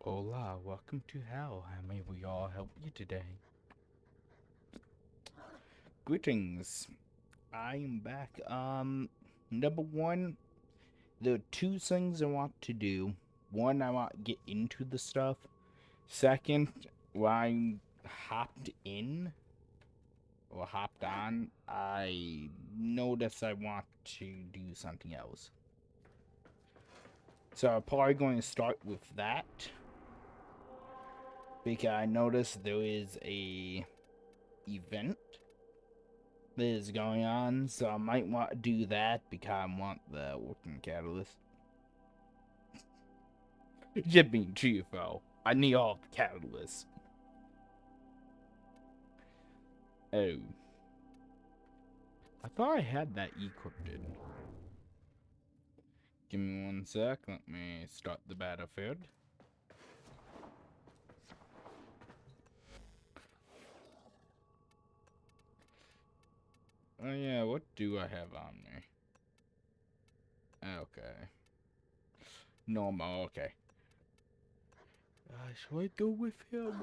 Hola, welcome to hell. How may we all help you today? Greetings. I am back. Number one, there are two things I want to do. One, I want to get into the stuff. Second, when I hopped in or hopped on, I noticed I want to do something else. So I'm probably going to start with that because I noticed there is a event that is going on, so I might want to do that because I want the working catalyst. Just being cheerful. I need all the catalysts. Oh. I thought I had that encrypted. Give me one sec. Let me start the battlefield. Oh yeah, what do I have on me? Okay. Normal, okay. Shall I go with him?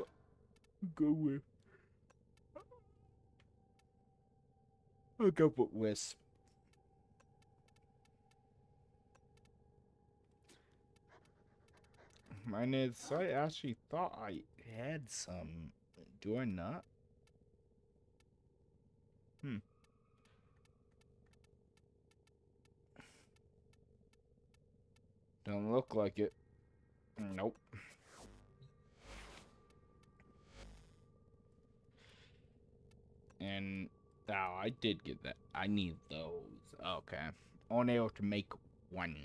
Go with... I'll go with Wisp. Mine is... I actually thought I had some. Do I not? Hmm. Don't look like it. Nope. And I did get that. I need those. Okay. Only able to make one.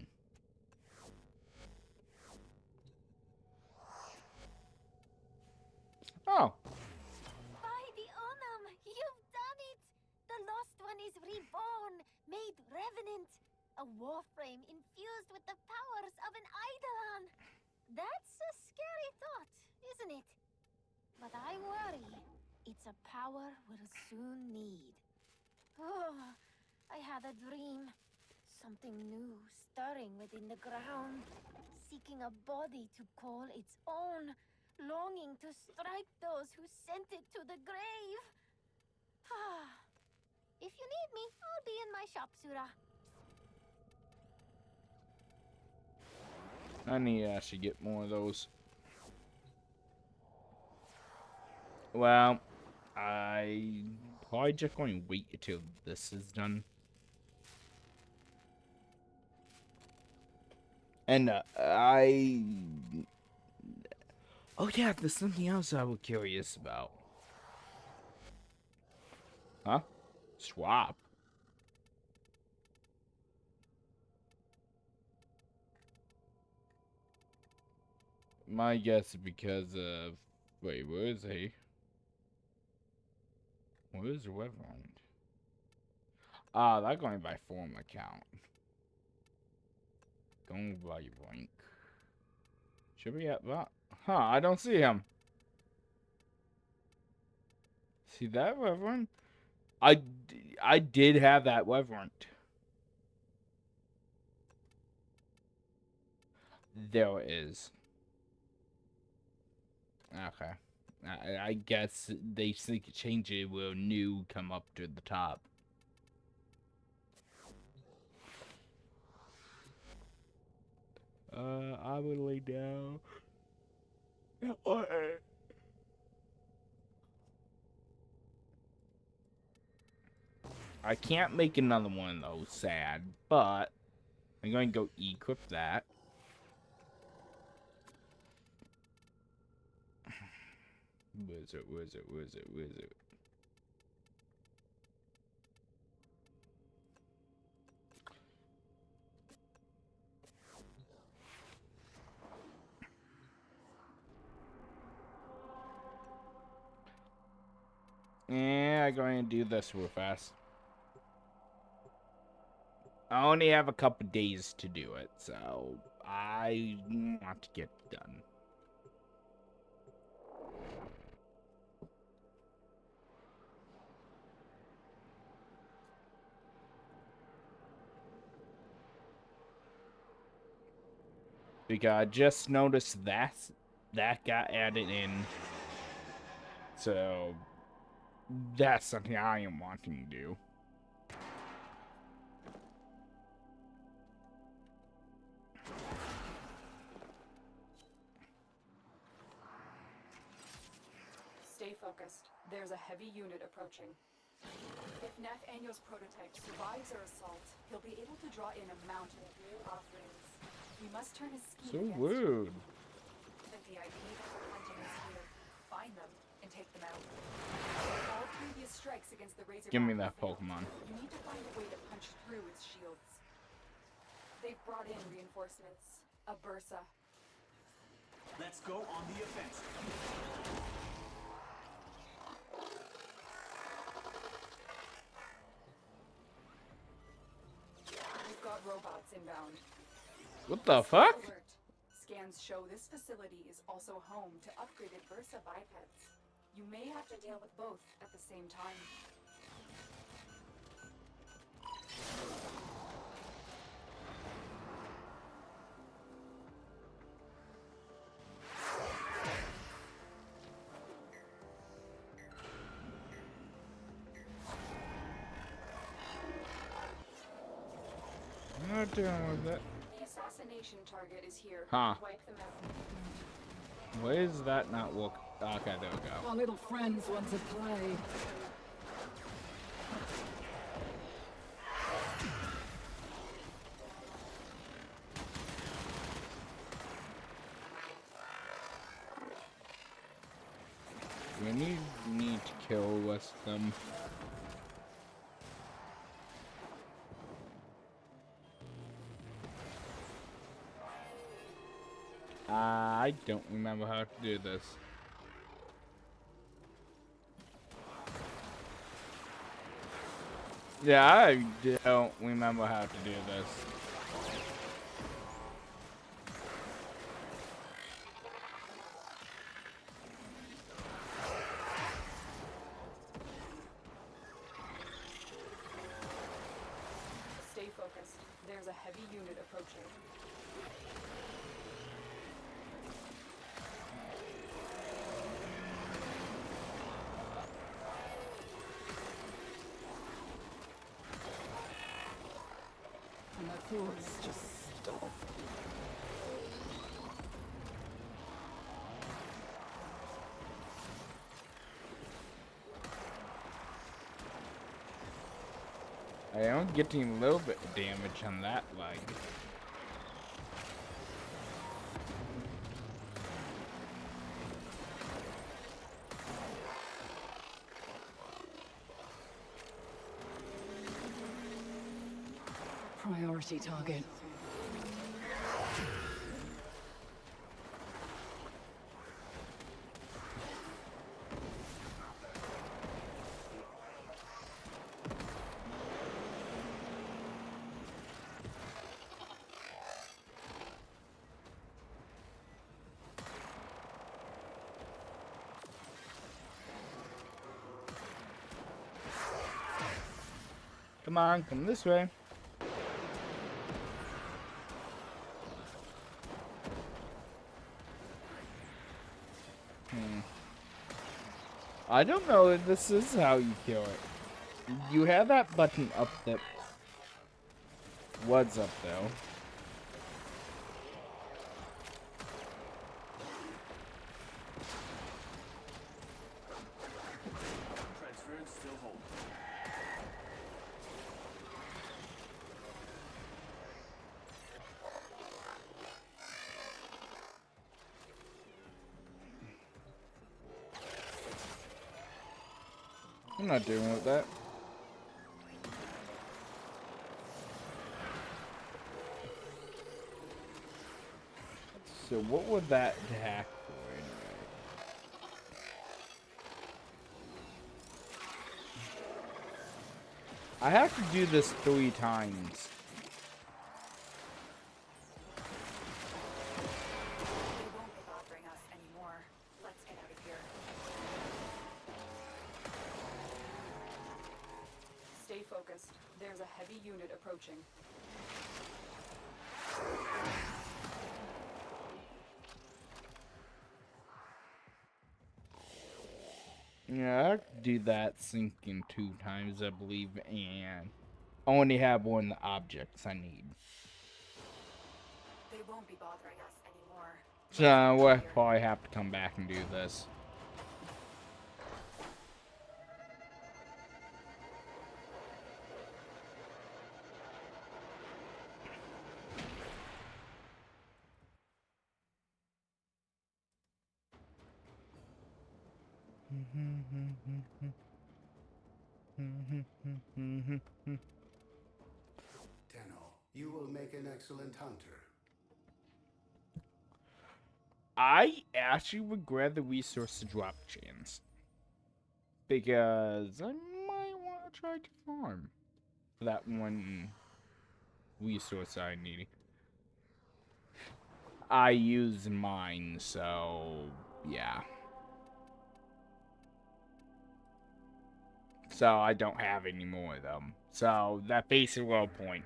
Oh. By the Onam, you've done it! The lost one is reborn, made revenant. A warframe infused with the powers of an Eidolon. That's a scary thought, isn't it? But I worry. It's a power we'll soon need. Oh, I had a dream. Something new stirring within the ground. Seeking a body to call its own. Longing to strike those who sent it to the grave. If you need me, I'll be in my shop, Sura. I need to actually get more of those. Well, I probably just going to wait until this is done. And oh yeah, there's something else I was curious about. Huh? Swap? My guess is because of... Wait, where is he? Where is the Reverend? Ah, that's going by form account. Going by rank. Should we have that? Huh, I don't see him. See that Reverend? I did have that Reverend. There it is. Okay. I guess they change it will new come up to the top. I would lay down. I can't make another one though, sad, but I'm going to go equip that. Where is it? Where is it? Where is it? Where is it? Yeah, I'm going to do this real fast. I only have a couple days to do it, so I want to get done. Because I just noticed that that got added in. So that's something I am wanting to do. Stay focused. There's a heavy unit approaching. If Nathaniel's prototype survives our assault, he'll be able to draw in a mountain of new offerings. We must turn his scheme So against him. rude. That the IP that we're hunting is here. Find them and take them out. All previous strikes against the Razorback Give me that failed. Pokemon. You need to find a way to punch through its shields. They've brought in reinforcements. A Bursa. Let's go on the offensive. We've got robots inbound. What the fuck? Alert. Scans show this facility is also home to upgraded Bursa bipeds. You may have to deal with both at the same time. I'm not dealing with it. The assassination target is here. Huh. Wipe them out. Why is that not work? Okay, there we go. Our little friends want to play. We need to kill with them. I don't remember how to do this. Yeah, I don't remember how to do this. Stay focused. There's a heavy unit approaching. And my thoughts just stop. I am getting a little bit of damage on that leg. Priority target. Come on, come this way. I don't know if this is how you kill it. You have that button up that was up though. Transference still holding. I'm not dealing with that. So what would that attack for anyway? I have to do this 3 times. They won't be bothering us anymore. Let's get out of here. Stay focused. There's a heavy unit approaching. Yeah, I have to do that sinking 2 times, I believe, and only have one of the objects I need. They won't be bothering us anymore. So we'll probably have to come back and do this. Tenno, you will make an excellent hunter. I actually regret the resource drop chance. Because I might want to try to farm for that one resource I need. I use mine, so yeah. So I don't have any more of them. So that basic low point.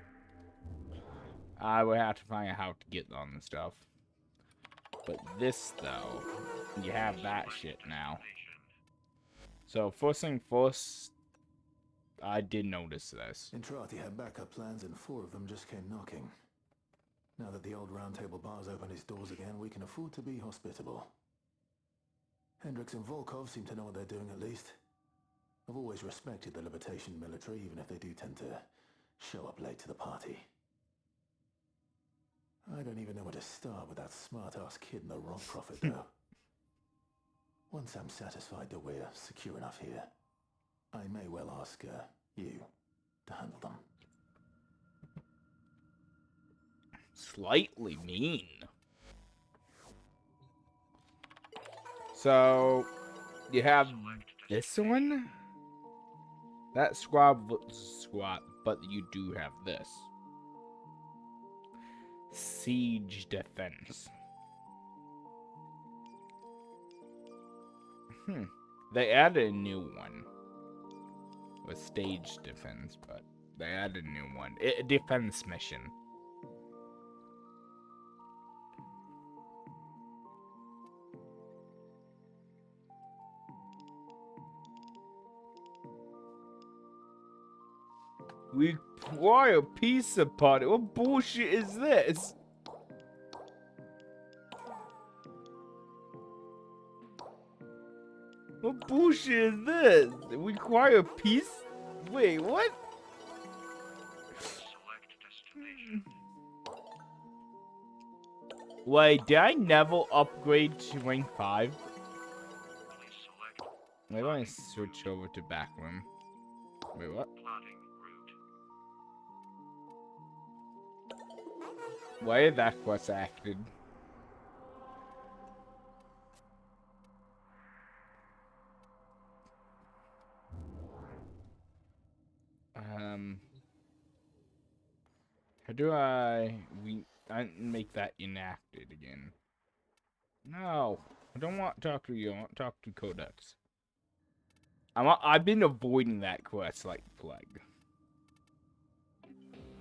I would have to find out how to get on and stuff. But this though, you have that shit now. So first thing first, I did notice this. Intrati had backup plans and 4 of them just came knocking. Now that the old Round Table bar's opened its doors again, we can afford to be hospitable. Hendricks and Volkov seem to know what they're doing at least. I've always respected the Libertation military, even if they do tend to show up late to the party. I don't even know where to start with that smart-ass kid and the Rock Prophet, though. Once I'm satisfied that we're secure enough here, I may well ask you to handle them. Slightly mean. So, you have this one? That squad looks squat, but you do have this. Siege defense. They added a new one. With stage defense, but they added a new one. A defense mission. Require pizza party. What bullshit is this? What bullshit is this? Require peace? Wait, what? Wait, did I never upgrade to rank 5? Maybe I switch over to backroom. Wait, what? Why is that quest acted? How do I make that enacted again? No, I don't want to talk to you. I want to talk to Codex. I've been avoiding that quest like plague.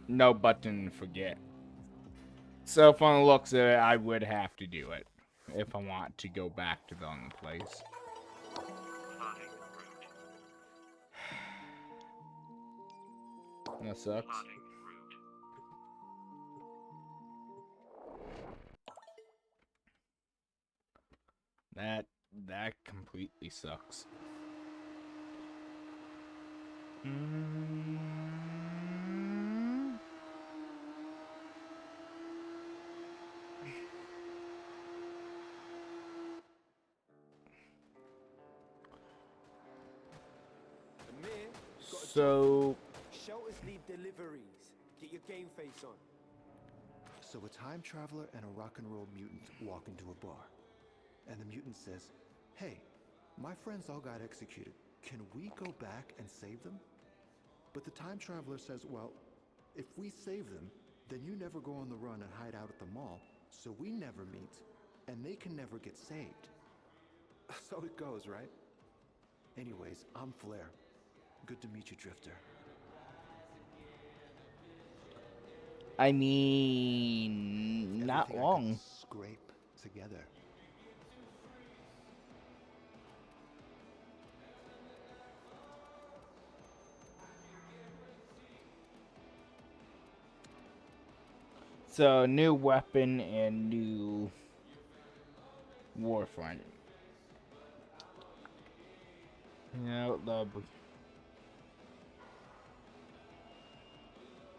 No button, forget. So from the looks of it, I would have to do it if I want to go back to the other place. That sucks. That completely sucks. So Shelters need deliveries. Get your game face on. So a time traveler and a rock and roll mutant walk into a bar. And the mutant says, "Hey, my friends all got executed. Can we go back and save them?" But the time traveler says, "Well, if we save them, then you never go on the run and hide out at the mall, so we never meet, and they can never get saved." So it goes, right? Anyways, I'm Flair. Good to meet you, Drifter. I mean, not Everything I long. could scrape together. So, new weapon and new warfront. Yeah,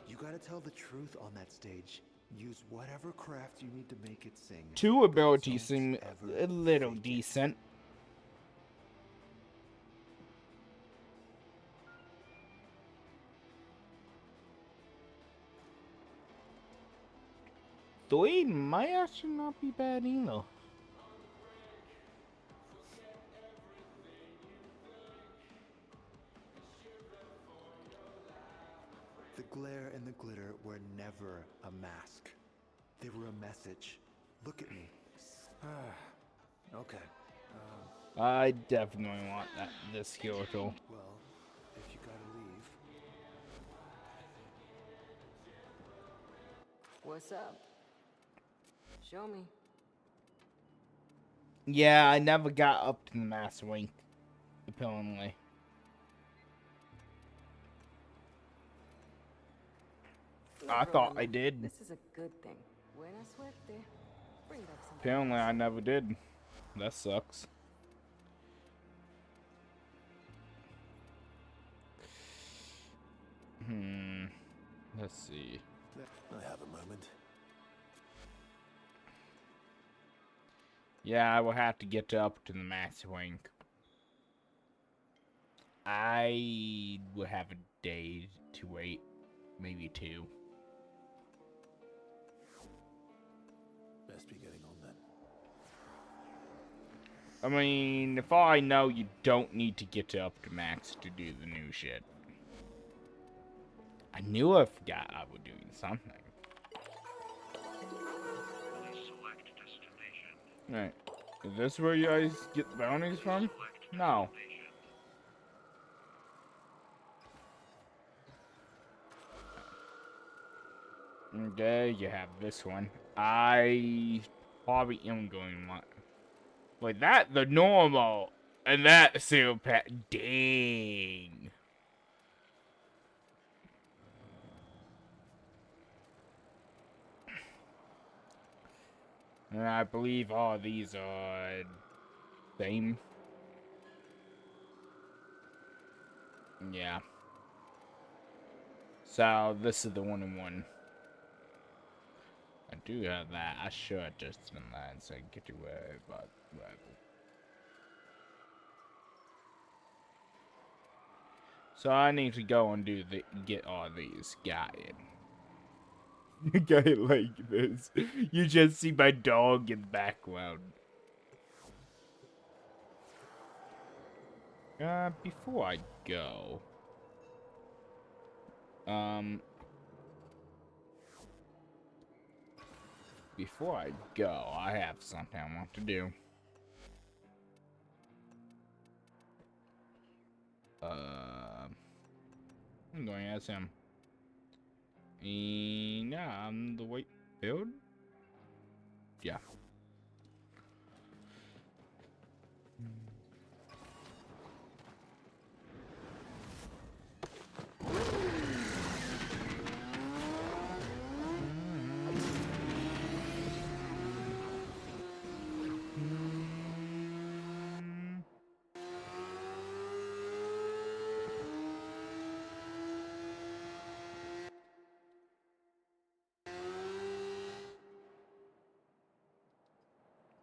You gotta tell the truth on that stage. Use whatever craft you need to make it sing. two but abilities don't seem ever a little fake it. decent. Three might actually not be bad either. The glare and the glitter were never a mask. They were a message. Look at me. Okay. I definitely want this skill tool. Well, if you gotta leave. What's up? Show me. Yeah, I never got up to the Master Wing, apparently. No I thought problema. I did. This is a good thing. Buena suerte. Bring back some. Apparently I never did. That sucks. Let's see. I have a moment. Yeah, I will have to get up to the Master Wing. I will have a day to wait. Maybe two. Best be getting on then. I mean, if all I know, you don't need to get up to max to do the new shit. I knew I forgot I was doing something. Right. Is this where you guys get the bounties from? No. Okay, you have this one. I probably am going to want... Like that, the normal, and that seal pack. Dang. And I believe all these are same. Yeah. So this is the 1-in-1. I do have that. I should have just been that and said get your way, but whatever. So I need to go and get all these. Got it. You got it like this. You just see my dog in the background. Before I go, I have something I want to do. I'm going as him. And yeah, I'm the white build. Yeah.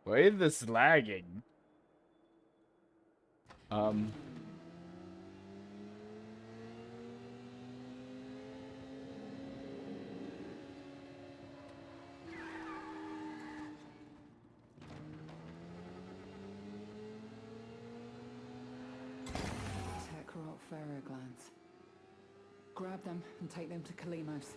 Why is this lagging? Techrot ferro glands. Grab them and take them to Kalimos.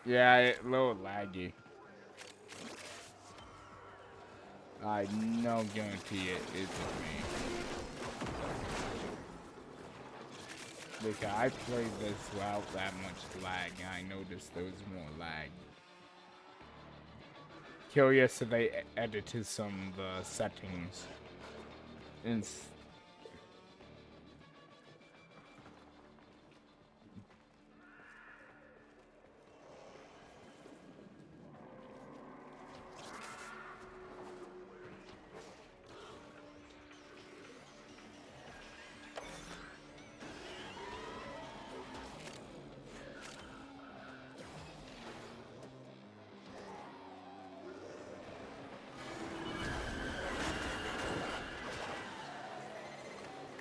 Yeah, it's a little laggy. I no guarantee it isn't me. Because I played this without that much lag, and I noticed there was more lag. Curious if they edited some of the settings And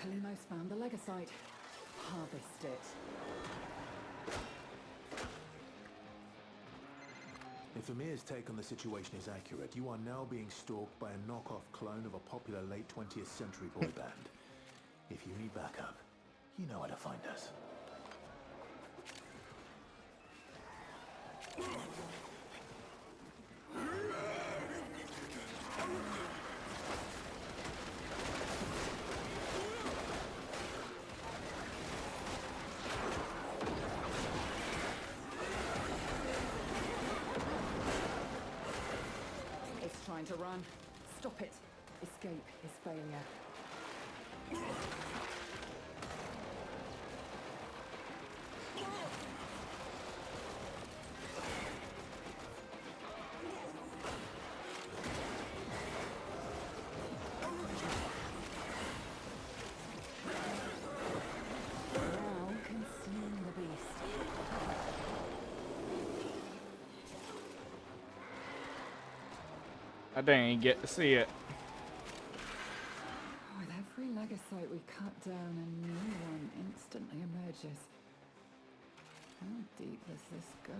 Kalimos found the Legasite. Harvest it. If Amir's take on the situation is accurate, you are now being stalked by a knockoff clone of a popular late 20th century boy band. If you need backup, you know where to find us. It's trying to run. Stop it. Escape is failure. Now consume the beast. I didn't even get to see it. With every Legasite we cut down, a new one instantly emerges. How deep does this go?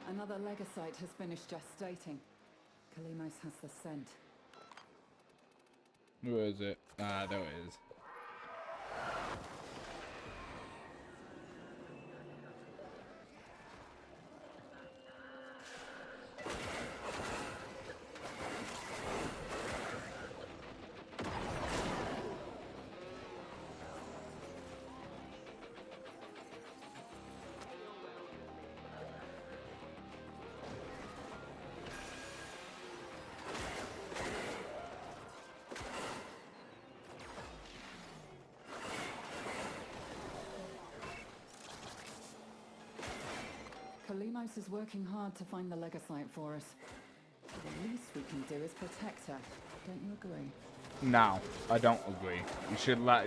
Another Legasite has finished gestating. Kalimos has the scent. Where is it? Ah, there it is. Kalimos is working hard to find the Legasite for us. The least we can do is protect her. Don't you agree? No, I don't agree. You should let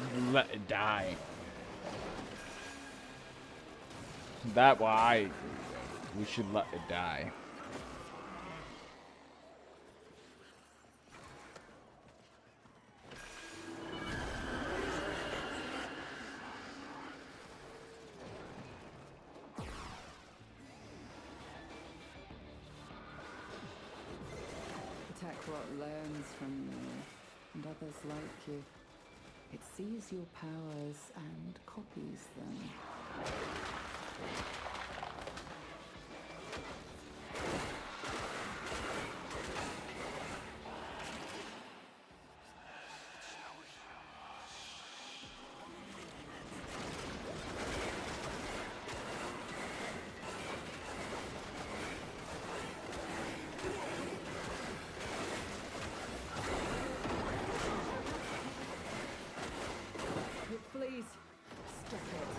it die. That's why I agree. We should let it die. Techrot learns from you and others like you. It sees your powers and copies them. Please, stop it.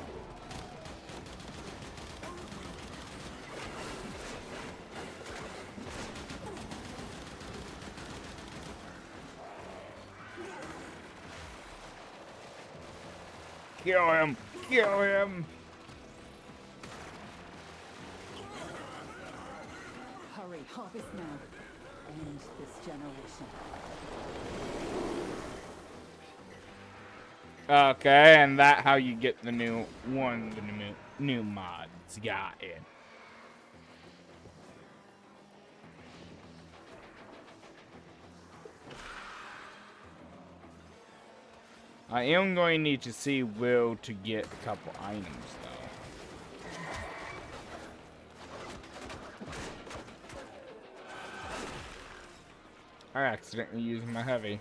Kill him! Kill him! Hurry, harvest now. End this generation. Okay, and that how you get the new one, the new mods. Got it. I am going to need to see Will to get a couple items though. I accidentally used my heavy.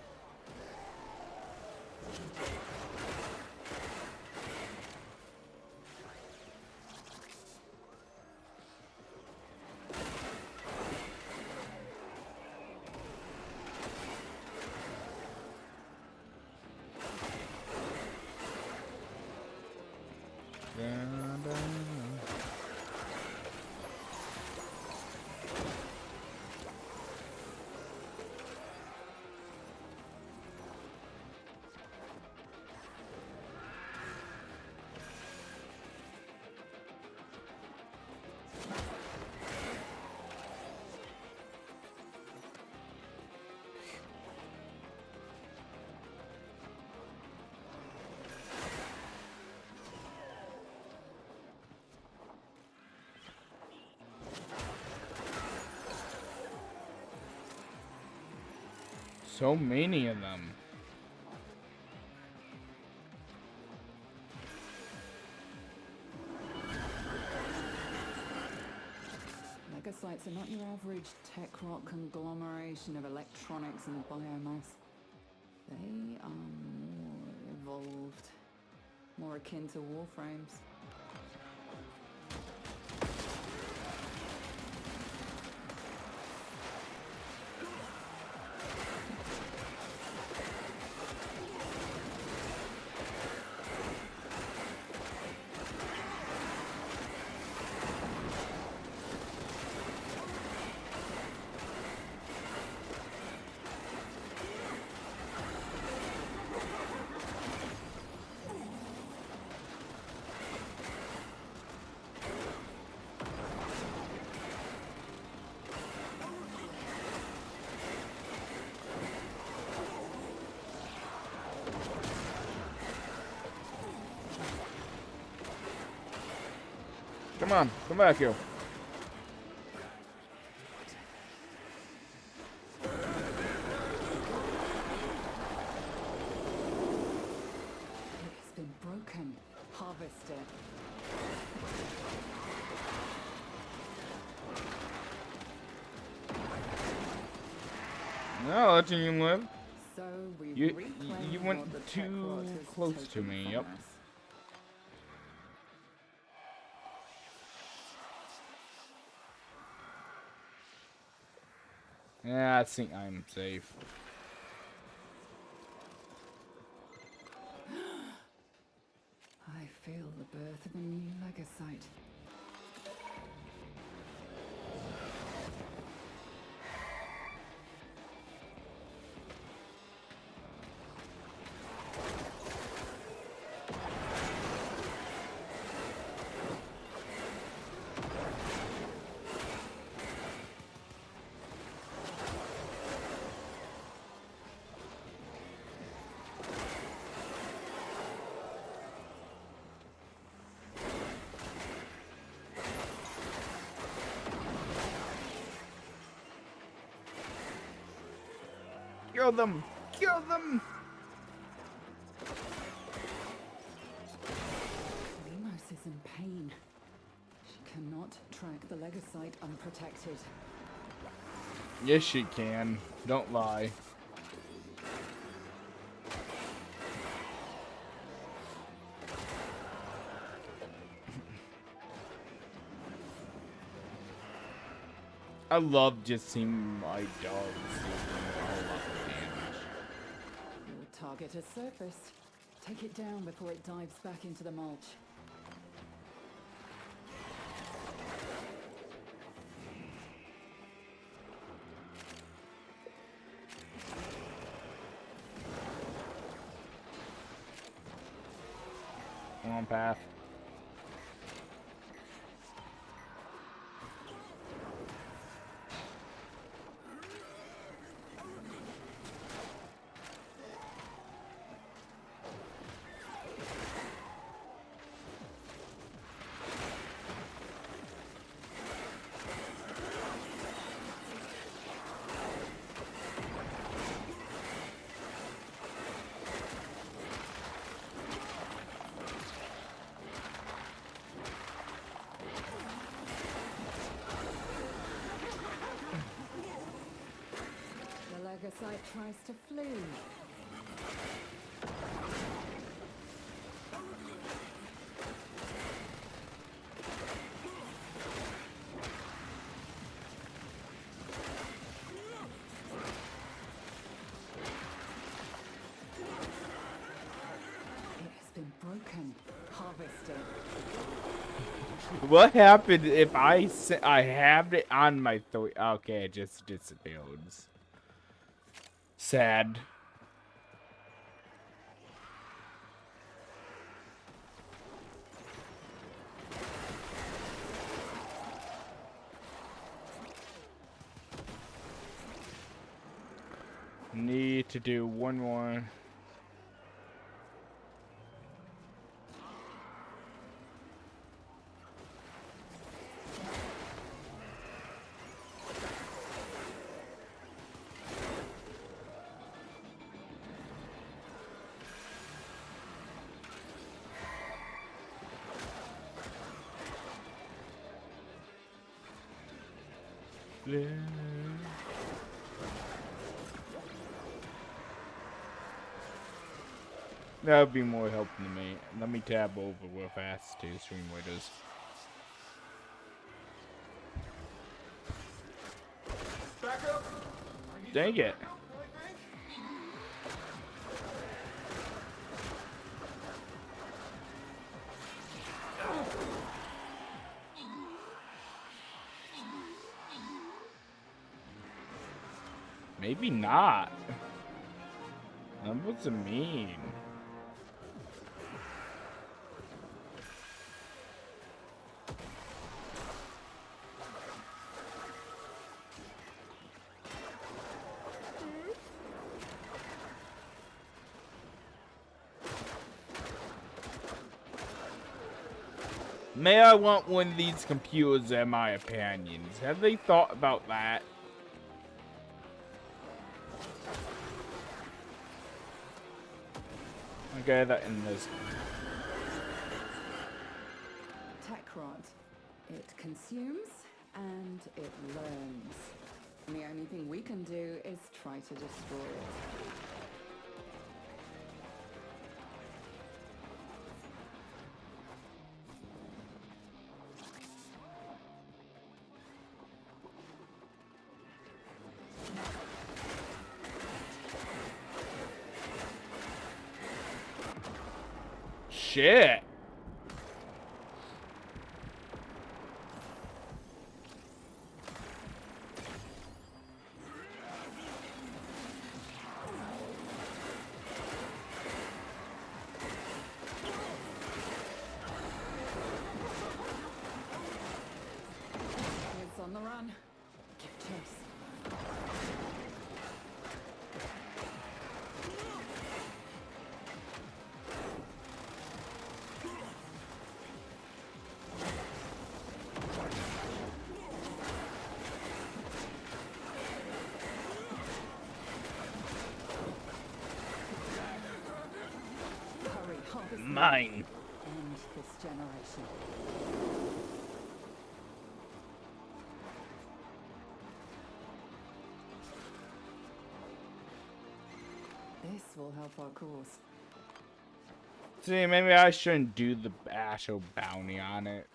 So many of them. Megasites are not your average Techrot conglomeration of electronics and biomass. They are more evolved, more akin to warframes. Come on, come back here. It's been broken. Harvest it. No, letting you live. So we You reclaim went what the too Techrot has close to taken me. from Yep. us. Yeah, I think I'm safe. I feel the birth of a new legasite. Kill them! Kill them! Limos is in pain. She cannot track the legasite unprotected. Yes, she can. Don't lie. I love just seeing my dogs taking a whole lot of damage. Your target has surfaced. Take it down before it dives back into the mulch. On path. The legasite tries to flee. It has been broken. Harvested. What happened if I had it on my throat? Okay, it just disappeared. Sad. Need to do one more. That would be more help to me. Let me tab over real fast to stream windows. Dang it. Maybe not. That wasn't mean. May I want one of these computers, in my opinions? Have they thought about that? Okay, that in this. Techrot. It consumes and it learns. And the only thing we can do is try to destroy it. Shit. It's on the run. Give chase. Hurry, harvest Mine. end this generation. This will help our cause. See, maybe I shouldn't do the actual bounty on it.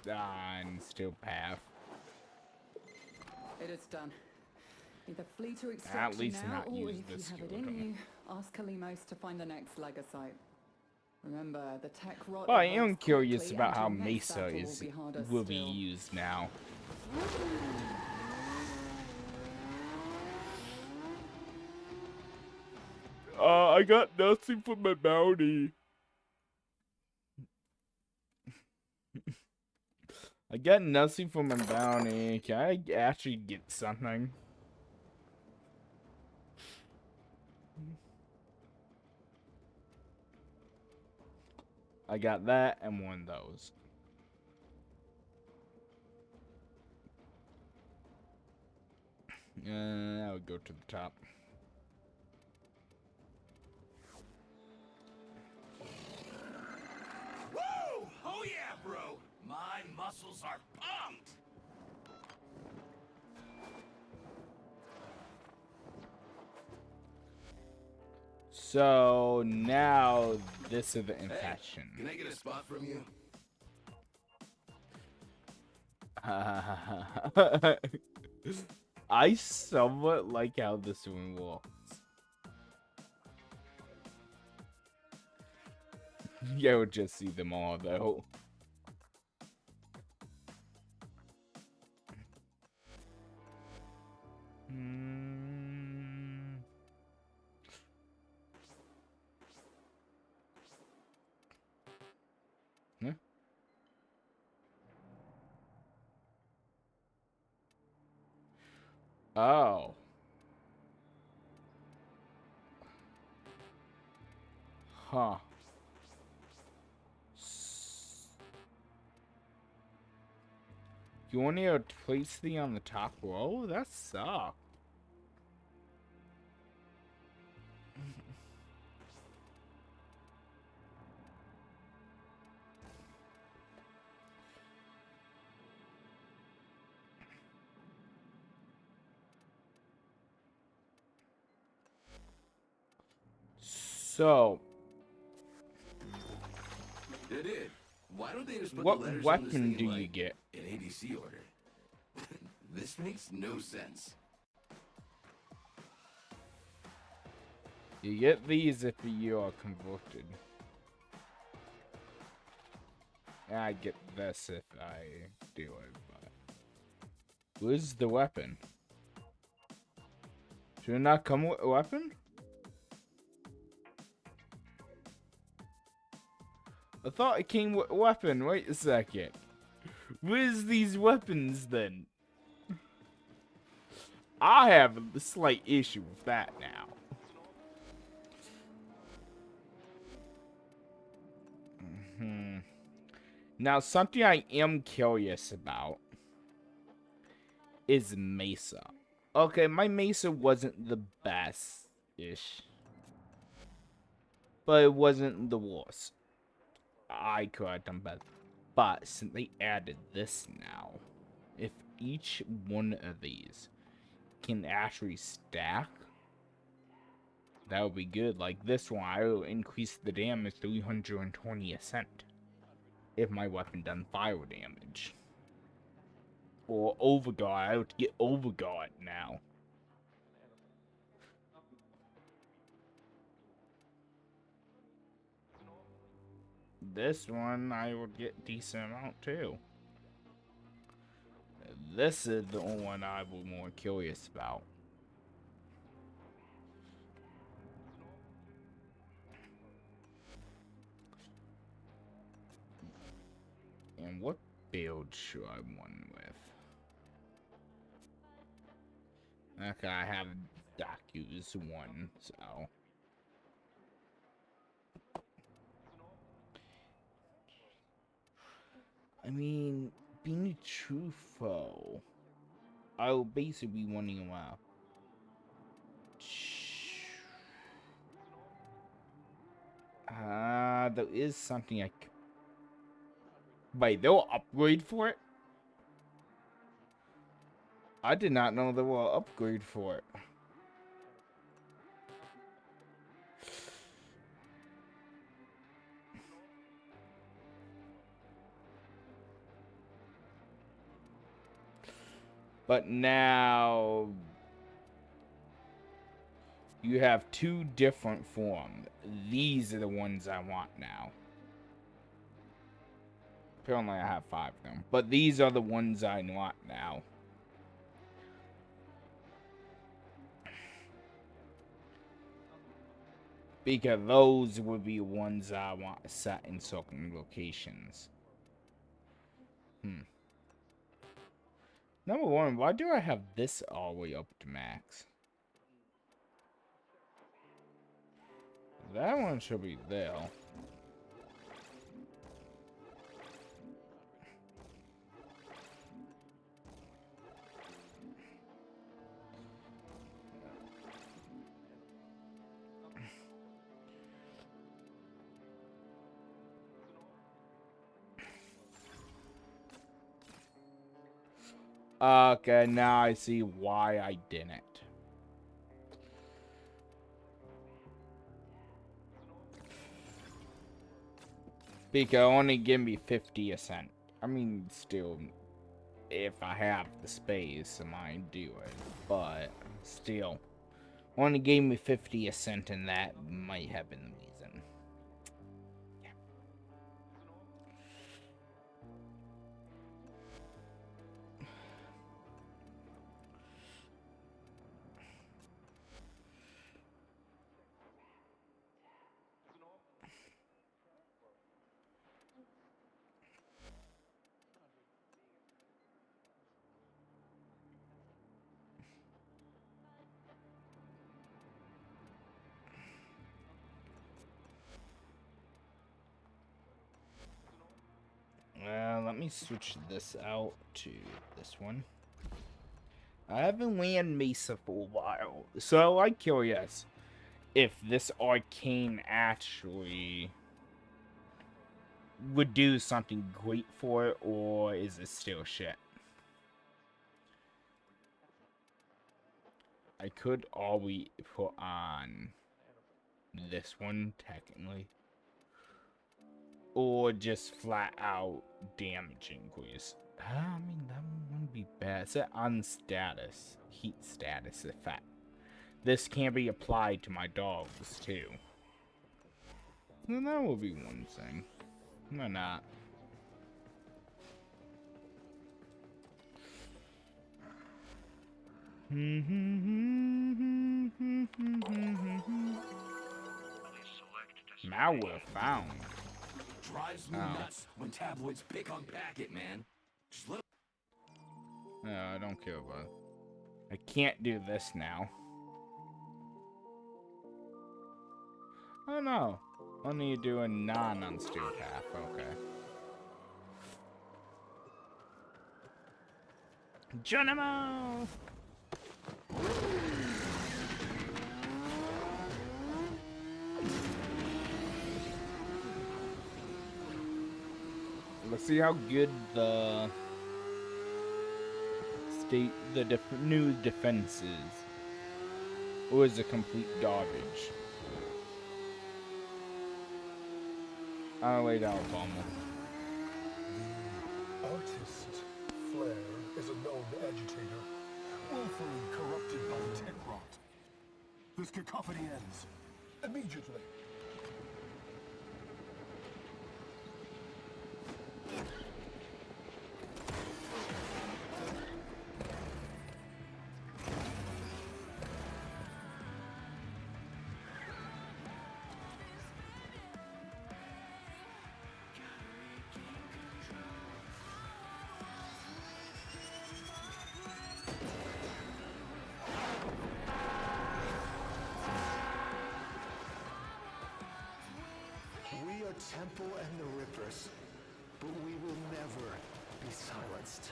And still path. It is done. Either flee to extract At least now, not or use if this you have it skill, in don't you, ask Kalimos to find the next Legasite. Remember, the Techrot. Well, I am evolves curious quickly, about and how your next Mesa battle is will be harder will be still. used now. I got nothing for my bounty. I got nothing for my bounty. Can I actually get something? I got that and one of those. I would go to the top. Woo! Oh yeah, bro! My muscles are pumped! So now this is the infection. Can I get a spot from you? I somewhat like how this one walks. Yeah, we'll just see them all though. Huh? Oh. Huh. You want to place the on the top row? That sucks. So, They did. Why don't they just put what the letters on this weapon thing do in, you like, get? in ABC order? This makes no sense. You get these if you are converted. I get this if I do it, but... Where's the weapon? Should it not come with a weapon? I thought it came with a weapon. Wait a second. Where's these weapons then? I have a slight issue with that now. Now, something I am curious about is Mesa. Okay, my Mesa wasn't the best-ish. But it wasn't the worst. I could have done better. But since they added this now, if each one of these can actually stack, that would be good. Like this one, I will increase the damage 320% if my weapon done fire damage. Or overguard, I would get overguard now. This one, I would get decent amount too. This is the one I was more curious about. And what build should I run with? Okay, I have Daku's one, so. I mean, being truthful, I'll basically be running around. There is something I c- Wait, they'll upgrade for it? I did not know there were upgrade for it. But now you have two different forms. These are the ones I want now. Apparently I have 5 of them. But these are the ones I want now. Because those would be ones I want set in certain locations. Number one, why do I have this all the way up to max? That one should be there. Okay, now I see why I didn't. Because only give me 50%. I mean, still, if I have the space, I might do it. But, still, only gave me 50%, and that might have been the reason. Let me switch this out to this one. I haven't ran Mesa for a while, so I'm curious if this arcane actually would do something great for it, or is it still shit? I could always put on this one, technically. Or just flat out damage increase. I mean, that one wouldn't be bad. Set on status. Heat status effect. This can be applied to my dogs, too. Then that will be one thing. Why not? Malware found. Drives me nuts when tabloids pick on Packet, man. Just let No, I don't care about it. I can't do this now. Oh no. Only do a non-unsteered path. Okay. Geronimo! Let's see how good the new defense is. Or is it complete garbage? I'll lay down a bomb. The artist, Flair, is a known agitator, willfully corrupted by Techrot. This cacophony ends immediately. We are Temple and the Rippers, but we will never be silenced.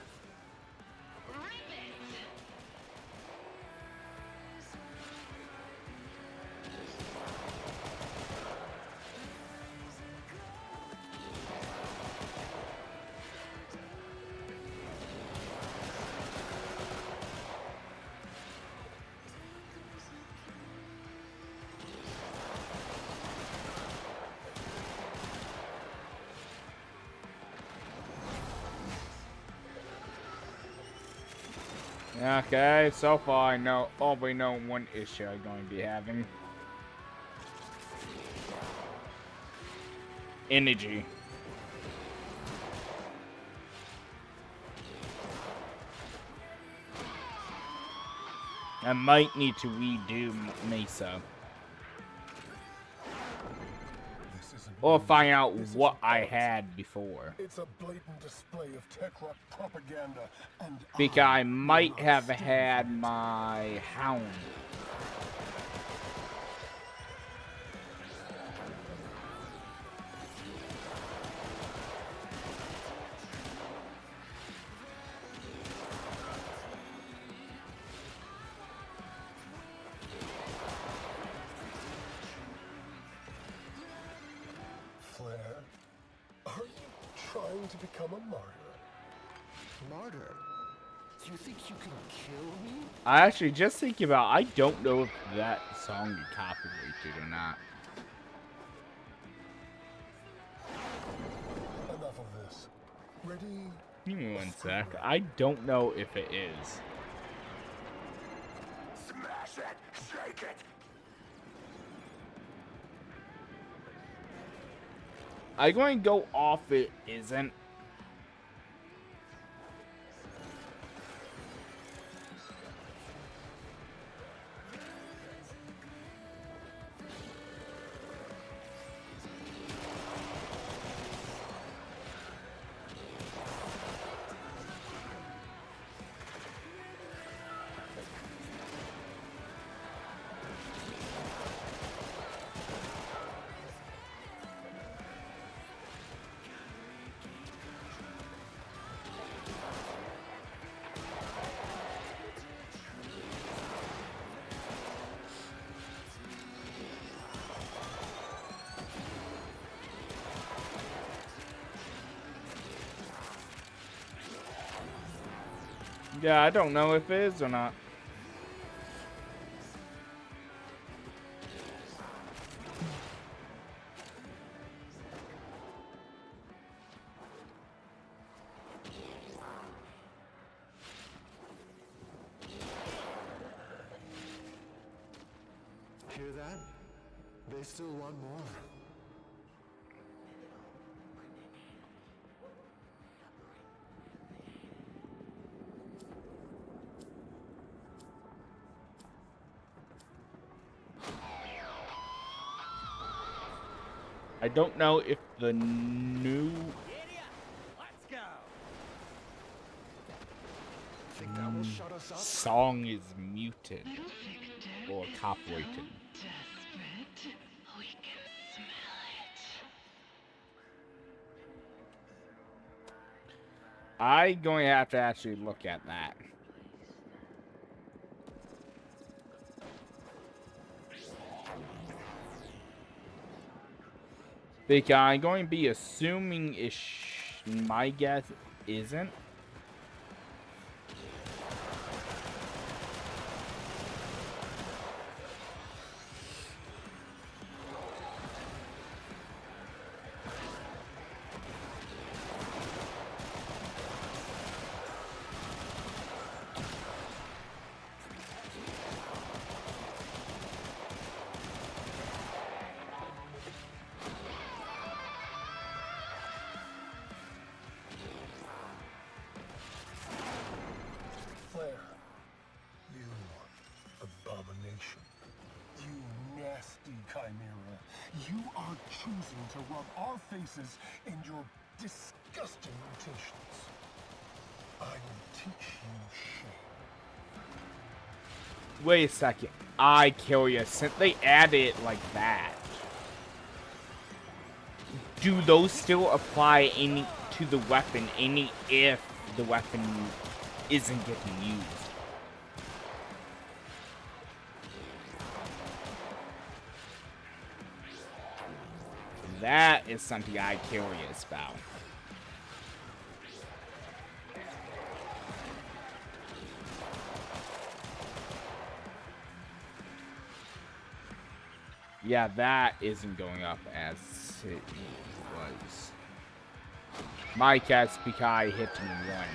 Okay, so far I know only know one issue I'm going to be having. Energy. I might need to redo Mesa. Or find out what I had before. It's a blatant display of Techrot propaganda and Because I might have had my hound. Flair, are you trying to become a martyr? Martyr? Do you think you can kill me? I actually just thinking about I don't know if that song is copyrighted or not. Enough of this. Ready? Give me one sec. I don't know if it is. smash it, shake it. I'm going to go off it isn't. Yeah, I don't know if it is or not. Hear that? They still want more. I don't know if the new Let's go. Think that will shut us up? song is muted or copyrighted. Desperate. We can smell it. I'm going to have to actually look at that. Because I'm going to be assuming my guess isn't. Flare, you abomination. You nasty chimera. You are choosing to rub our faces in your disgusting mutations. I will teach you shame. Wait a second. I kill you. Since they added it like that, do those still apply any to the weapon? Any if the weapon isn't getting used? That is something I'm curious about. Yeah, that isn't going up as it was. My cat's because I hit him one.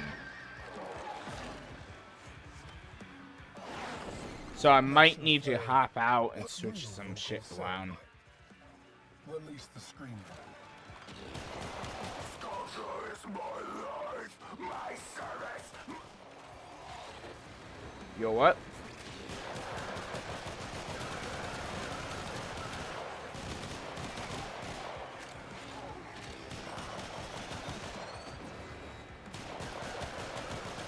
So I might need to hop out and switch some shit around. Release the screamer. Culture is my life, my service. Yo, what?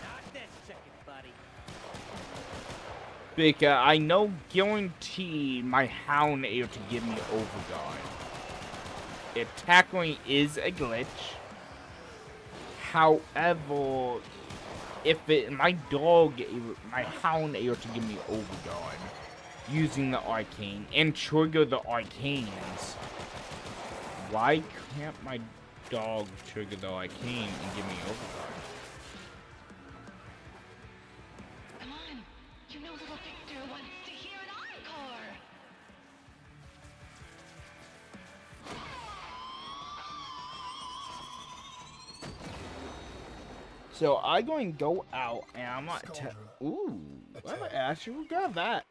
Not this chicken, buddy. Because I know guaranteed my Hound able to give me overguard. It technically is a glitch. However, if my Hound able to give me overguard using the arcane and trigger the arcanes, why can't my dog trigger the arcane and give me overguard? Come on. You know little Victor wants to hear an encore. So I'm going to go out and I'm not ooh, I actually got that.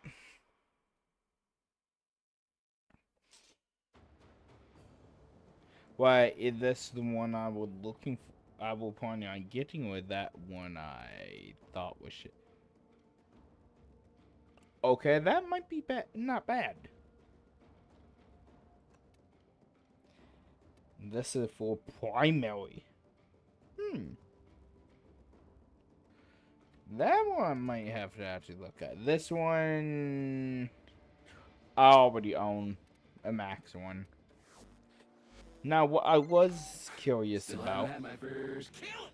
Why is this the one I was looking for? I will plan on getting with that one I thought was shit. Okay, that might be not bad. This is for primary. That one I might have to actually look at. This one I already own a max one. Now, what I was curious Still about. haven't had my first kill.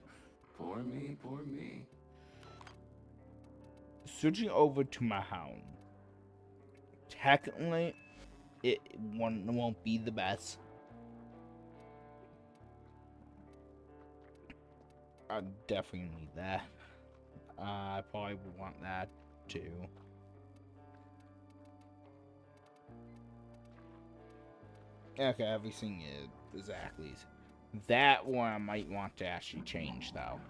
Poor me, poor me. Switching over to my Hound. Technically, it won't be the best. I definitely need that. I probably would want that too. Okay, everything is exactly. That one I might want to actually change though.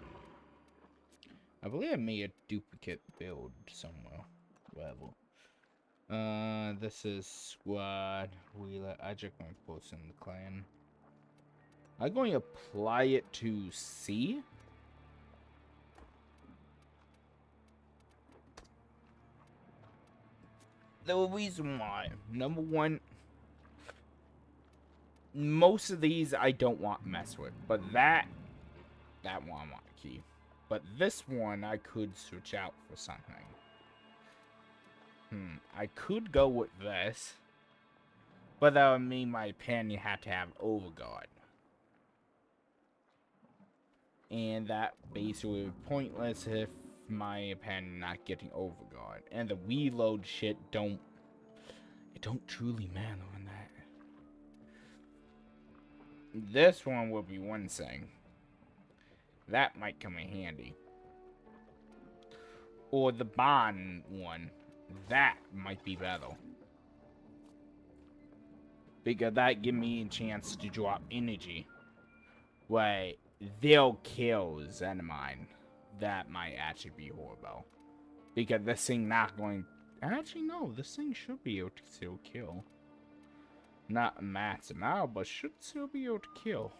I believe I made a duplicate build somewhere. Whatever. This is squad. Wheeler. I just going to post in the clan. I'm going to apply it to C. The reason why, number one, most of these I don't want to mess with, but that one I want to keep. But this one I could switch out for something. I could go with this, but that would mean my opinion had to have overguard. And that basically would be pointless if my opinion not getting overguard. And the reload shit don't truly matter on that. This one will be one thing. That might come in handy. Or the bond one. That might be better. Because that give me a chance to drop energy. Wait, they'll kill Xenomine. That might actually be horrible. Because this thing not going... Actually, no. This thing should be able to still kill. Not a massive amount, but should still be able to kill.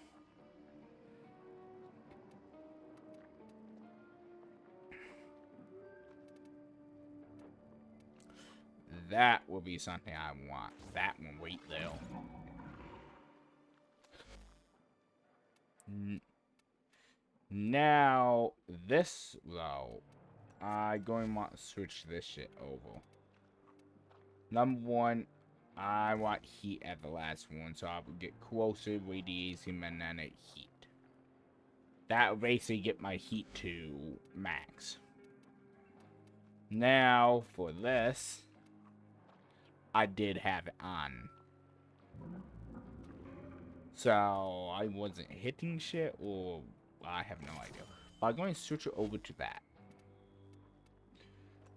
That will be something I want. That one, wait there. Now, this, though, I'm going to want to switch this shit over. Number one, I want heat at the last one, so I will get closer, radiation, and then heat. That will basically get my heat to max. Now, for this, I did have it on. So, I wasn't hitting shit, or I have no idea. But I'm going to switch it over to that.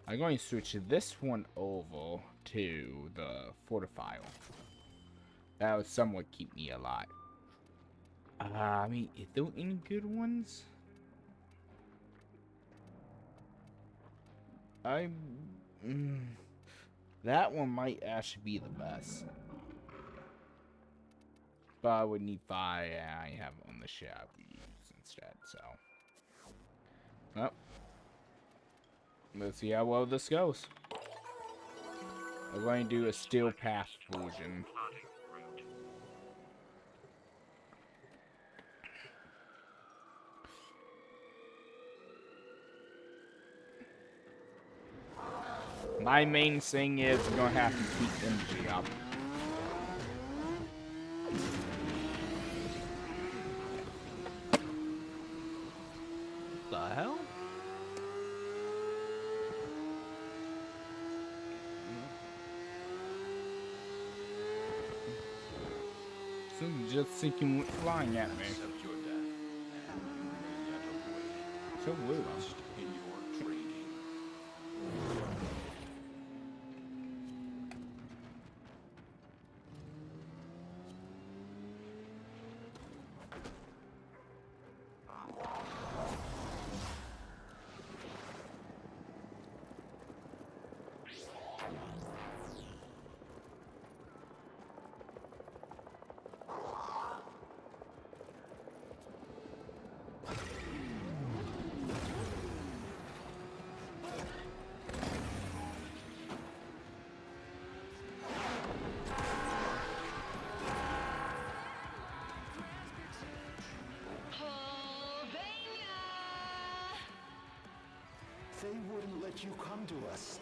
I'm going to switch this one over to the fortifier. That would somewhat keep me alive. I mean, is there any good ones? That one might actually be the best. But I would need 5, and I have it on the ship instead, so. Well. Let's see how well this goes. I'm going to do a steel path version. My main thing is I'm going to have to keep energy up. The hell? Just thinking flying at me. So weird. They wouldn't let you come to us.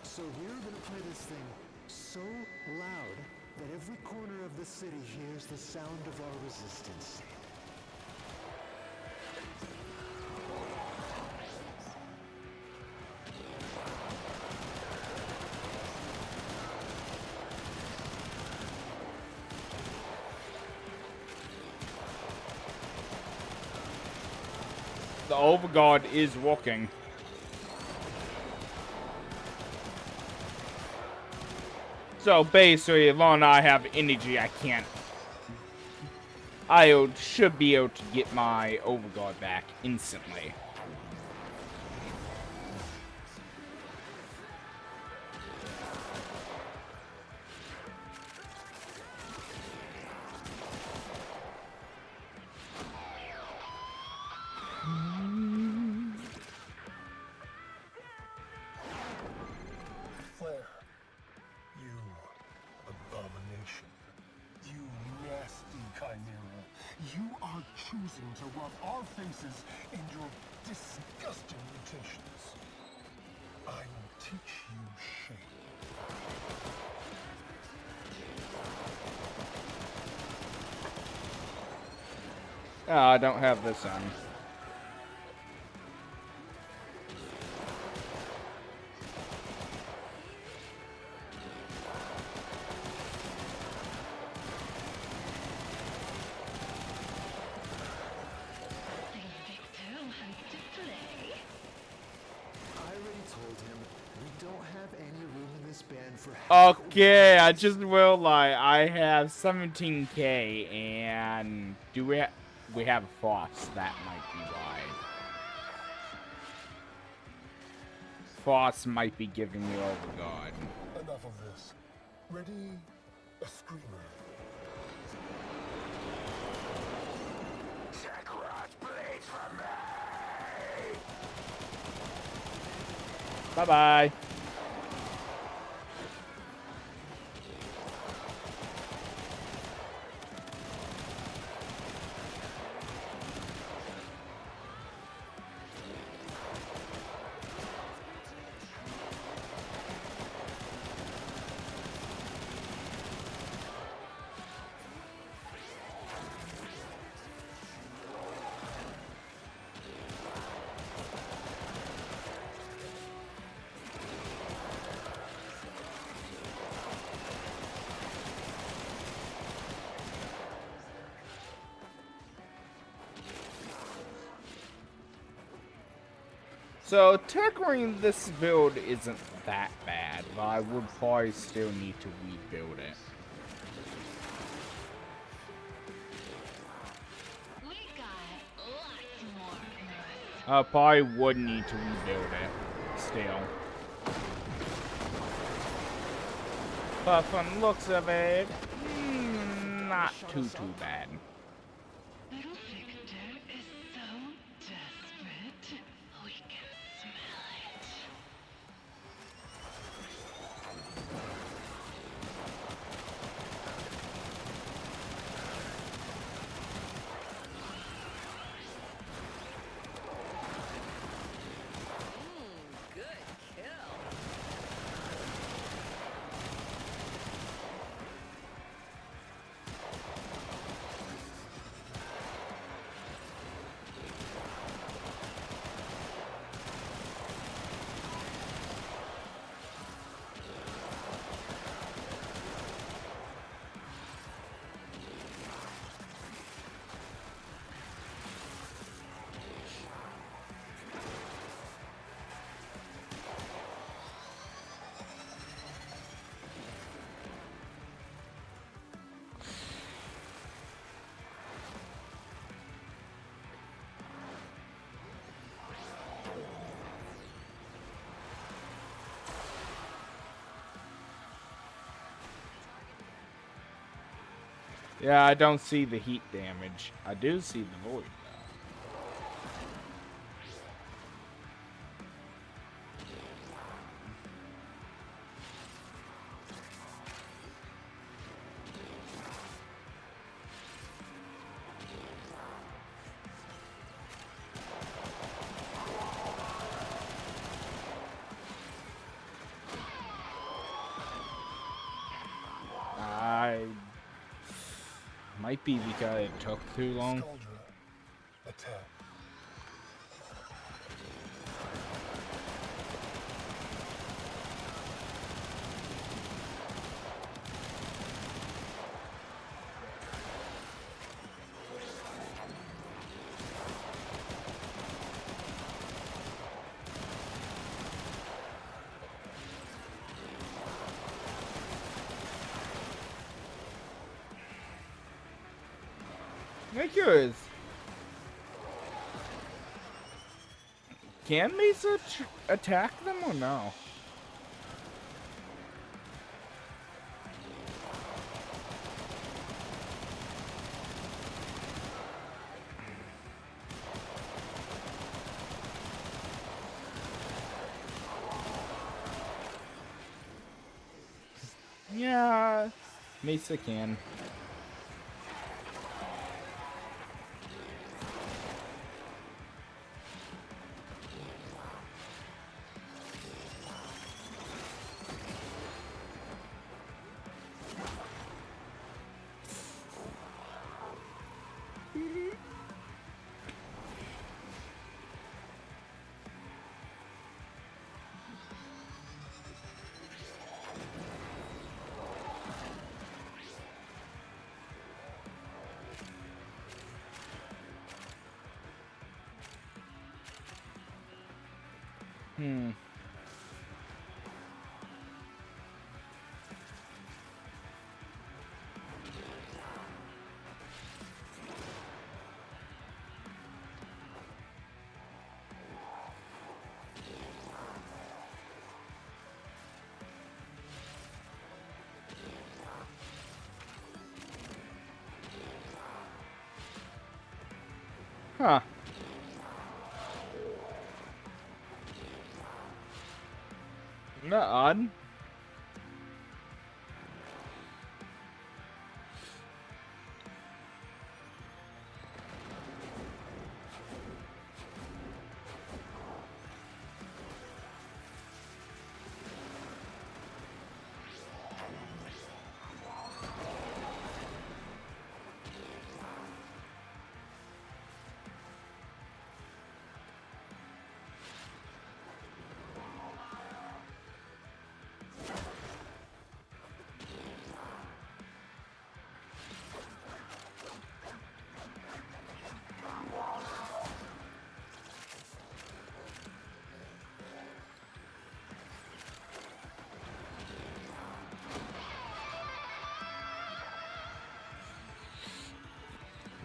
So we're gonna play this thing so loud that every corner of the city hears the sound of our resistance. The overguard is walking. So basically, as long as I have energy, I can't. I should be able to get my overguard back instantly. choosing to rub our faces in your disgusting mutations. I will teach you shame. Oh, I don't have this on. Okay, I just will lie. I have 17K, and do we have Frost? That might be why. Frost might be giving me overguard. Enough of this. Ready? A screamer. Techrot bleeds for me! Bye-bye. So, technically, this build isn't that bad, but I would probably still need to rebuild it. We got lots more. I probably would need to rebuild it, still. But from the looks of it, not too bad. Little Victor is so desperate. We can smell it. Good kill. Yeah, I don't see the heat damage. I do see the void, though. Might be because it took too long. Skuldra, attack. I'm curious. Can Mesa attack them or no? Yeah, Mesa can. Huh. Isn't that odd?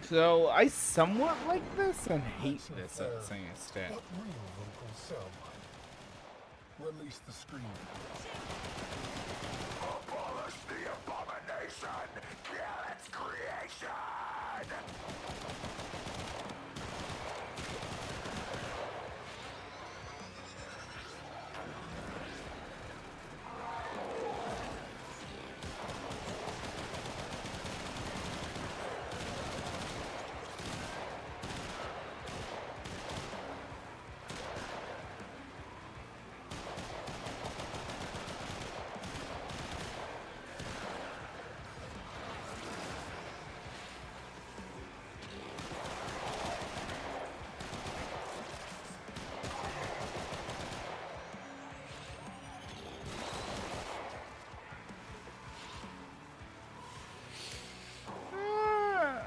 So, I somewhat like this and hate this at the same extent. What real vocals sound like? Release the scream. Abolish the abomination! Kill its creation!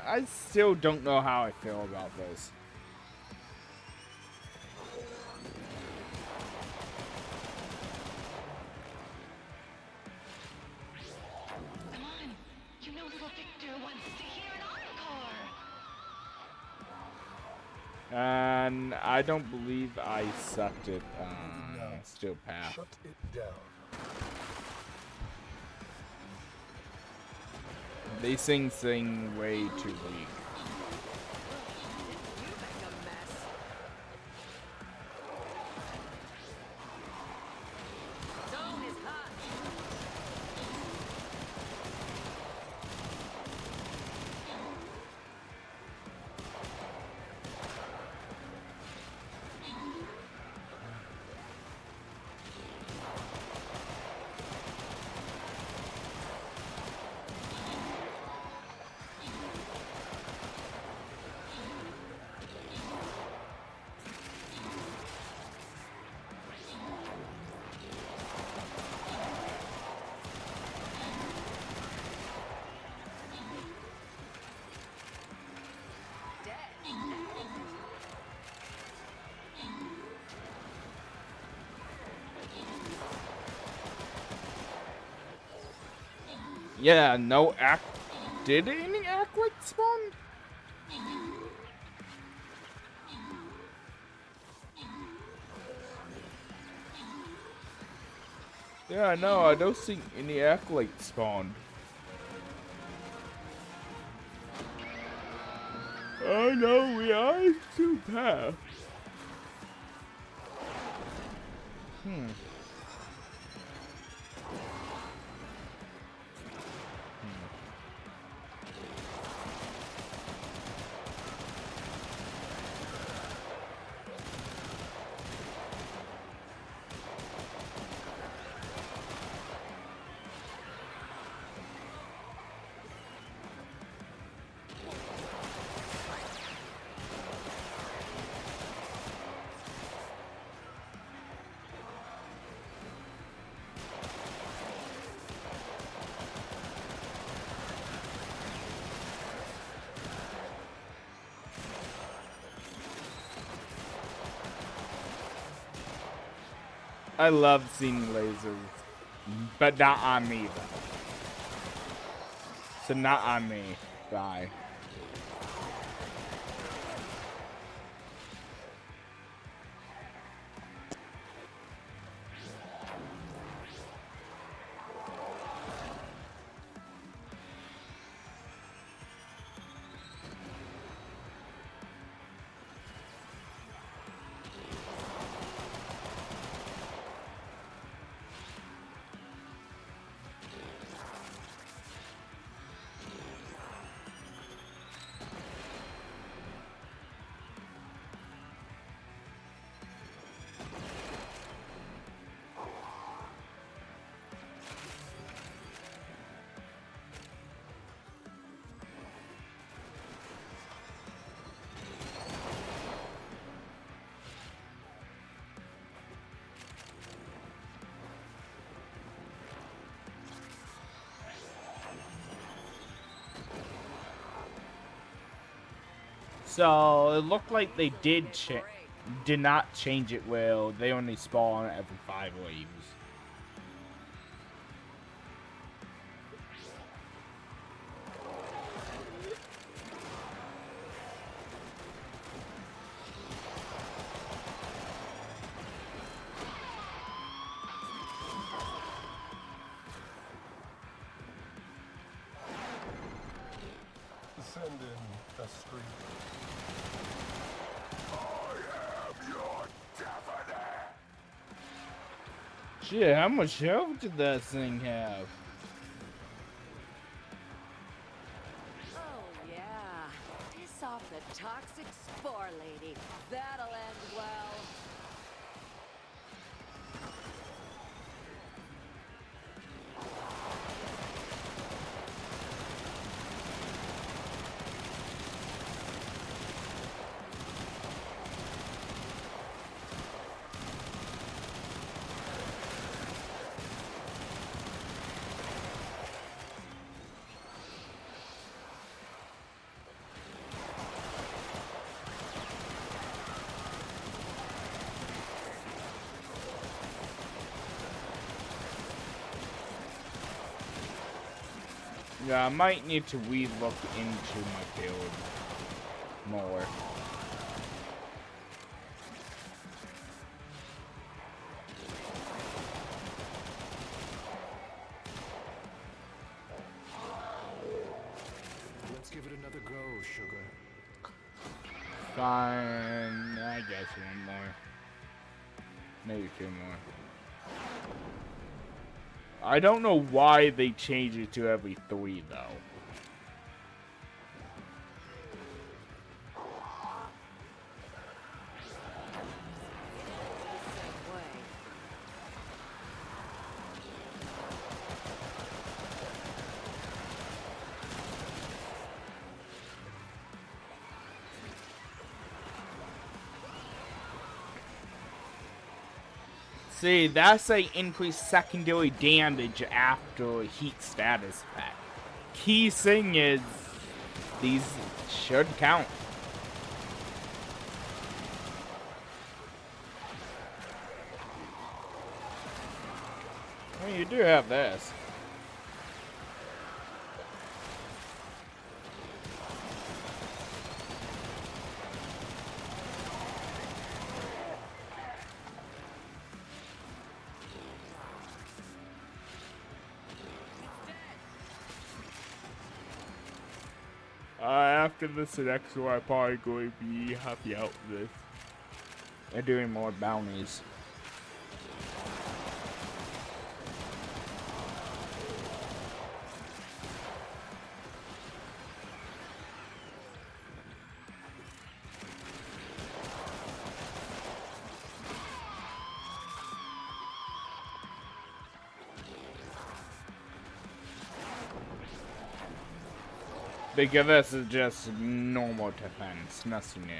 I still don't know how I feel about this. Come on. You know little Victor wants to hear an encore. And I don't believe I sucked it. Still path. Shut it down. They sing way too weak. Yeah, no act. Did any acolyte spawn? Yeah, no, I don't see any acolyte spawned. Oh no, we are too path. I love seeing lasers, but not on me though. So not on me. Bye. So it looked like they did not change it well. They only spawn every 5 waves. Descend in the street. Shit, how much health did that thing have? Oh yeah, piss off the toxic spore lady. That'll end well. Yeah, I might need to re-look into my build more. Let's give it another go, sugar. Fine, I guess one more. Maybe 2 more. I don't know why they changed it to every 3 though. See, that's a increased secondary damage after heat status effect. Key thing is, these should count. Well, you do have this. After this next one, I'm probably going to be happy out with this. And doing more bounties. Because this is just normal defense, nothing new.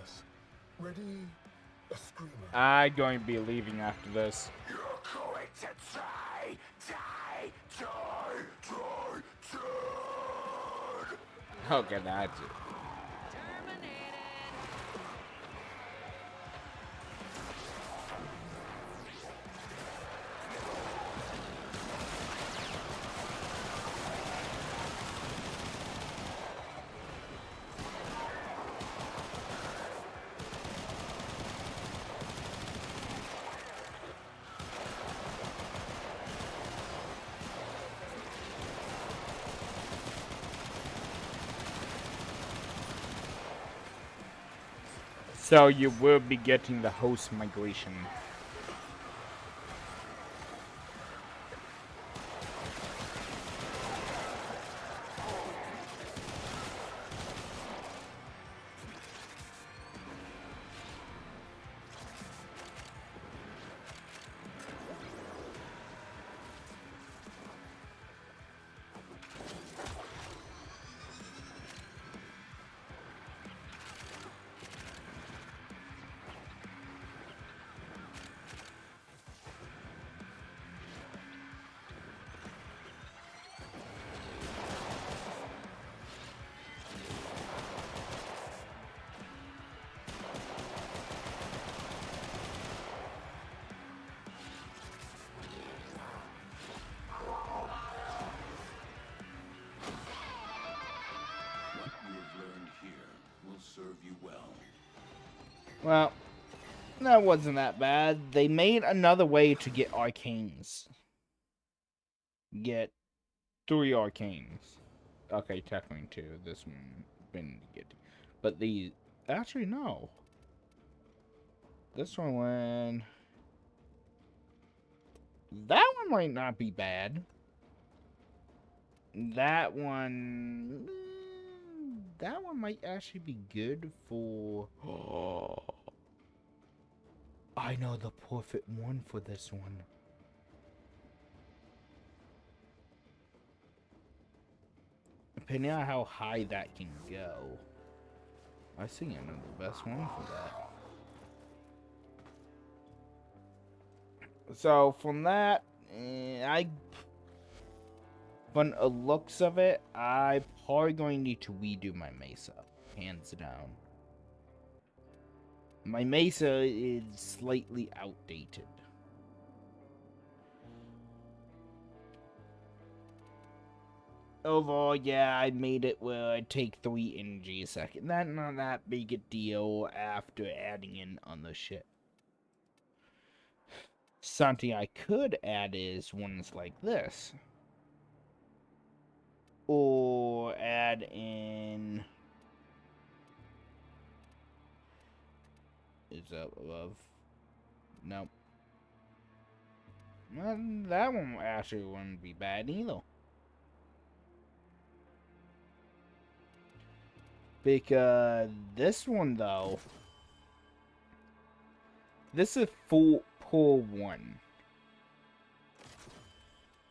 this. Ready? A screamer. I'm going to be leaving after this. You're going to die, die, die, die, die. Okay, that's it. So you will be getting the host migration. Serve you well. Well, that wasn't that bad. They made another way to get arcanes. Get 3 arcanes. Okay, technically 2. This one been get, but the actually no. This one went. That one might not be bad. That one might actually be good for. Oh, I know the perfect one for this one. Depending on how high that can go, I think I know the best one for that. So from that, from the looks of it, I probably going to need to redo my Mesa, hands down. My Mesa is slightly outdated. Overall, yeah, I made it where I take 3 energy a second. That's not that big a deal after adding in on the shit. Something I could add is ones like this. Or add in... Is that above? Nope. Well, that one actually wouldn't be bad either. Because this one, though, this is full pull 1.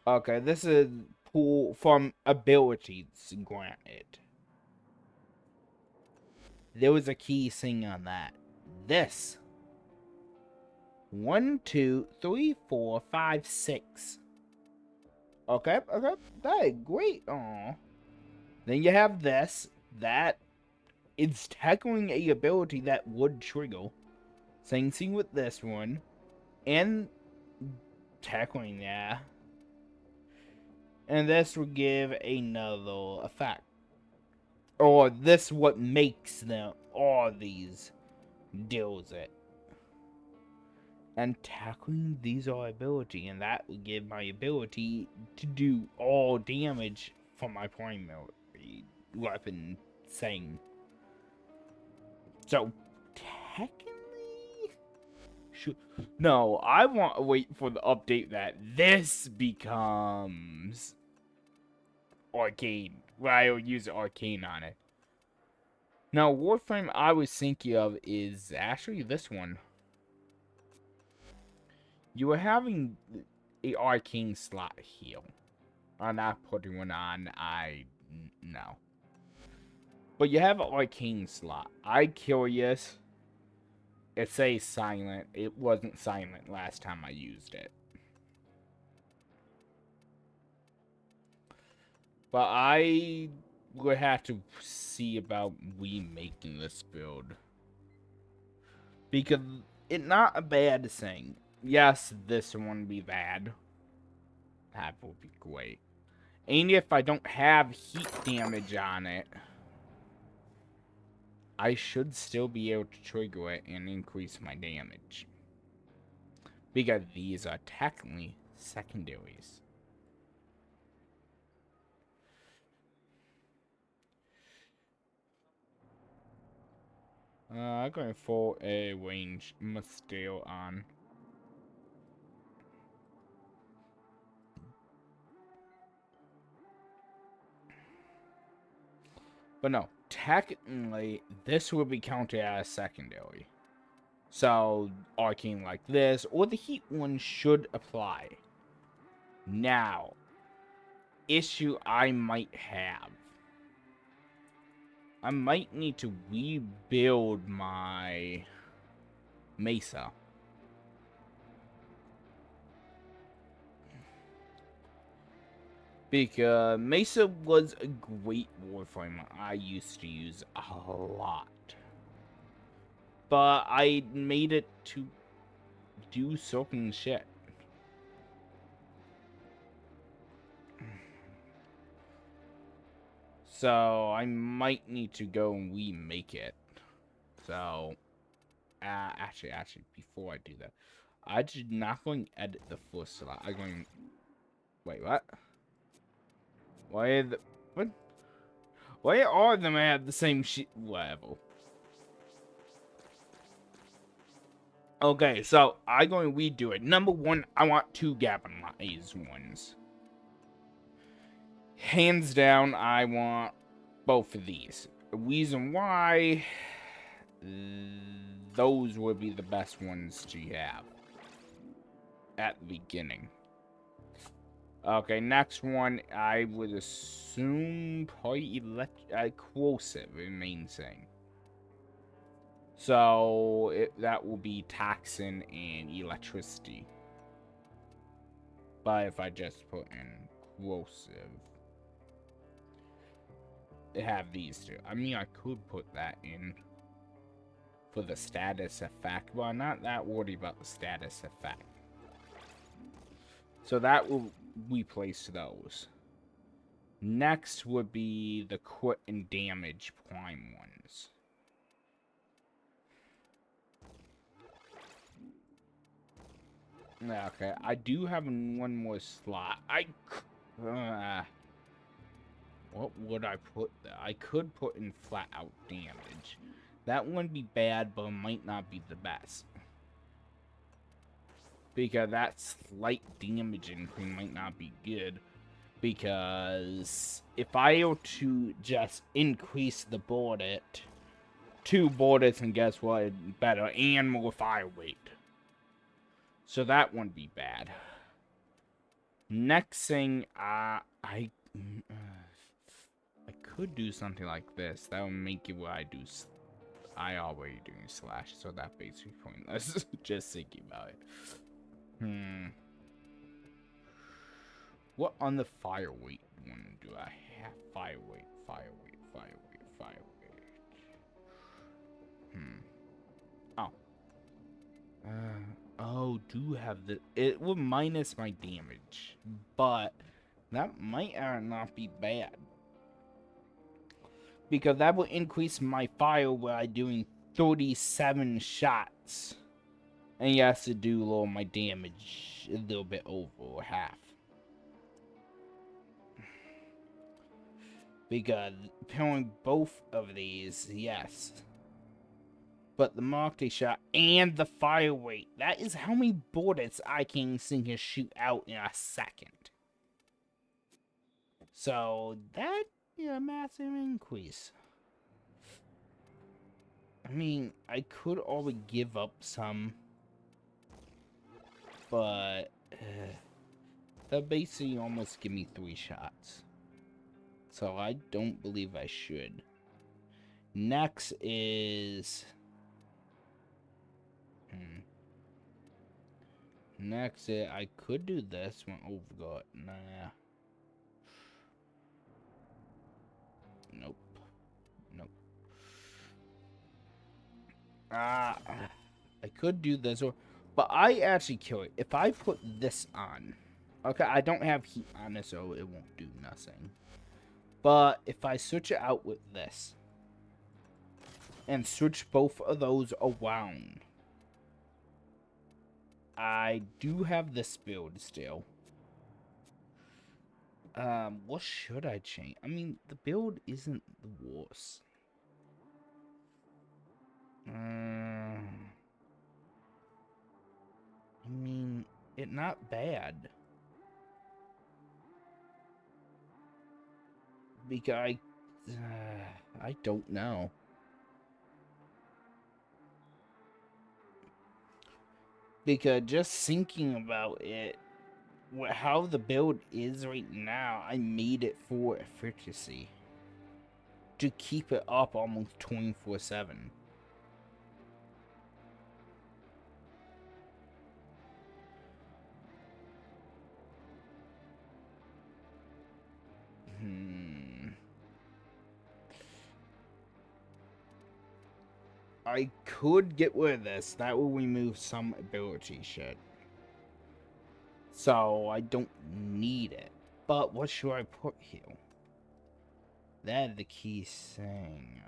Okay, this is pull from abilities granted. There was a key thing on that. This. 1, 2, 3, 4, 5, 6. Okay, that is great. Aw. Then you have this. That is tackling a ability that would trigger. Same thing with this one. And tackling that. And this will give another effect. Or this what makes them all these deals it. And tackling these are ability, and that will give my ability to do all damage from my primary weapon thing. So technically, no, I want to wait for the update that this becomes arcane. Where I'll use arcane on it. Now, Warframe I was thinking of is actually this one. You were having a arcane slot here. I'm not putting one on, no. But you have an arcane slot. I'm curious It says silent. It wasn't silent last time I used it. But I would have to see about remaking this build. Because it's not a bad thing. Yes, this one would be bad. That would be great. And if I don't have heat damage on it, I should still be able to trigger it and increase my damage. Because these are technically secondaries. I'm going for a range Mustale on. But no, technically, this will be counted as secondary. So, arcane like this, or the heat one should apply. Now, issue I might have. I might need to rebuild my Mesa. Because Mesa was a great warframe I used to use a lot. But I made it to do certain shit. So I might need to go and remake it. So, actually, before I do that, I did not going to edit the first slot. I'm going. Wait, what? Why the what? Why all of them have the same shit level? Okay, so I'm going to redo it. Number one, I want 2 galvanized ones. Hands down, I want both of these. The reason why, those would be the best ones to have at the beginning. Okay, next one, I would assume probably corrosive, the main thing. So, that will be toxin and electricity. But if I just put in corrosive, they have these two. I mean, I could put that in for the status effect, but I'm not that worried about the status effect. So that will replace those. Next would be the crit and damage prime ones. Okay, I do have one more slot. What would I put there? I could put in flat out damage. That wouldn't be bad, but it might not be the best. Because that slight damage increase might not be good. Because if I were to just increase the bullet, 2 bullets, and guess what? Better, and more fire weight. So that wouldn't be bad. Next thing, I could do something like this. That would make it what I do. I already doing slash, so that basically pointless. Just thinking about it. What on the fire weight one do I have? Fire weight. Oh, do have the... It will minus my damage. But that might not be bad. Because that will increase my fire while doing 37 shots. And yes, to do lower my damage a little bit over half. Because pairing both of these, yes. But the multi-shot and the fire weight, that is how many bullets I can sink and shoot out in a second. So, that is a massive increase. I mean, I could always give up some. But, that basically almost give me 3 shots. So I don't believe I should. Next is Next, I could do this one. Oh, God. Nah. Nope. Nope. I could do this, but I actually kill it. If I put this on, okay, I don't have heat on it, so it won't do nothing. But if I switch it out with this, and switch both of those around, I do have this build still. What should I change? I mean, the build isn't the worst. I mean, it's not bad. Because I don't know. Because just thinking about it, how the build is right now, I made it for efficiency. To keep it up almost 24/7. I could get rid of this. That will remove some ability shit. So I don't need it. But what should I put here? That's the key thing.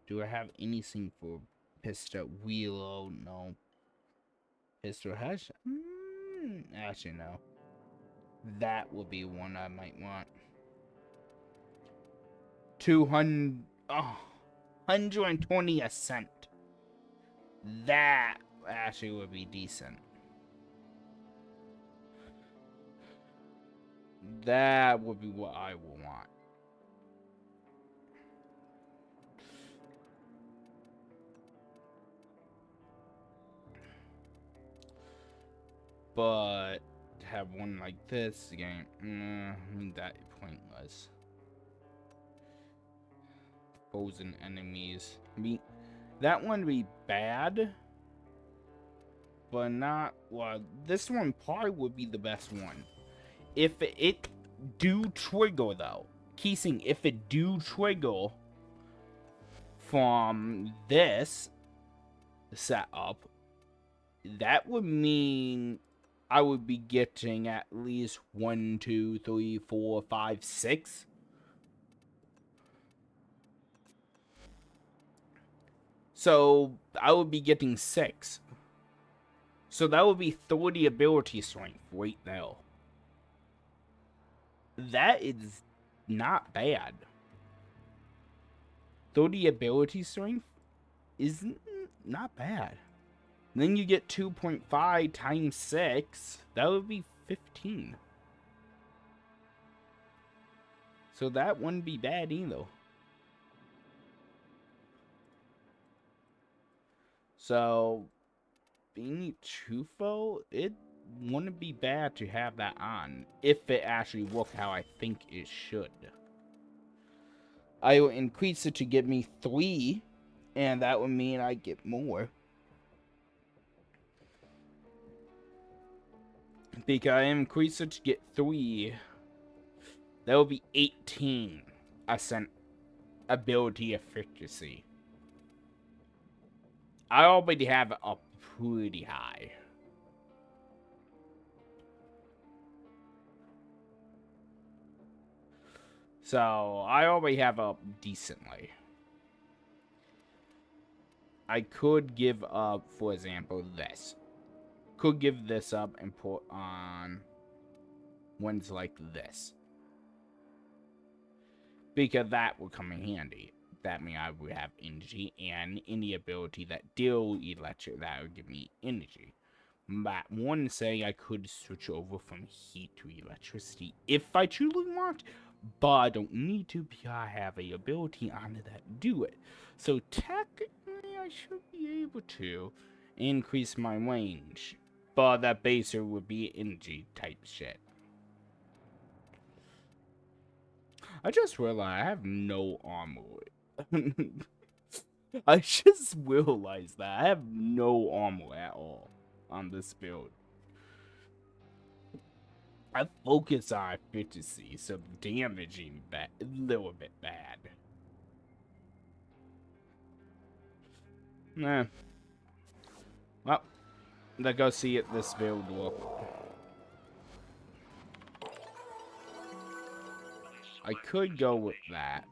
Do I have anything for pistol reload? No. Pistol hash? Actually, no. That would be one I might want. 120 a cent. That actually would be decent. That would be what I would want. But to have one like this again, I mean, that pointless. Frozen enemies. I mean, that one would be bad, but not. Well, this one probably would be the best one. If it do trigger though, Keysing, if it do trigger from this setup, that would mean I would be getting at least 1, 2, 3, 4, 5, 6. So I would be getting 6. So that would be 30 ability strength right now. That is not bad. 30 ability strength is not bad. Then you get 2.5 times 6. That would be 15. So that wouldn't be bad either. So, being truthful, it wouldn't be bad to have that on. If it actually worked how I think it should. I will increase it to give me 3. And that would mean I get more. Because I increase it to get 3. That will be 18% ability efficiency. I already have it up pretty high. So, I already have up decently. I could give up, for example, this. Could give this up and put on ones like this. Because that would come in handy. That means I would have energy and any ability that deal electric that would give me energy. But one say I could switch over from heat to electricity if I truly want, but I don't need to because I have a ability on it that do it. So technically I should be able to increase my range, but that baser would be energy type shit. I just realized I have no armor. I just realized that I have no armor at all. on this build. I focus on efficiency, so damaging a little bit bad. Nah. Well, let's go see it this build look. I could go with that,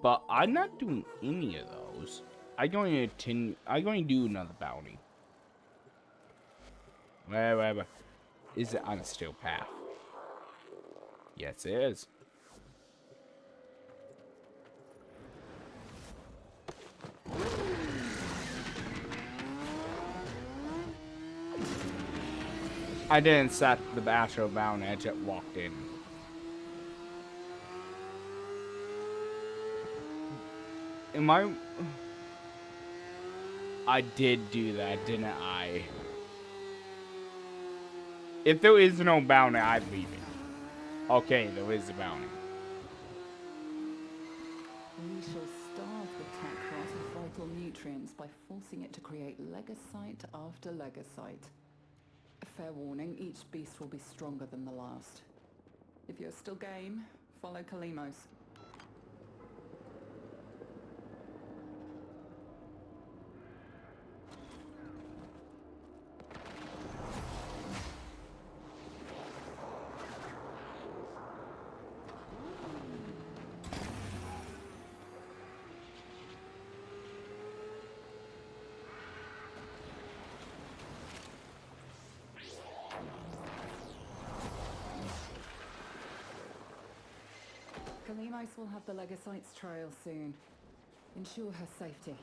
but I'm not doing any of those. I'm going to do another bounty. Where is it on a steel path? Yes, it is. I didn't set the Astro bound edge, it walked in. I did do that, didn't I? If there is no bounty, I'd leave it. Okay, there is a bounty. We shall starve the Techrot of vital nutrients by forcing it to create legocyte after legocyte. Fair warning, each beast will be stronger than the last. If you're still game, follow Kalimos. Kalimos will have the legocyte's trail soon. Ensure her safety.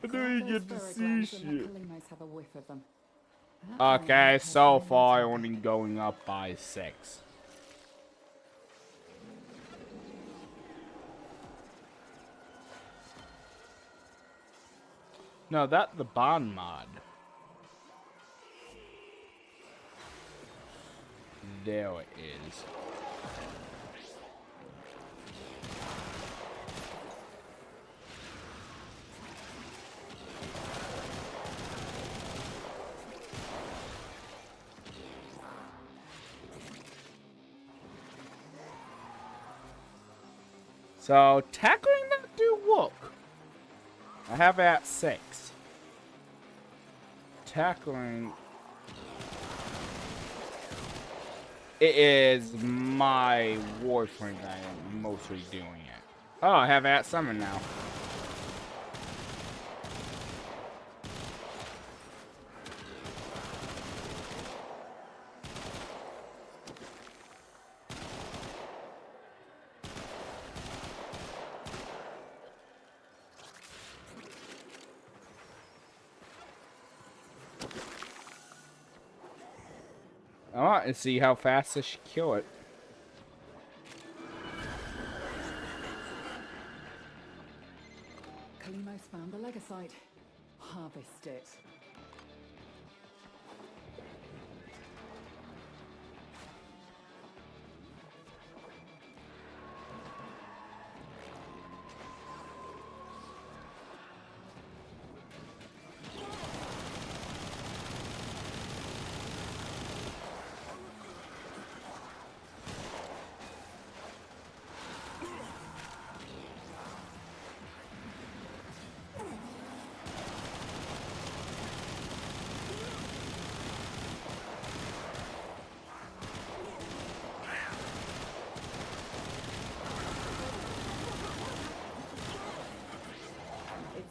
I don't get to see shit. Kalimos have a whiff of them. Okay, so far only going up by 6. No, that's the bond mod. There it is. So, tackling that do work. I have it at 6. Tackling. It is my Warframe that I am mostly doing it. Oh, I have at summon now. I want to see how fast I should kill it. Kalimos found the legocyte. Harvest it.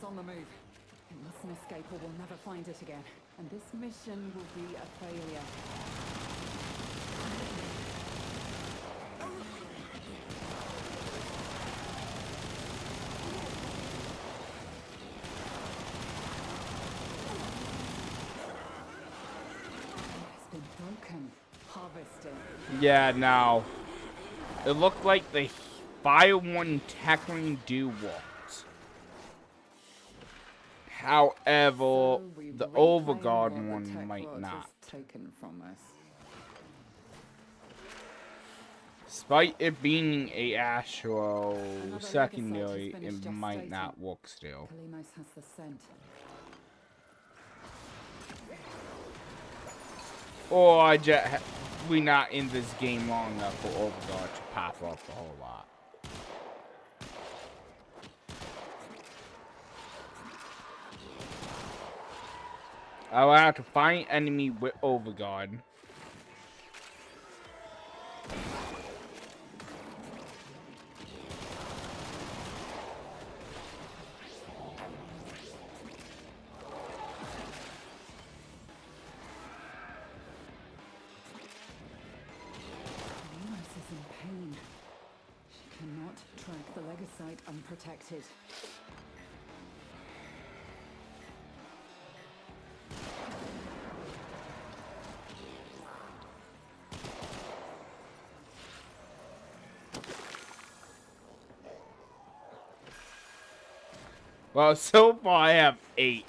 On the move. It mustn't escape or we'll never find it again. And this mission will be a failure. It's been broken. Harvested. Yeah, now. It looked like the Fire one tackling do works. However, So the reclaim Overguard what the one Techrot might has not. taken from us. Despite it being a Astro Another secondary, legacyte has it finished might gestating. not work still. Kalimos has the scent. Or we not in this game long enough for Overguard to pop off a whole lot. I will have to find enemy with Overguard. Kalimos is in pain. She cannot track the legacyte unprotected. Well, so far I have 8.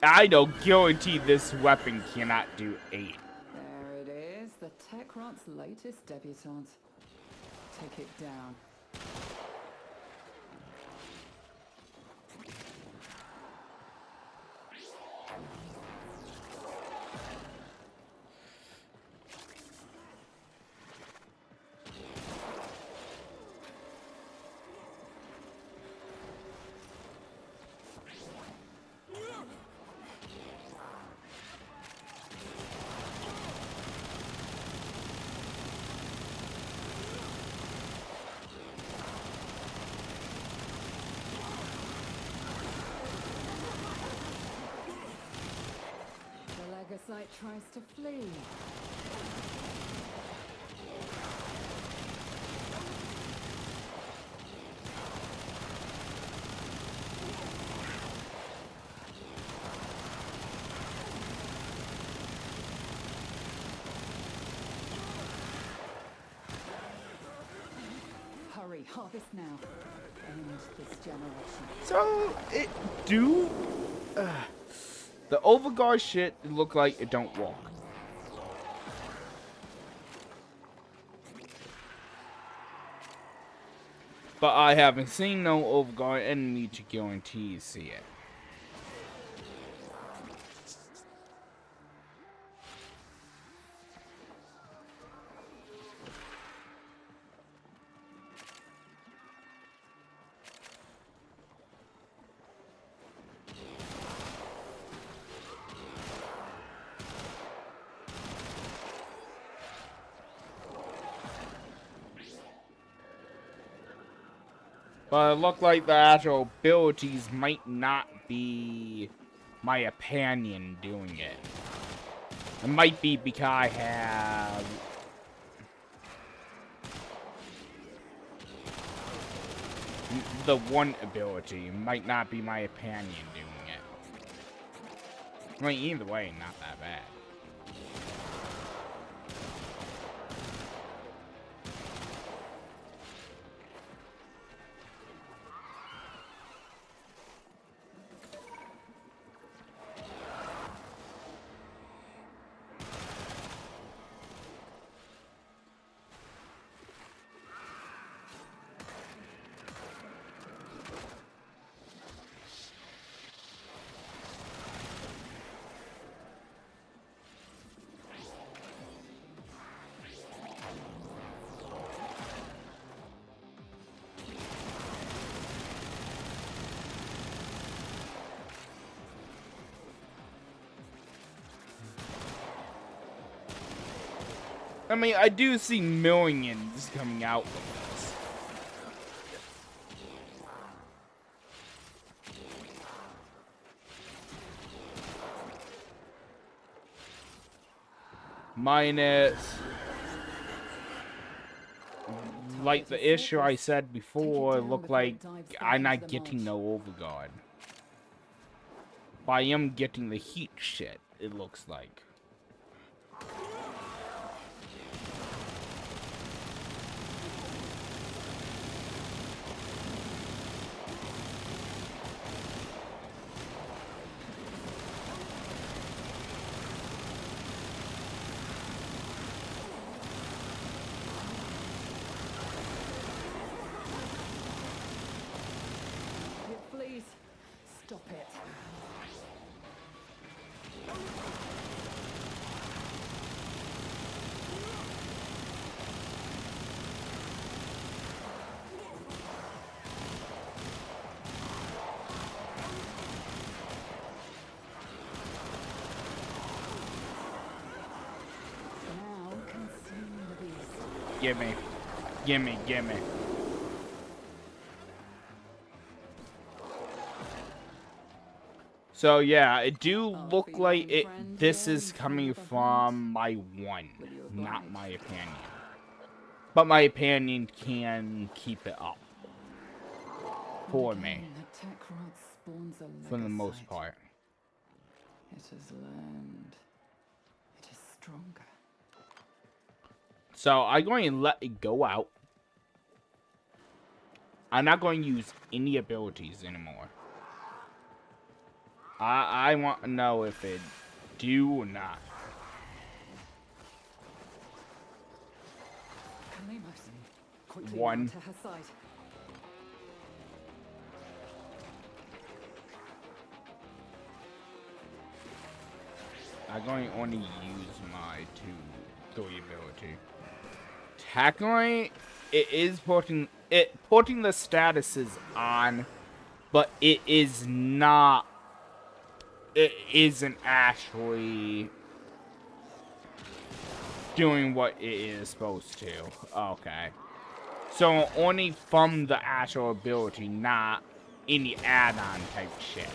I don't guarantee this weapon cannot do 8. There it is, the Techrot's latest debutante. Take it down. The legacyte tries to flee. Hurry, harvest now. End this generation. So, it do... the Overguard shit look like it don't walk. But I haven't seen no Overguard enemy to guarantee see it. But it looked like the actual abilities might not be my opinion doing it. It might be because I have... the one ability. It might not be my opinion doing it. I mean, either way, not that bad. I mean, I do see millions coming out with this. Minus, like the issue I said before, look like I'm not getting no Overguard. But I am getting the heat shit, it looks like. gimme. Gimme, gimme. So yeah, it do look like this is coming from my one, not my opinion. But my opinion can keep it up for me, for the most part. It has learned. It is stronger. So I'm going to let it go out. I'm not going to use any abilities anymore. I want to know if it do or not. One. I'm going to only use my 2-3 ability. Technically, it is putting the statuses on, but it is not. It isn't actually doing what it is supposed to. Okay. So only from the actual ability, not any add-on type shit.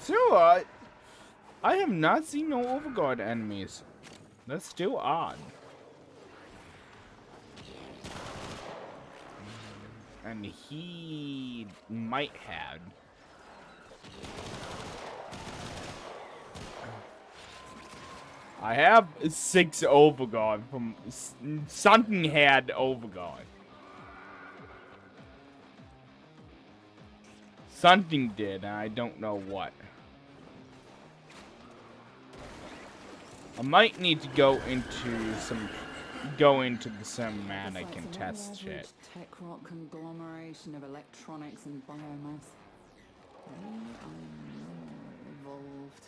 So, I have not seen no Overguard enemies. That's still odd. And he might have. I have 6 Overguard from... Something had Overguard. Something did, and I don't know what. I might need to go into the cinematic and test shit. Techrot conglomeration of electronics and biomass. They are more evolved,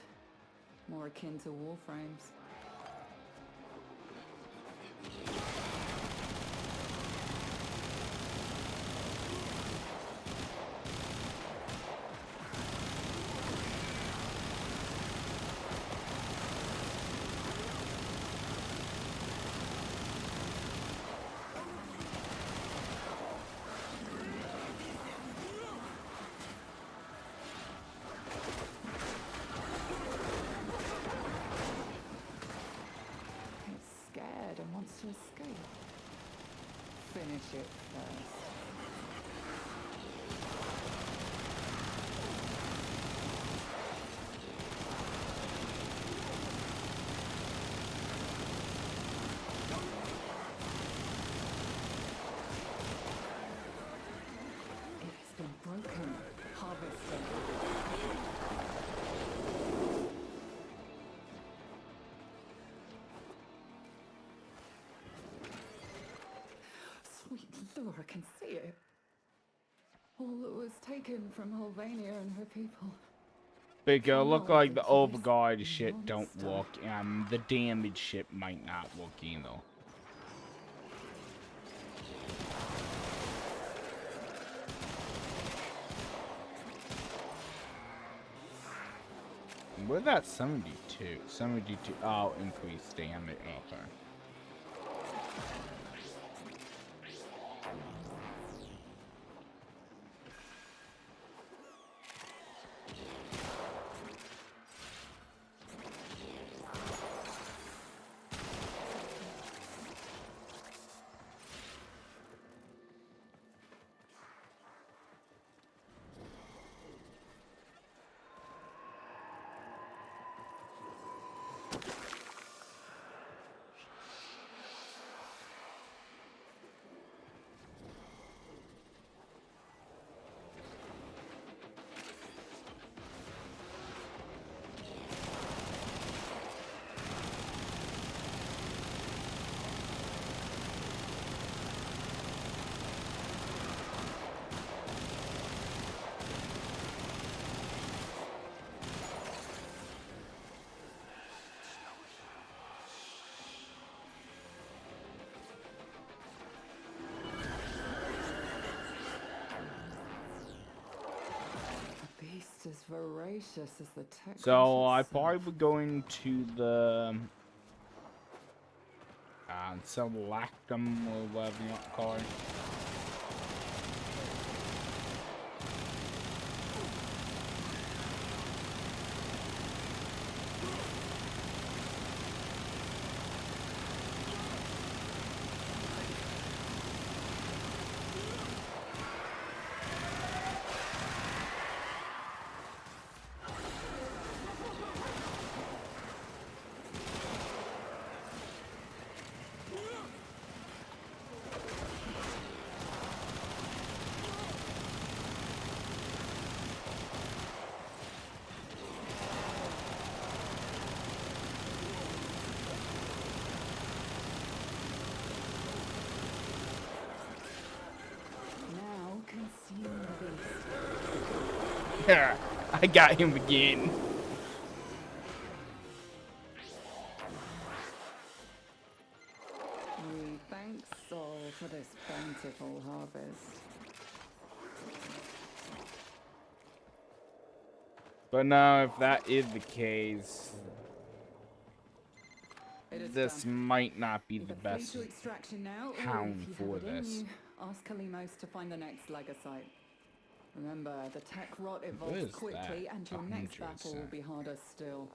more akin to warframes. And wants to escape. Finish it first. It has been broken. Harvested. Laura can see it. All that was taken from Holvania and her people. Big girl, look like the Overguard shit don't work, and the damage shit might not work either. We're at 72. 72. Oh, increased damage. Okay. as voracious as the Techrot So I itself. probably would go into the Select-em or whatever you want to call it. Now consume the beast. I got him again. We thank Sol for this bountiful harvest. But now, if that is the case, this might not be the best To extraction now, or town if you for have it in this. you, ask Kalimos to find the next Legasite. Remember, the Techrot evolves is quickly, that? and your next battle will 100%. be harder still.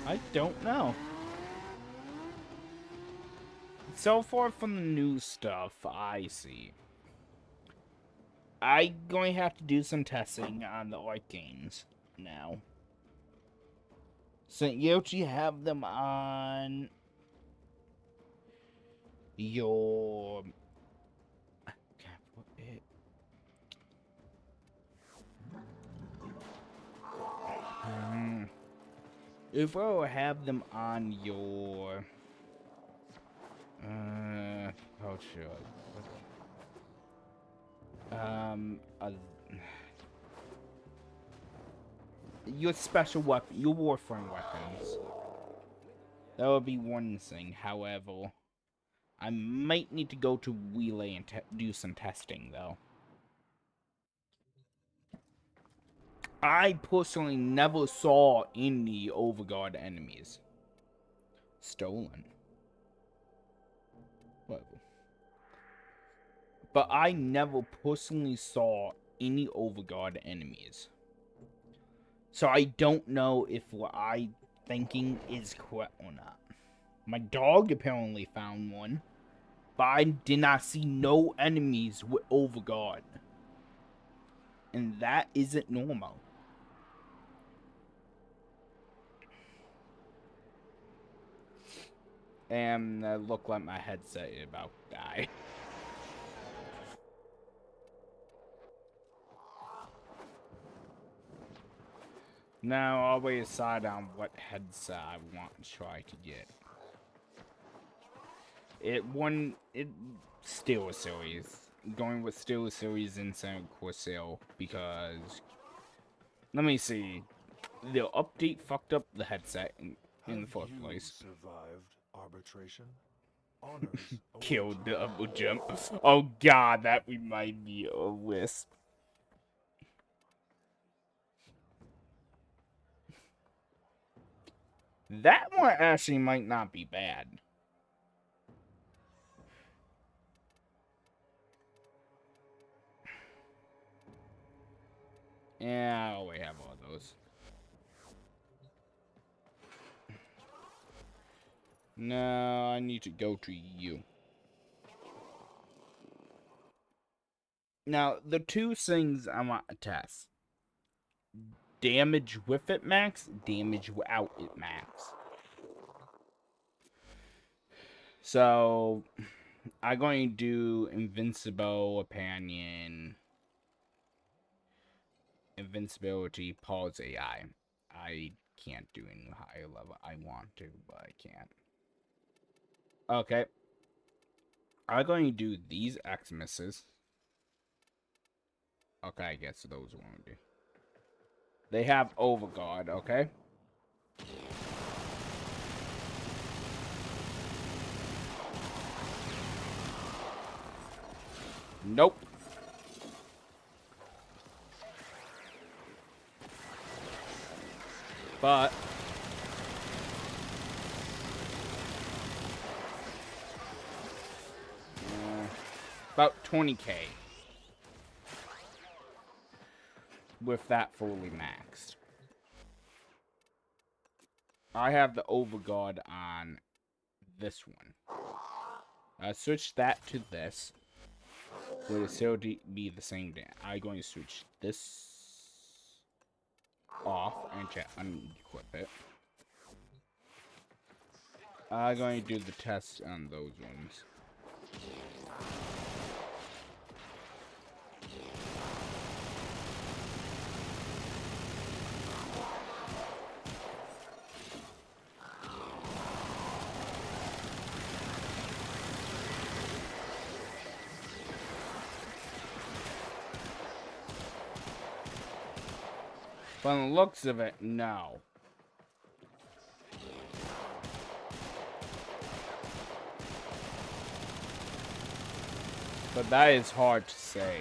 I don't know. So far from the new stuff, I see. I'm going to have to do some testing on the Arcanes now. So you actually have them on your... If I have them on your... how should I... your special weapon, your Warframe weapons. That would be one thing. However, I might need to go to Relay and do some testing, though. I personally never saw any Overguard enemies. Stolen. Whatever. But I never personally saw any Overguard enemies. So I don't know if what I'm thinking is correct or not. My dog apparently found one. But I did not see no enemies with Overguard. And that isn't normal. And look like my headset is about to die. Now, I'll wait aside on what headset I want to try to get. It Steel Series. Going with Steel Series instead of Corsair because... Let me see. The update fucked up the headset in the first place. Survived arbitration? Honors Killed the double jump. Oh god, that reminded me of Wisp. That one actually might not be bad. Yeah, I always have all those. No, I need to go to you. Now, the two things I want to test. Damage with it max, damage without it max. So, I'm going to do Invincible, Opinion, Invincibility, Pause AI. I can't do any higher level. I want to, but I can't. Okay. I'm going to do these Xmas. Okay, I guess those won't do. They have Overguard, okay? Nope. But about 20k with that fully maxed. I have the Overguard on this one. I switch that to this. Would it still be the same thing? I'm going to switch this off and unequip it. I'm going to do the test on those ones. From the looks of it, no. But that is hard to say.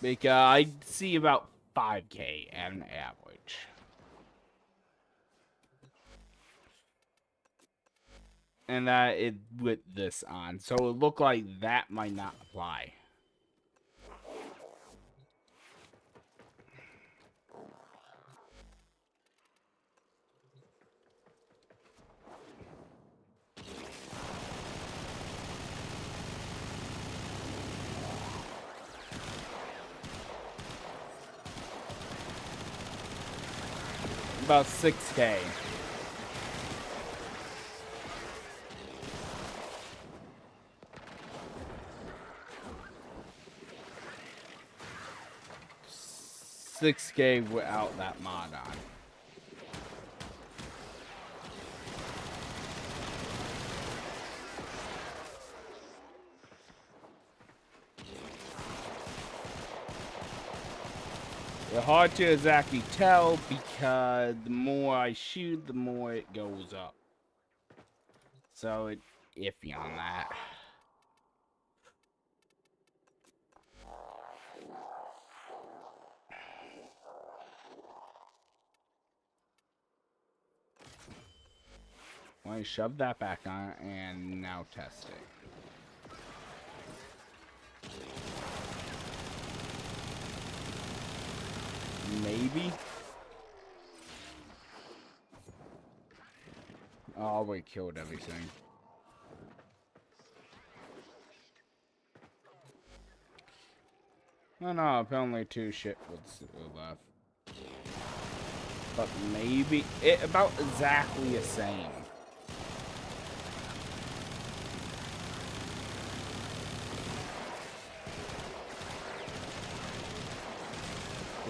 Because I see about 5k at an average. And that is with this on. So it looked like that might not apply. About 6k. $6k without that mod on. It's hard to exactly tell because the more I shoot, the more it goes up. So it's iffy on that. I'm going to shove that back on and now test it. Maybe. Oh, we killed everything. Oh no, apparently 2 shit was left. But maybe it about exactly the same.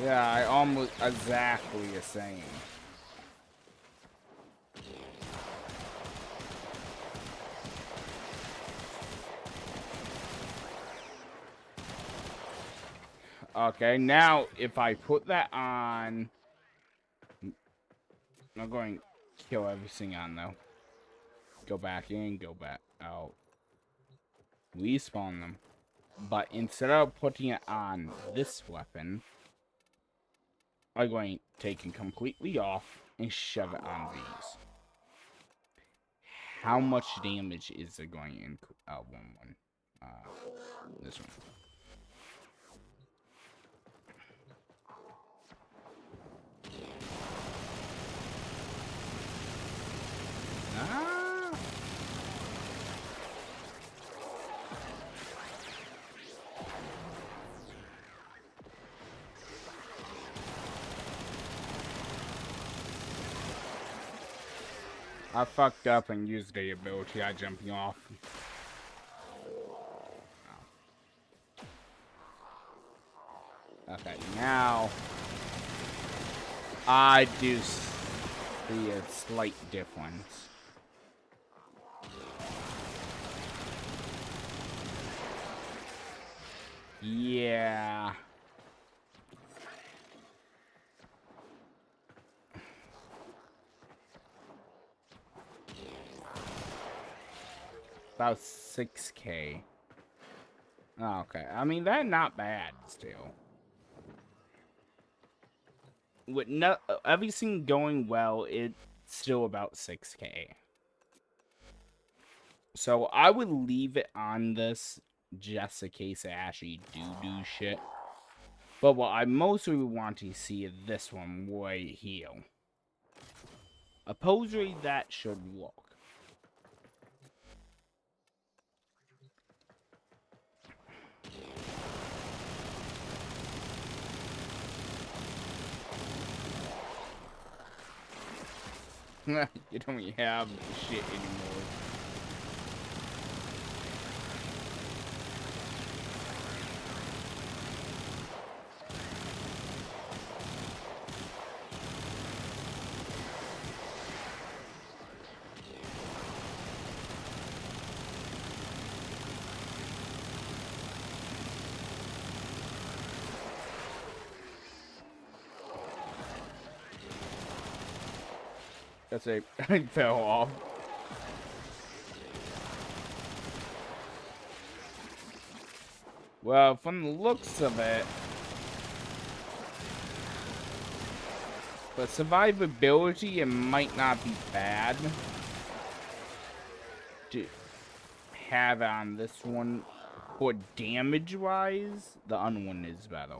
Yeah, I almost exactly the same. Okay, now if I put that on, I'm going to kill everything on though. Go back in, go back out. Respawn them. But instead of putting it on this weapon, I'm going to take it completely off and shove it on these. How much damage is it going in? This one. Ah. I fucked up and used the ability I jumping off. Okay, now I do see a slight difference. Yeah. About 6K. Oh, okay. I mean, that's not bad still. With everything going well, it's still about 6K. So I would leave it on this just in case I actually do shit. But what I mostly want to see is this one right here. Supposedly that should work. You don't have shit anymore. That's a I fell off. Well, from the looks of it, but survivability, it might not be bad to have on this one. For damage-wise, the other one is better.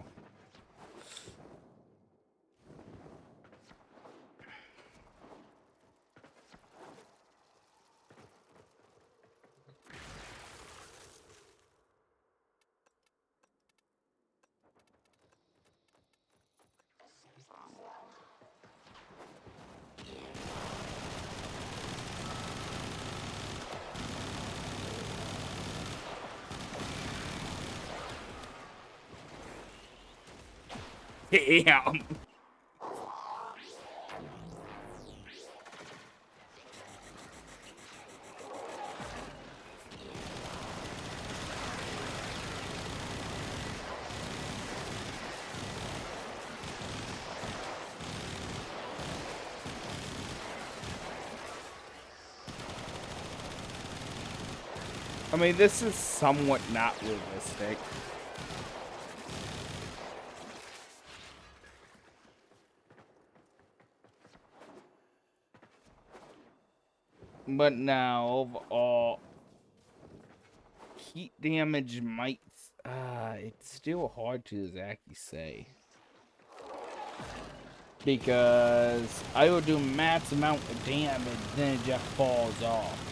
Damn. I mean, this is somewhat not realistic. But now, overall, heat damage might... it's still hard to exactly say. Because I will do max amount of damage, then it just falls off.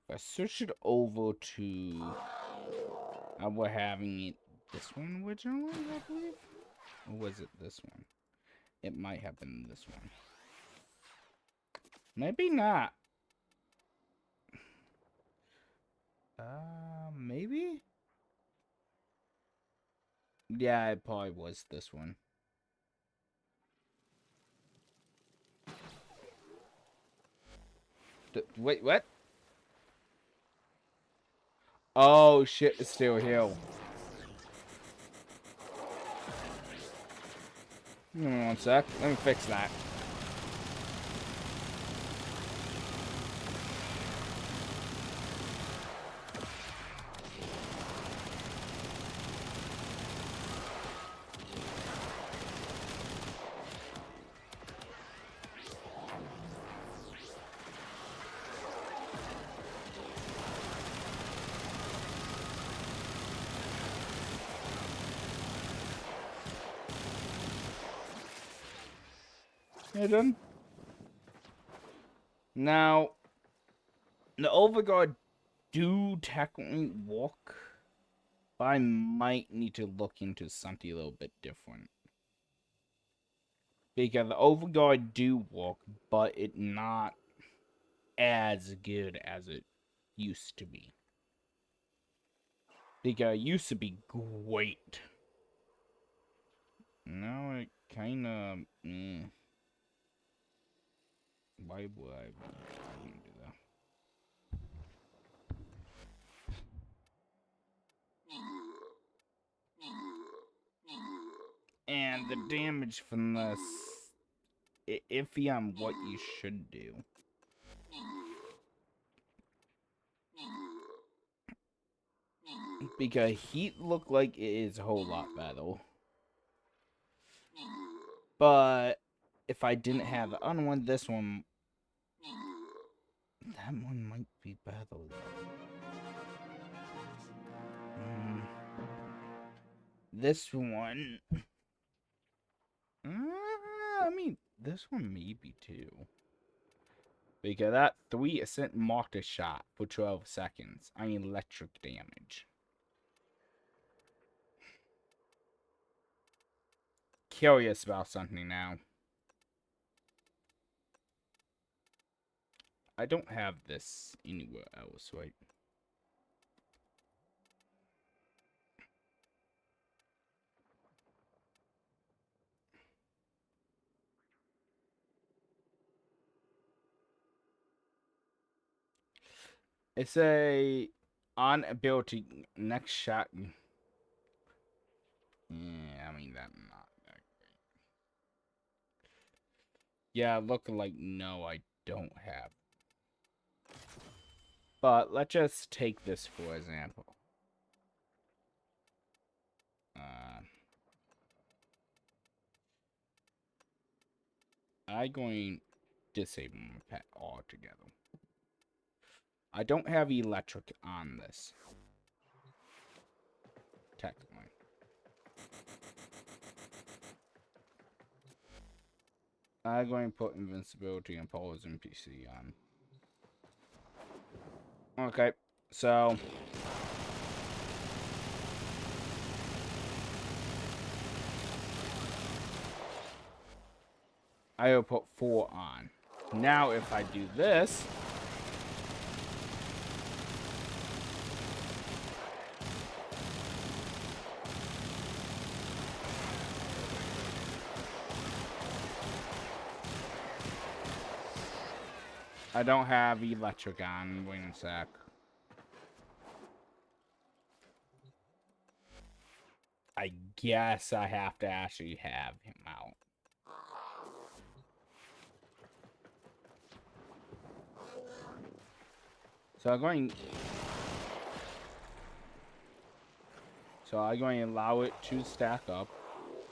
If I switch it over to... we're having it this one originally, I believe? Or was it this one? It might have been this one. Maybe not. Maybe? Yeah, it probably was this one. Wait, what? Oh, shit, it's still here. One sec. Let me fix that. You done? Now, the overguard do technically work, but I might need to look into something a little bit different. Because the Overguard do work, but it not as good as it used to be. Because it used to be great. Now it kinda... Why would I do that? And the damage from this... iffy on what you should do. Because heat look like it is a whole lot better. But if I didn't have the other one, this one... That one might be better though. This one... I mean, this one maybe too. Because that 3% mortar shot for 12 seconds. I mean, electric damage. Curious about something now. I don't have this anywhere else, right? It's a on ability next shot. Yeah, I mean that's not that great. Yeah, look like no, I don't have. But let's just take this for example. I'm going to disable my pet altogether. I don't have electric on this. Technically. I'm going to put invincibility and Pola's NPC on. Okay, so... I will put 4 on. Now if I do this... I don't have electric on. Wait a sec. I guess I have to actually have him out. So I'm going to allow it to stack up.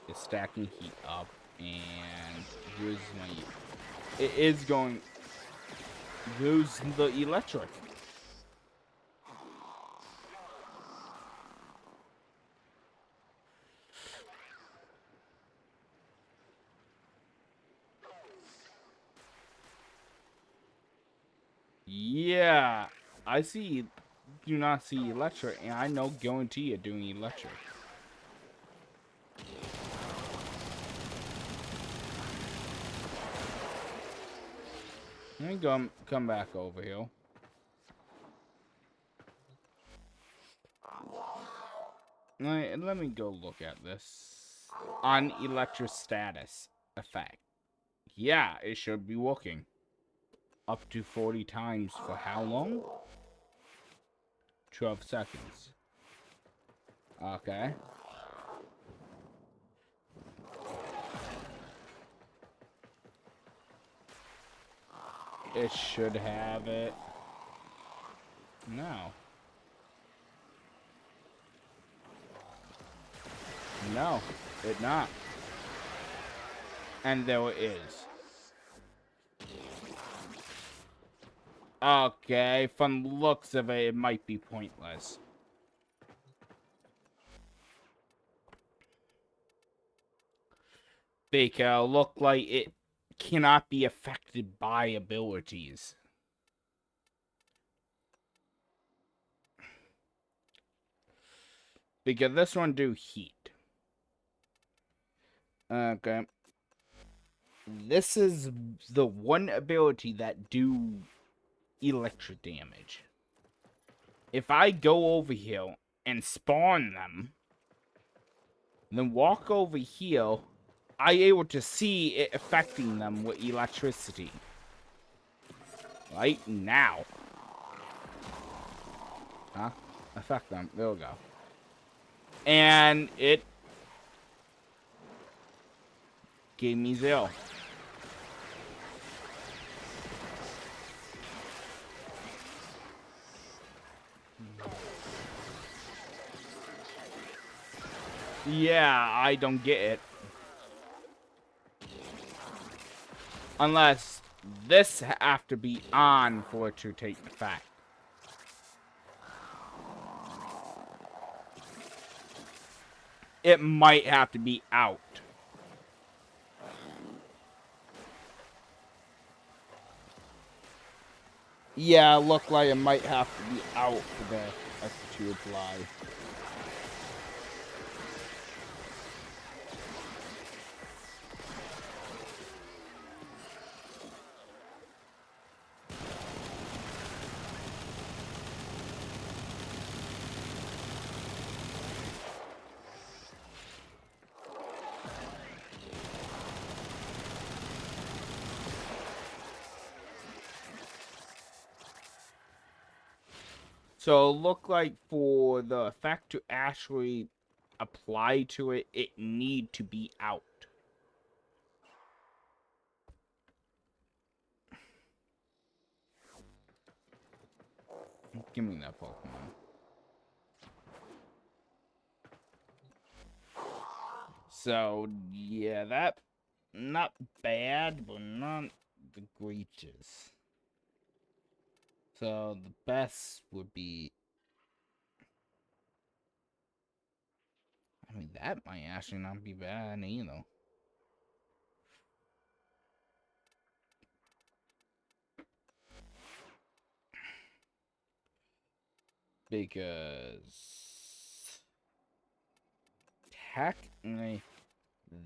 It's stacking heat up, and here's my... It is going... Use the electric. Yeah, I see. Do not see electric, and I know guarantee you're doing electric. Let me come back over here. Let me go look at this. On electric status effect. Yeah, it should be working. Up to 40 times for how long? 12 seconds. Okay. It should have it. No. No, it not. And there it is. Okay, from the looks of it, it might be pointless. Because look like it cannot be affected by abilities. Because this one do heat. Okay. this is the one ability that do electric damage. If I go over here and spawn them, then walk over here, I able to see it affecting them with electricity. Right now. Huh? Affect them. There we go. And it gave me 0. Yeah, I don't get it. Unless this have to be on for it to take effect. It might have to be out. Yeah, look like it might have to be out for the effect to apply. So it look like for the effect to actually apply to it, it need to be out. Give me that Pokemon. So, yeah, that not bad, but not the greatest. So the best would be, I mean, that might actually not be bad either. Because technically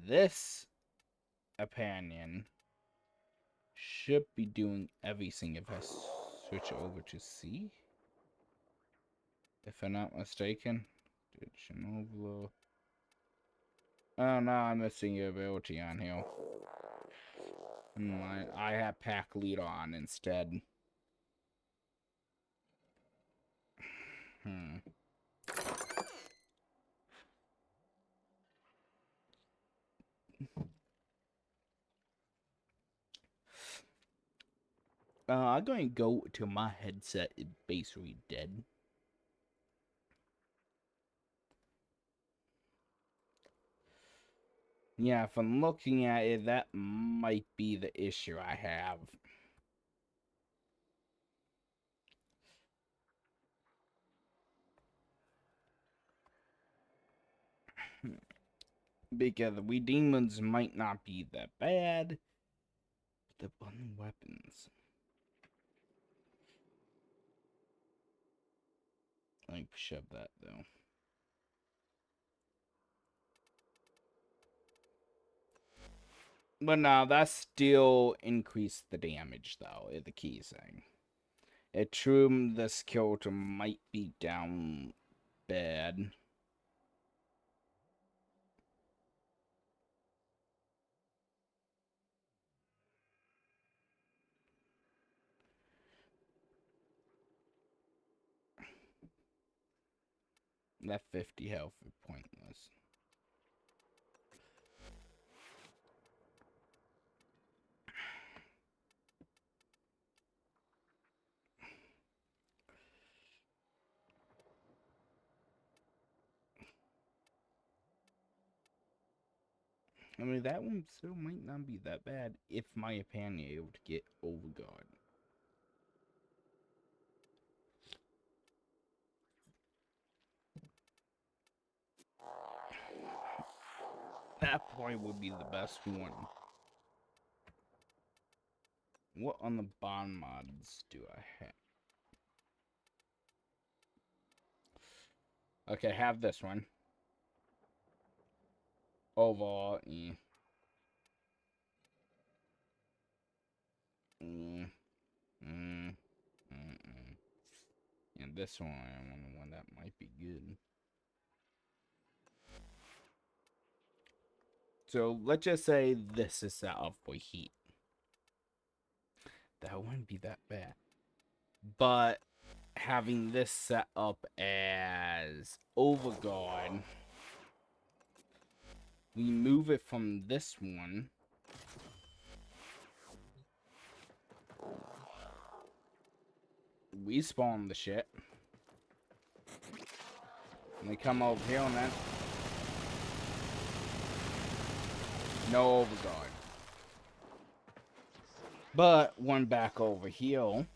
this opinion should be doing everything if I switch over to C. If I'm not mistaken. Overload. Oh no, I'm missing your ability on here. I have pack leader on instead. I'm going to go to my headset. It's basically dead. Yeah, if I'm looking at it, that might be the issue I have. Because we demons might not be that bad. But the bundle weapons. Let me shove that though. But no, that still increased the damage though, is the key thing. It true the skill might be down bad. That 50 health is pointless. I mean, that one still might not be that bad if my opinion is able to get Overguard. That probably would be the best one. What on the bond mods do I have? Okay, have this one. Overall, this one. I wonder when that might be good. So let's just say this is set up for heat. That wouldn't be that bad. But having this set up as overguard, we move it from this one. We spawn the shit. And they come over here and then no overguard. But one back over here.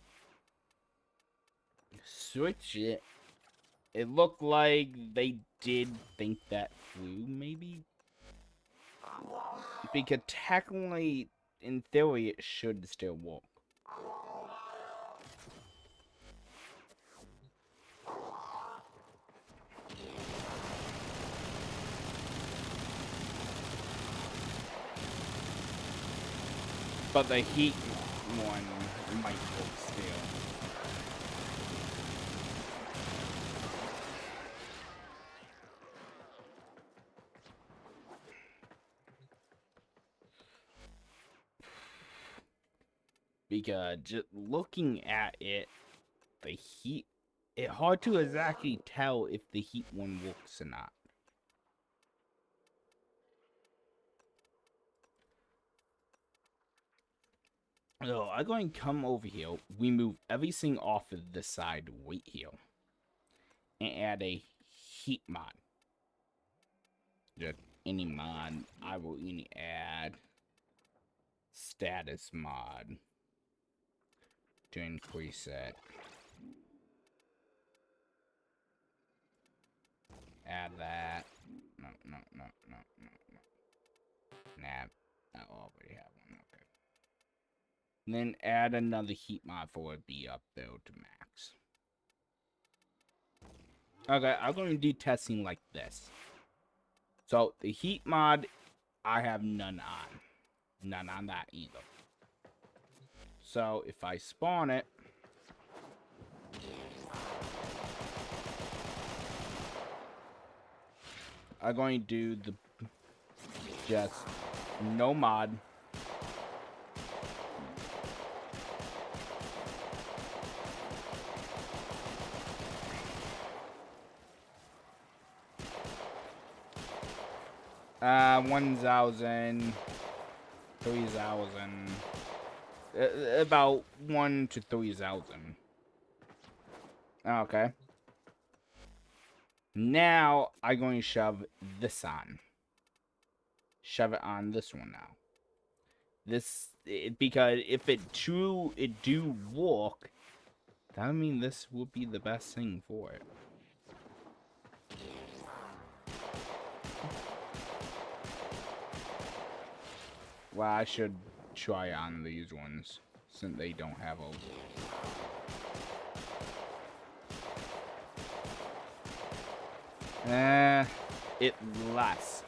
Switch it. It looked like they did think that through, maybe? Because technically, in theory, it should still work. But the heat one might work still. Because just looking at it, the heat, it's hard to exactly tell if the heat one works or not. So I'm going to come over here. We move everything off of this side right here. And add a heat mod. Just any mod. I will only add status mod to increase it. Add that. No. Nah, I already have one. Okay. And then add another heat mod for it to be up there to max. Okay, I'm going to do testing like this. So the heat mod, I have none on. None on that either. So if I spawn it, I'm going to do the just no mod. Uh, 1,000, 3,000, about 1 to 3,000. Okay. Now I'm going to shove this on. Shove it on this one now. Because if it do work, that would mean this would be the best thing for it. Well, I should try on these ones, since they don't have a... it lasts.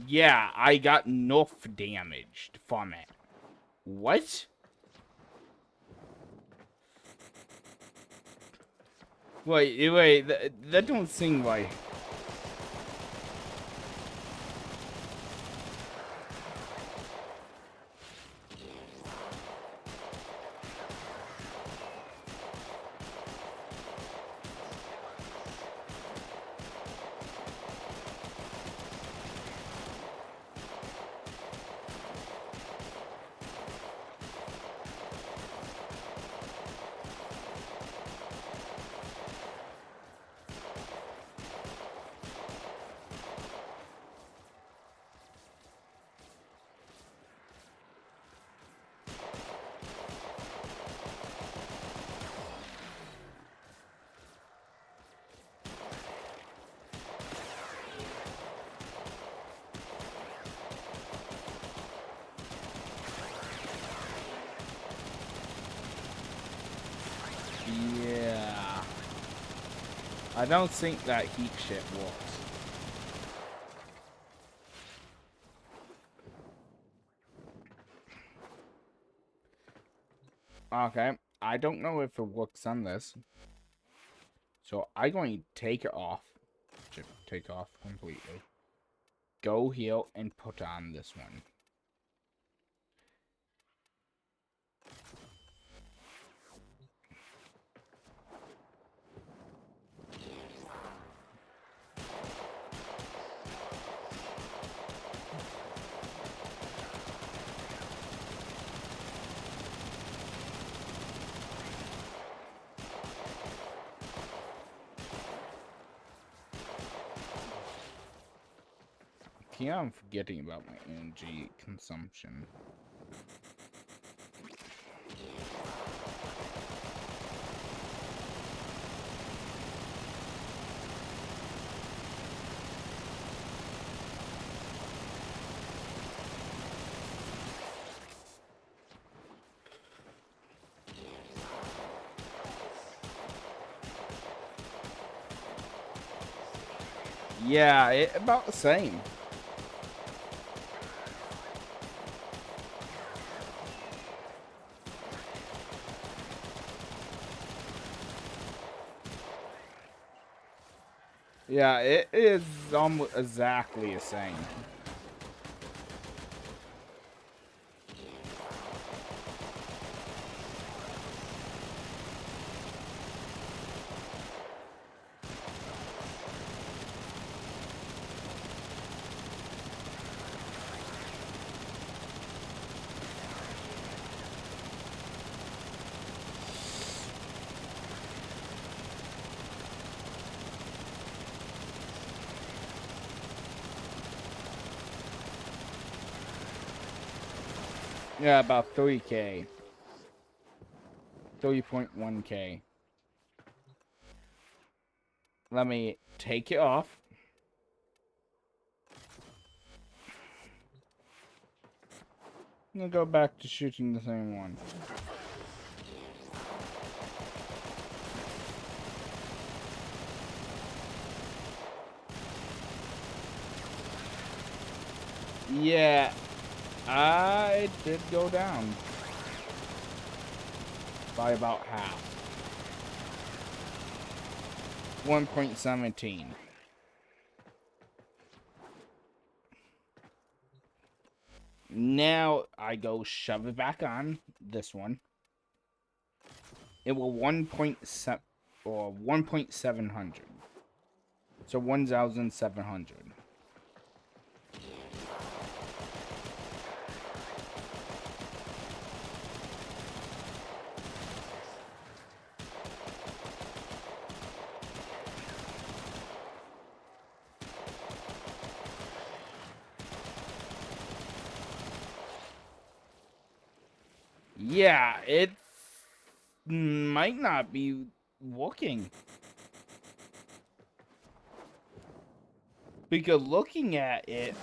Yeah, I got nerf damaged from it. What? Wait, that don't seem right. Yeah. I don't think that heat shit works. Okay, I don't know if it works on this. So I'm going to take it off. Take off completely. Go here and put on this one. Yeah, I'm forgetting about my energy consumption. Yeah, about the same. Yeah, it is almost exactly the same. Yeah, about 3K. 3.1K. Let me take it off. I'm gonna go back to shooting the same one. Yeah, I did go down by about half. 1.17. Now I go shove it back on this one. It will 1.7 or 1.700. So 1,700. Yeah, it might not be working. Because looking at it,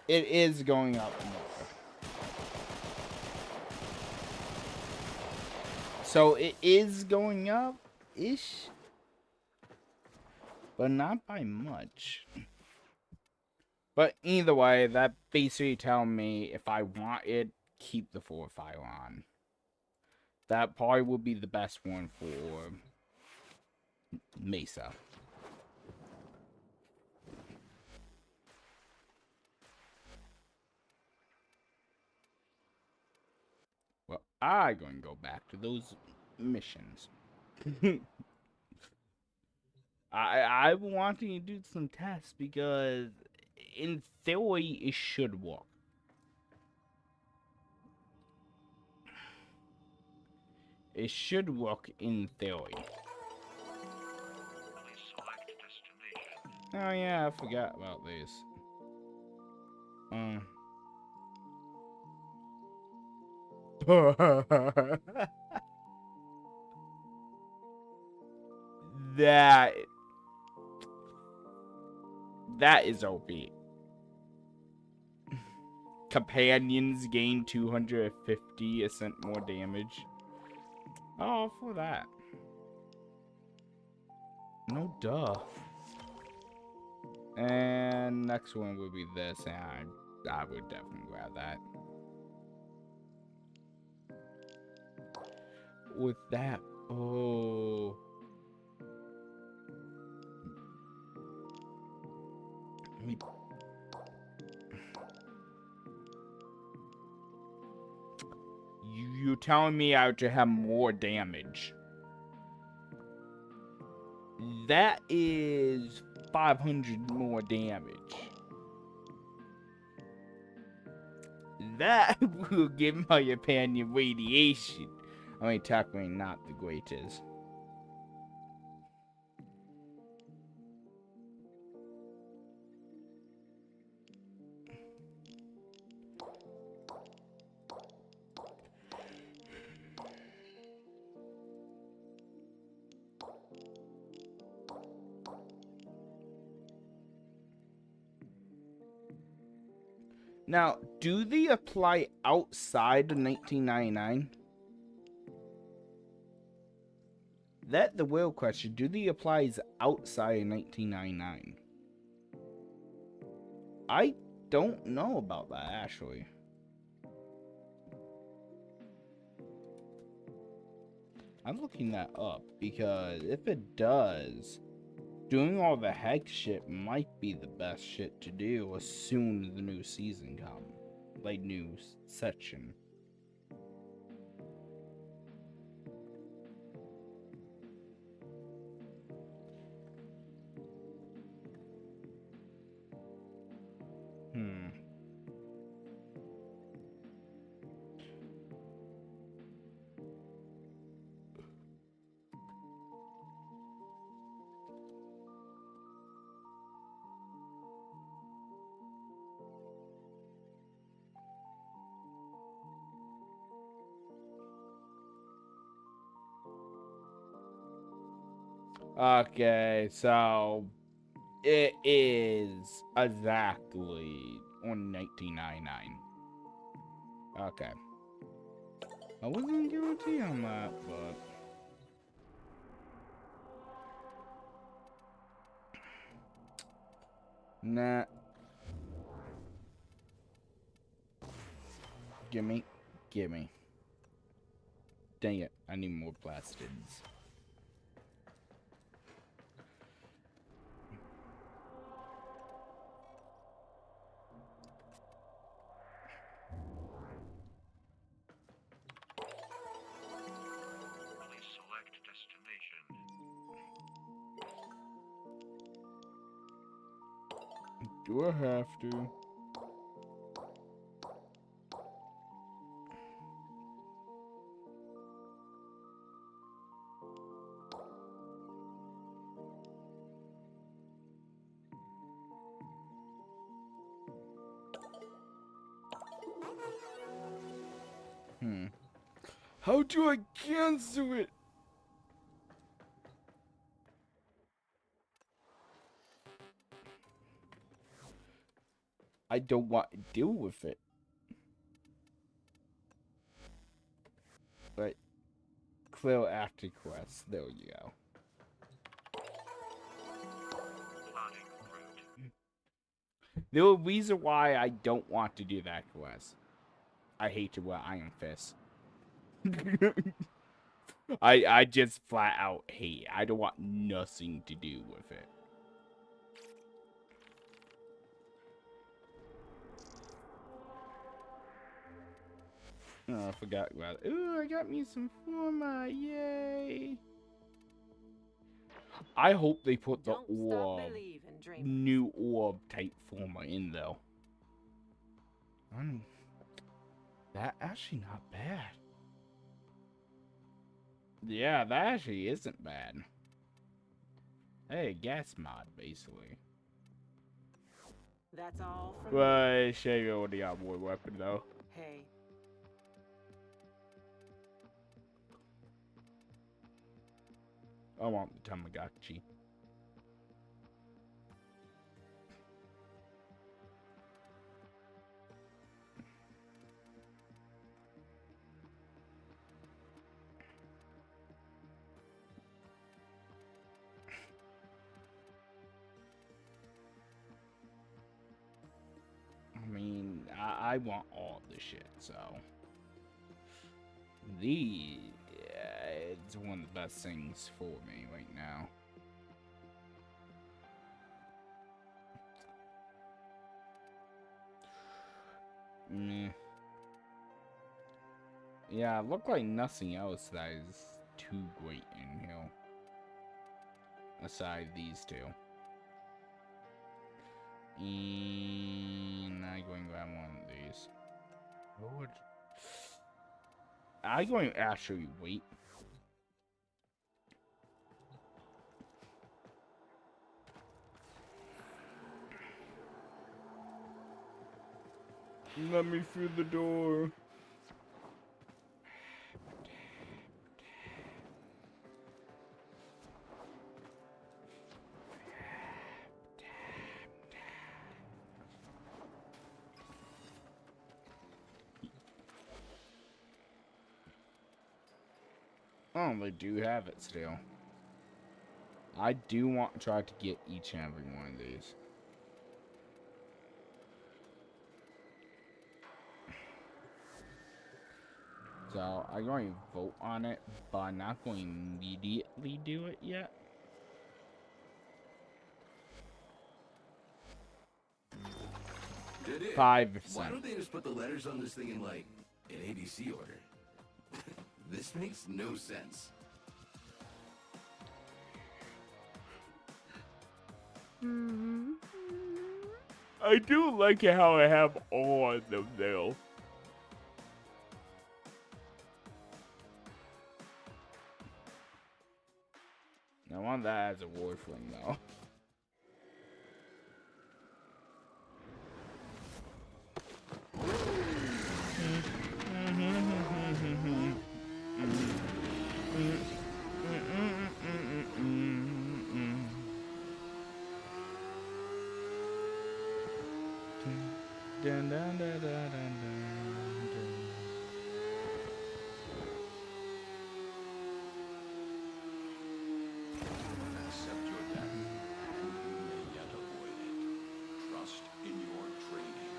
it is going up more. So it is going up-ish. But not by much. But either way, that basically telling me if I want it, keep the 4-5 on. That probably would be the best one for Mesa. Well, I'm going to go back to those missions. I wanting to do some tests because in theory it should work. It should work in theory. Oh yeah, I forgot about this. That is OP. Companions gain 250% more damage. Oh, for that. No duh. And next one would be this, and I would definitely grab that. With that, oh. You're telling me I should have more damage. That is 500 more damage. That will give my opinion radiation. I mean, technically not the greatest. Now, do they apply outside of 1999? That's the real question. Do they apply outside of 1999? I don't know about that, actually. I'm looking that up because if it does, doing all the hex shit might be the best shit to do as soon as the new season comes. Like, new section. Okay, so it is exactly on 1999. Okay. I wasn't guaranteed on that, but nah. Gimme. Gimme. Dang it, I need more plastids. Please select destination. Do I have to? How do I cancel it? I don't want to deal with it. But clear active quest. There you go. The reason why I don't want to do that quest. I hate to wear Iron Fist. I just flat out hate it. I don't want nothing to do with it. Oh, I forgot about it. Ooh, I got me some forma. Yay. I hope they put the orb, new orb type forma in though. That actually not bad. Yeah, that actually isn't bad. Hey, gas mod, basically. That's all from But Shay already got more weapon, though. Hey. I want the Tamagotchi. I want all the shit, so. It's one of the best things for me right now. Meh. Yeah, look like nothing else that is too great in here. Aside these two. And I'm going to grab one of these. Lord. I'm going to actually wait. Let me through the door. Oh, they do have it still. I do want to try to get each and every one of these. So, I'm going to vote on it, but I'm not going to immediately do it yet. Did it? 5%. Why don't they just put the letters on this thing in, like, an ABC order? This makes no sense. I do like it how I have all of them though. I want that as a war fling though. Dun, dun, dun, dun, dun, dun. Accept your death, and you may yet avoid it. Trust in your training.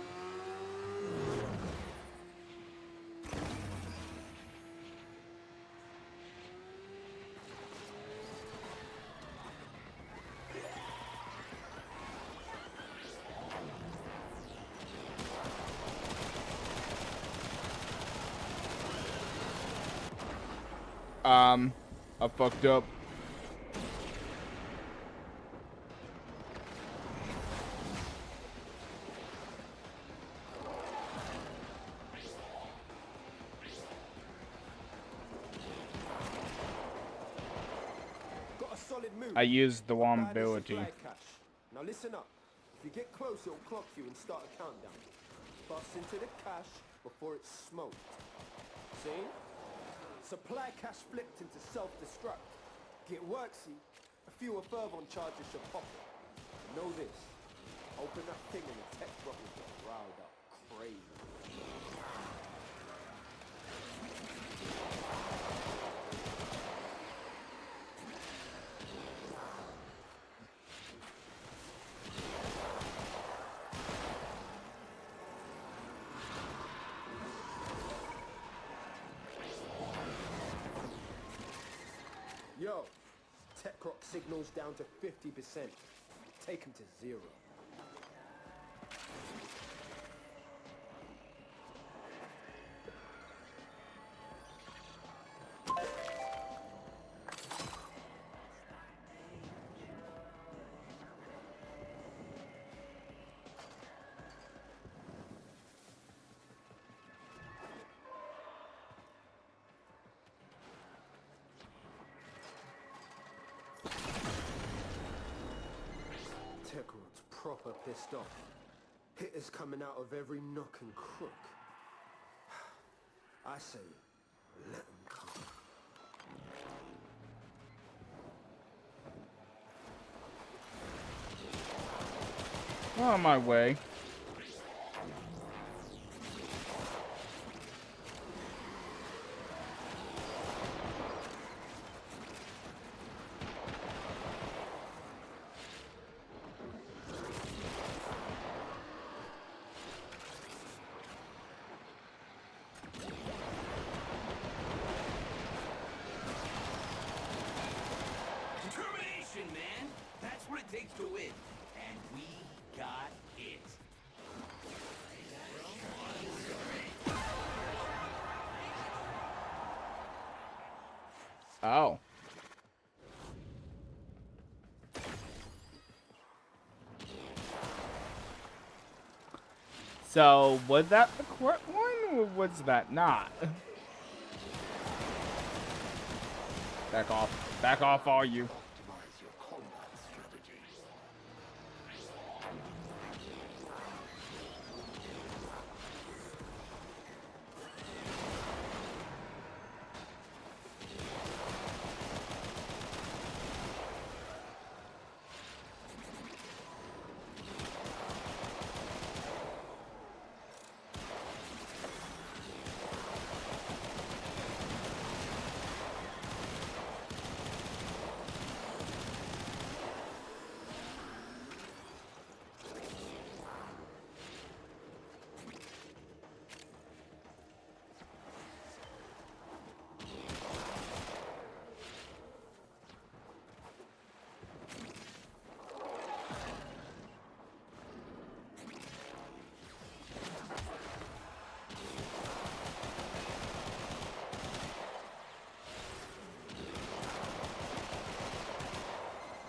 I fucked up. Got a solid move. I used the wrong Bad as ability. supply cache. Now listen up. If you get close, it'll clock you and start a countdown. Bust into the cache before it's smoked. See? Supply cache flipped into self-destruct. Get worksy, a fewer fervon charges should pop it. Know this. Open that thing and the Techrot will get riled up. Crazy. Yo, Techrot signals down to 50%. Take him to 0. Techrot's proper pissed off. Hitters coming out of every nook and crook. I say, let them come. On my way. to win, and we got it. Oh. So, was that the correct one, or was that not? Back off. Back off, all you. Optimize your combat strategy.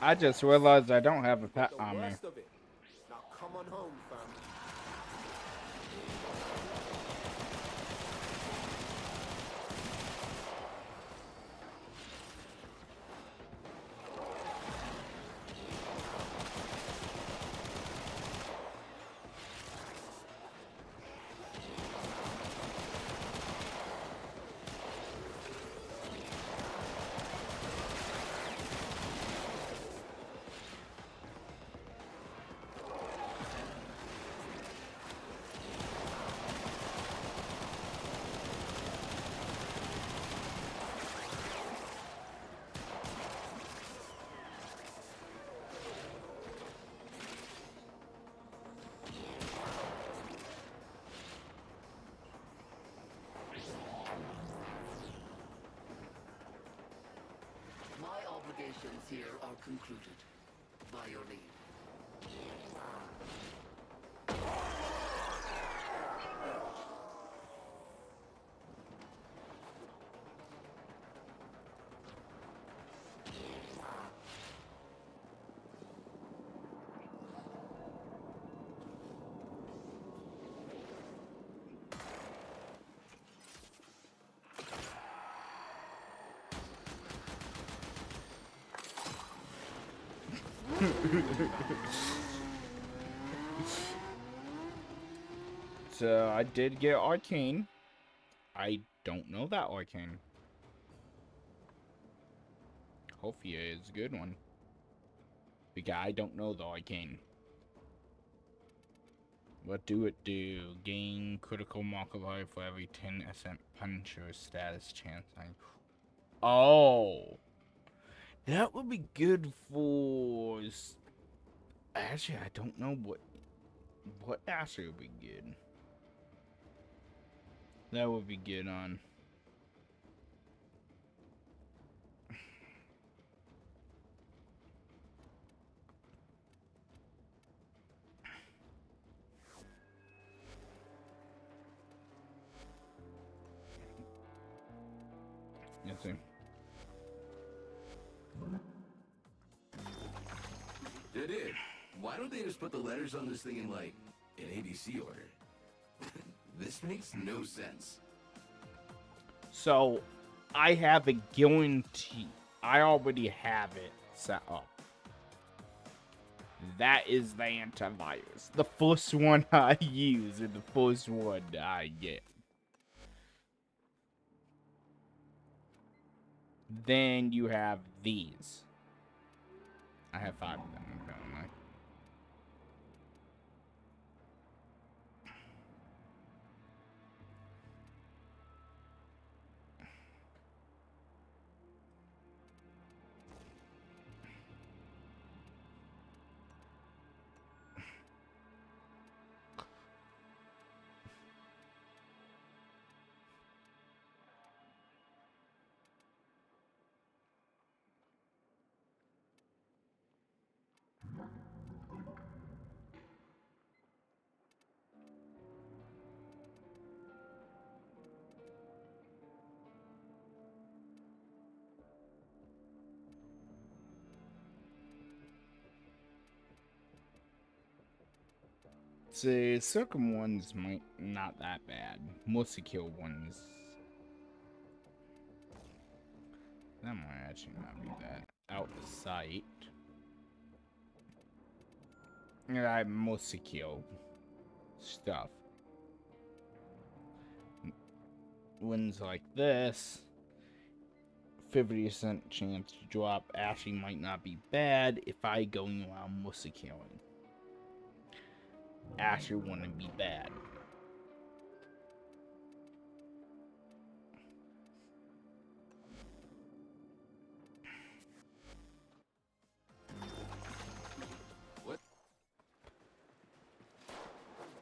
I just realized I don't have a pet The on me. worst of it. Now come on home, fam. My obligations here are concluded. By your leave. So, I did get Arcane. I don't know that Arcane. Hopefully it's a good one. Because I don't know the Arcane. What do it do? Gain critical mark of life for every 10% puncher status chance. Oh! That would be good for... Actually, I don't know what actually would be good. That would be good on... Let's see. They did. Why don't they just put the letters on this thing in, like, an ABC order? This makes no sense. So, I have a guarantee. I already have it set up. That is the antivirus. The first one I use and the first one I get. Then you have these. I have 5 of them, apparently. So circum ones might not that bad. Mostly kill ones. That might actually not be that out of sight. Yeah, I mostly kill stuff. Ones like this, 50% chance to drop actually might not be bad if I going around mostly killing. Actually wouldn't be bad.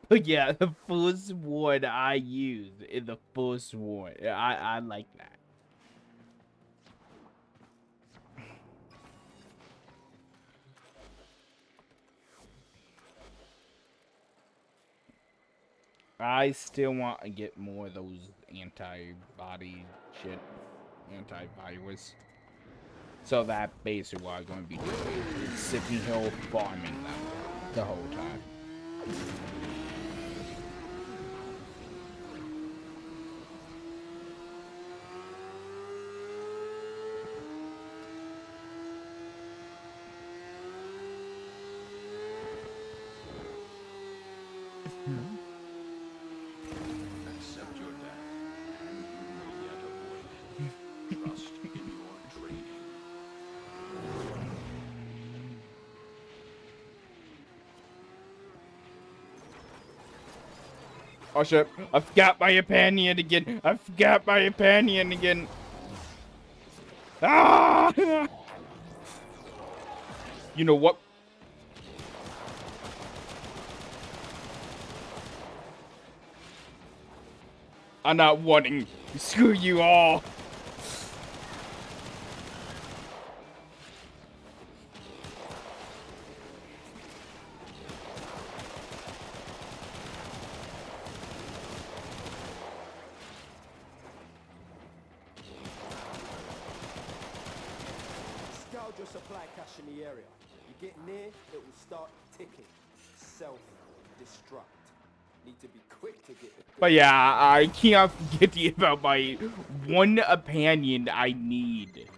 But yeah, the first one I used in the first one. I like that. I still want to get more of those antibody shit, antivirus. So that basically what I'm going to be doing is sitting here farming them the whole time. Accept your death, and you may yet avoid it. Trust in your training. Oh shit, I forgot my opinion again. I forgot my opinion again. Ah! You know what? I'm not wanting. Screw you all. Scourge your supply cache in the area. You get near, it will start ticking. Self-destruct. Need to be quick to get it. But yeah, I can't forget about my one opinion I need.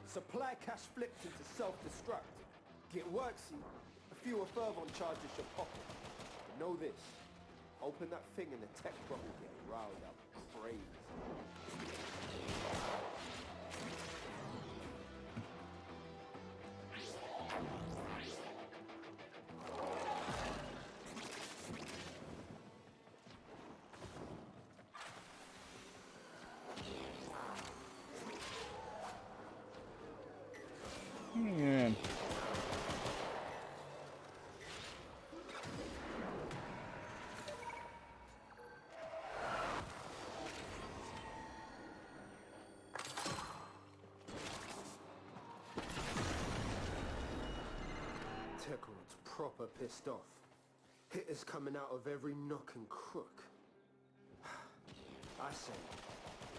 Supply cache flipped into self-destruct. Get worksy, a fewer fervon charges your pocket. But know this, open that thing and the Techrot will get riled up. Crazy. Yeah. Techrot's proper pissed off. Hitters coming out of every nook and crook. I say,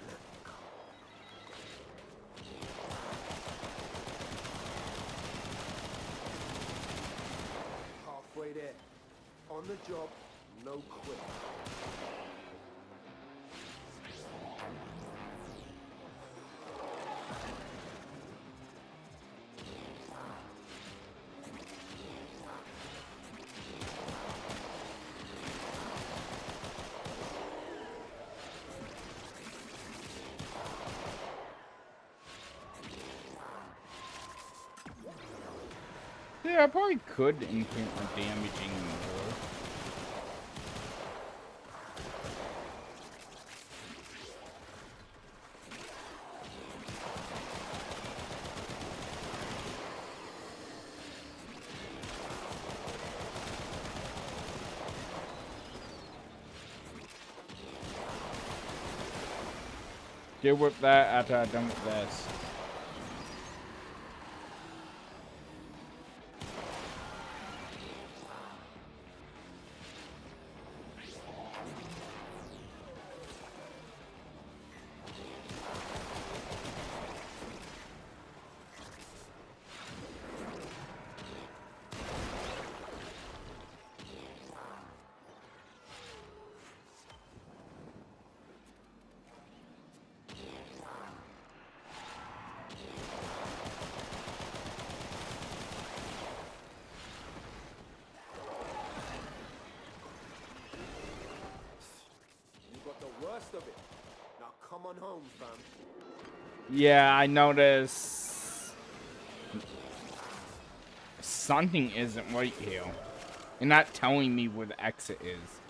let them come. Halfway there. On the job, no quit. Yeah, I probably could increase my damaging more. Deal with that after I'm done with this. come on home, fam. Yeah, I noticed something isn't right here. You're not telling me where the exit is.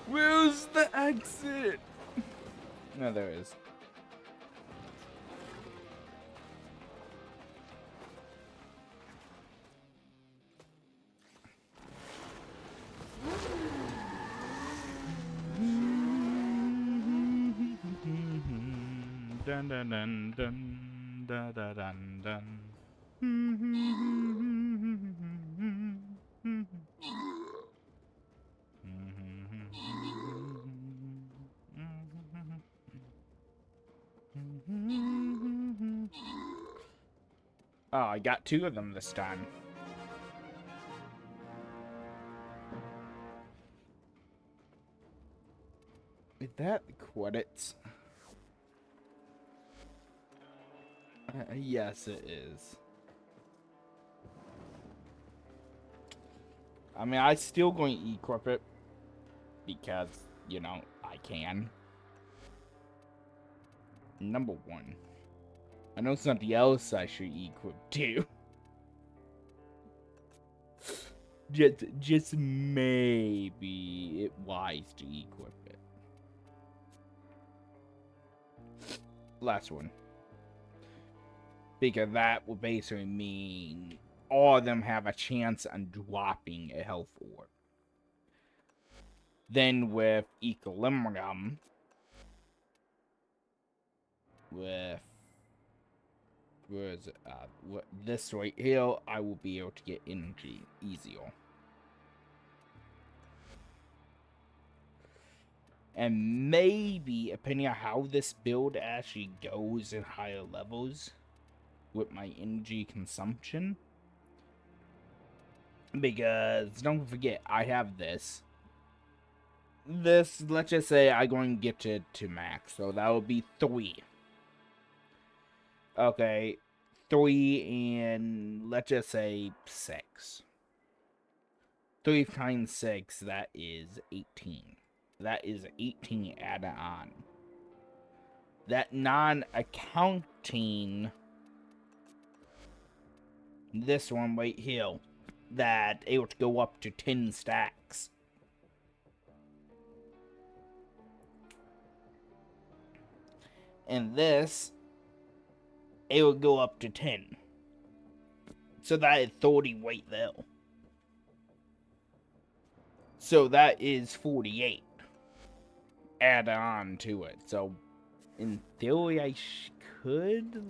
Where's the exit? No, there is. Dun dun dun dun dun dun dun dun. Oh, I got 2 of them this time. Is that credits? Yes, it is. I mean, I still going to equip it because, you know, I can. Number 1. I know something else I should equip too. just maybe it wise to equip it. Last one. Because that will basically mean all of them have a chance on dropping a health orb. Then with Equilibrium, with where is it? This right here, I will be able to get energy easier. And maybe, depending on how this build actually goes in higher levels with my energy consumption. Because, don't forget, I have this. This, let's just say I'm going to get it to max. So that will be 3. Okay. 3 and, let's just say, 6. 3 times 6, that is 18. That is 18 added on. That non-accounting this one right here, that able to go up to 10 stacks. And this, it will go up to 10. So that is 30 right there. So that is 48 add on to it. So in theory, I could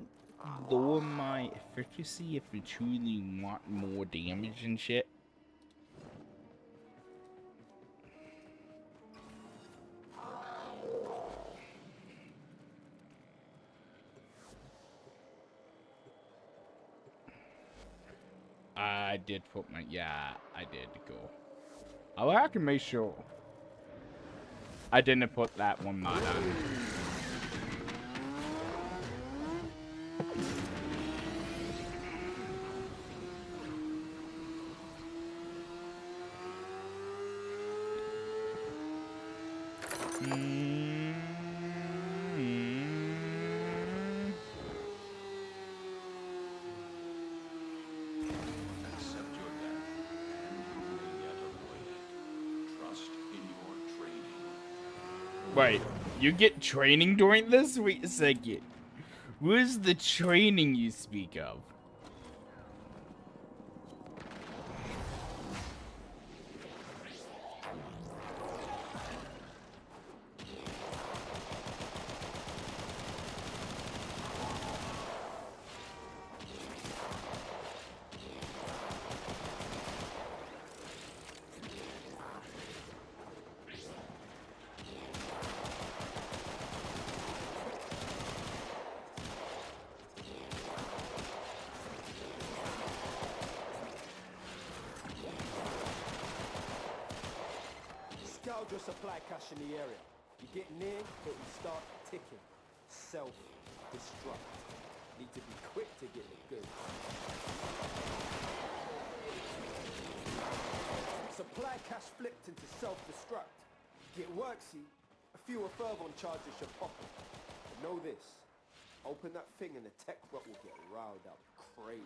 lower my efficiency if we truly want more damage and shit. I did put my, yeah, I did go. I'll have to make sure I didn't put that one mod on. Accept your death, and you may yet avoid it. Trust in your training. Wait, you get training during this? Wait a second. Where's the training you speak of? Just supply cache in the area. You get near, it will start ticking. Self-destruct. Need to be quick to get the goods. Supply cache flipped into self-destruct. Get worksy, a few Fervon charges should pop it. But know this, open that thing and the Techrot will get riled up crazy.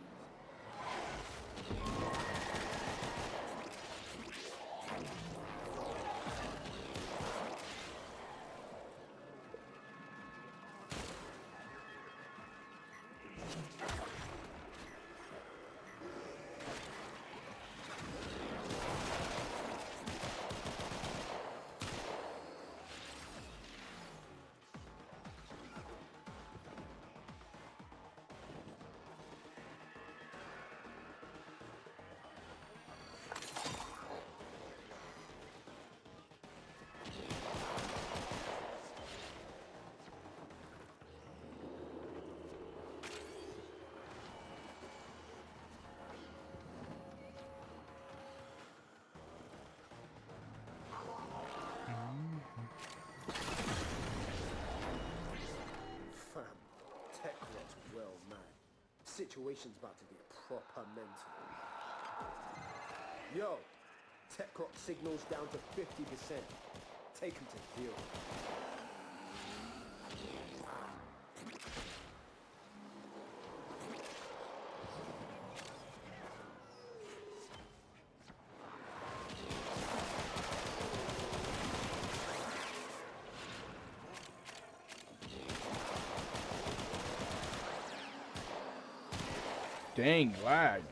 Fam, Techrot's well mad. Situation's about to get proper mental. Yo, Techrot signals down to 50%. Take him to zero. Dang, lag.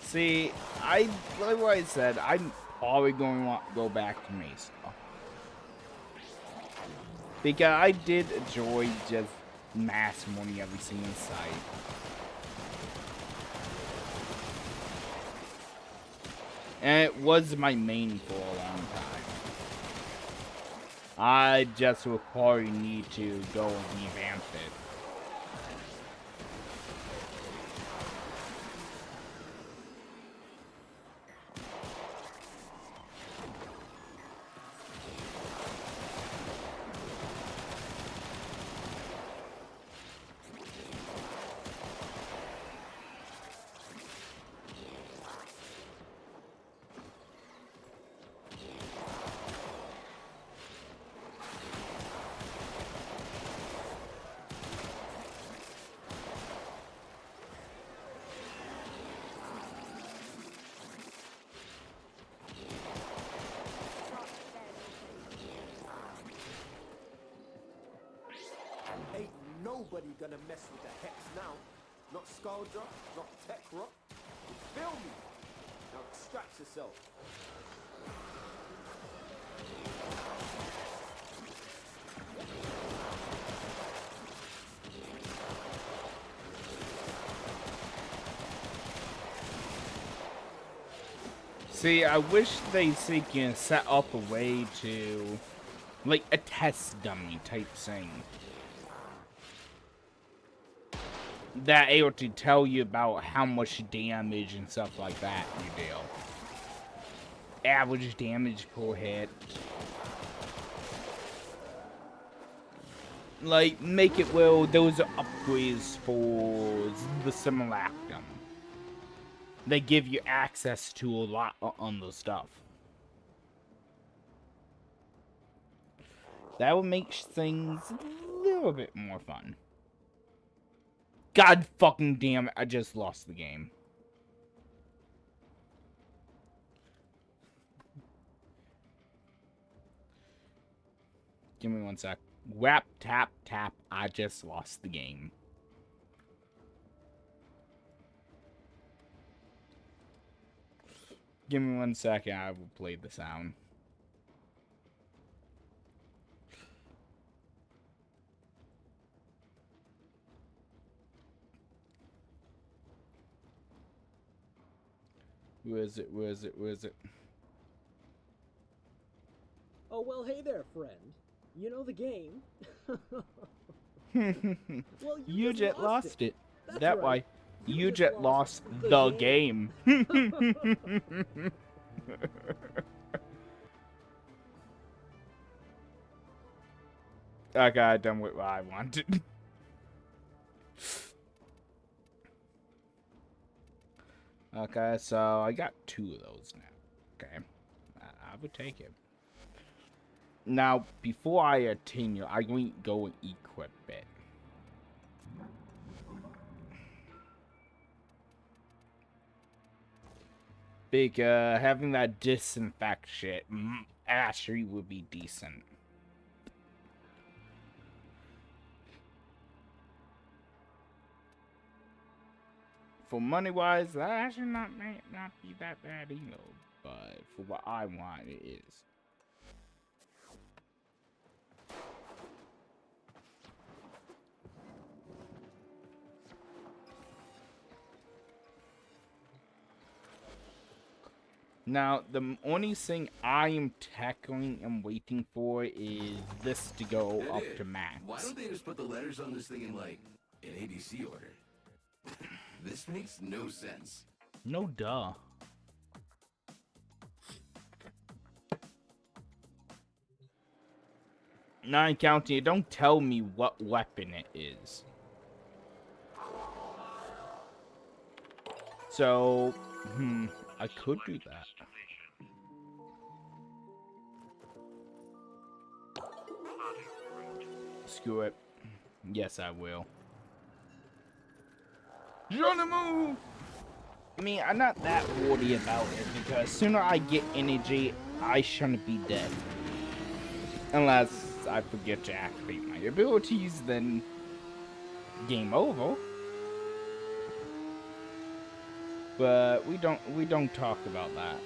See, like what I said, I'm probably going to want to go back to Mesa. Because I did enjoy just mass money every single site. And it was my main for a long time. I just would probably need to go and revamp it. Ain't nobody gonna mess with the Hex now. Not Skuldra, not Techrot. You feel me? Now extract yourself. See, I wish they can set up a way to, like, a test dummy type thing. That able to tell you about how much damage and stuff like that you deal. Average damage per hit. Like, make it well, those are upgrades for the simulacrum. They give you access to a lot on the stuff. That would make things a little bit more fun. God fucking damn it, I just lost the game. Give me one sec. Whap, tap, tap, I just lost the game. Give me 1 second, I will play the sound. Where is it? Where is it? Where is it? Oh, well, hey there, friend. You know the game. Well, You just lost it. That's That right. why you just lost the game. I got done with what I wanted. Okay, so I got 2 of those now. Okay, I would take it. Now, before I continue, I'm going to go and equip it. Because having that disinfect shit actually would be decent. For money-wise, that actually may not be that bad either. But for what I want, it is. Now, the only thing I am tackling and waiting for is this to go up to max. Why don't they just put the letters on this thing in, like, an ABC order? This makes no sense. No duh. Not counting it, don't tell me what weapon it is. So, I could do that. Screw it. Yes, I will. Geronimo! I mean, I'm not that worried about it because sooner I get energy, I shouldn't be dead. Unless I forget to activate my abilities, then game over. But we don't talk about that.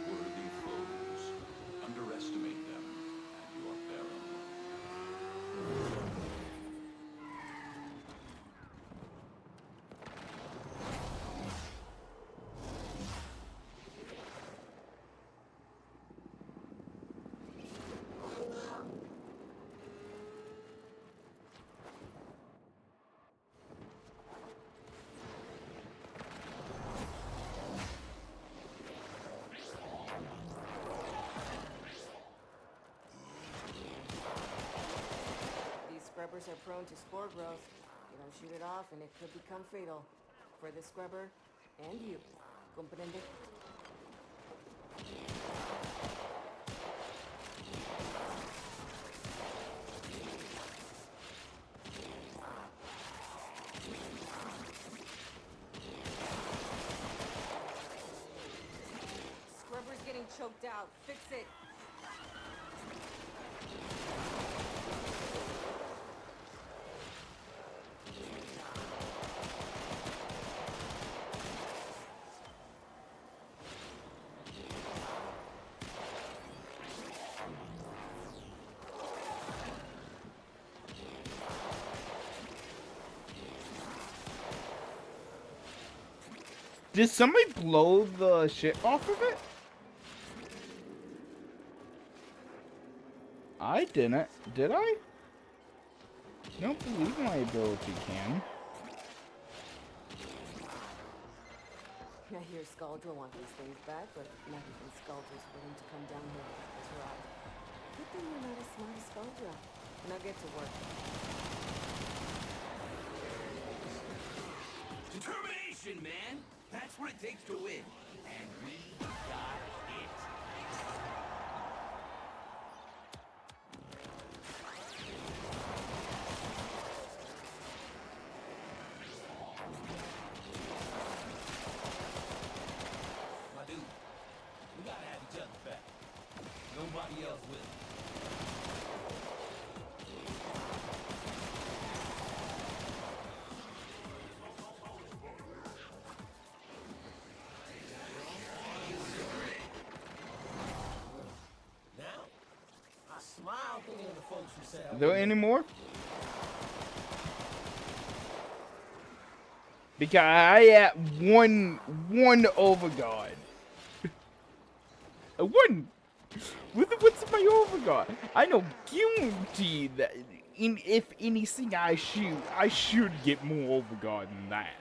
Worthy foes. Underestimate them, and you are barren. Scrubbers are prone to spore growth. You don't shoot it off and it could become fatal. For the scrubber and you. Comprende? Scrubber's getting choked out. Fix it. Did somebody blow the shit off of it? I didn't. Did I? I don't believe my ability can. I hear Scaldra want these things back, but not even Scaldra's willing to come down here with this ride. Good thing you're not as smart as Scaldra. Now get to work. Determination, man! That's what it takes to win. And we got it. My dude, we gotta have each other back. Nobody else will. Are there any more? Because I had one overguard. One. What's my overguard? I know guaranteed that if anything I should get more overguard than that.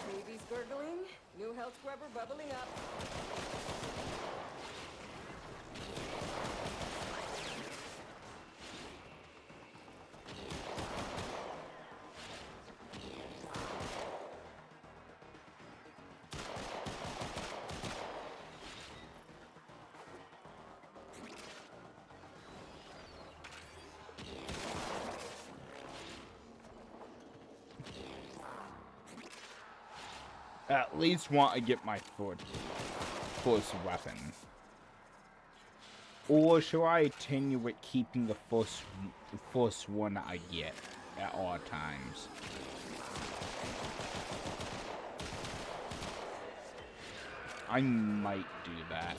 Baby's gurgling, new health scrubber bubbling up. At least want to get my first weapon. Or should I attenuate keeping the first one I get at all times? I might do that.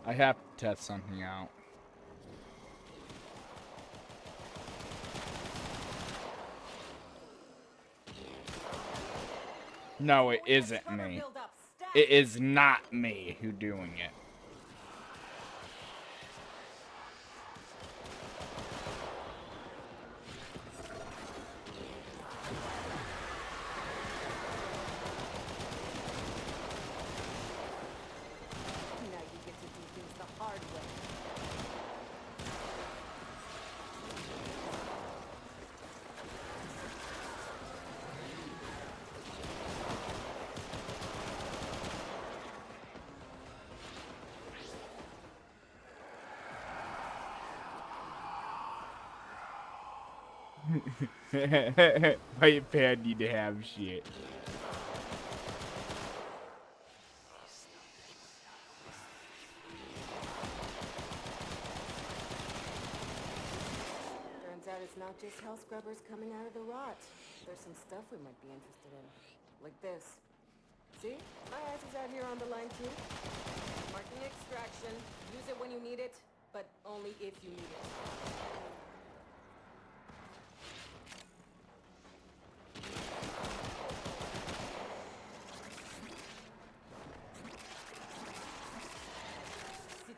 I have to test something out. No, it isn't me. It is not me who's doing it. Now you get to do things the hard way. My pad need to have shit. Turns out it's not just health scrubbers coming out of the rot. There's some stuff we might be interested in. Like this. See? My ass is out here on the line too. Marking extraction. Use it when you need it, but only if you need it.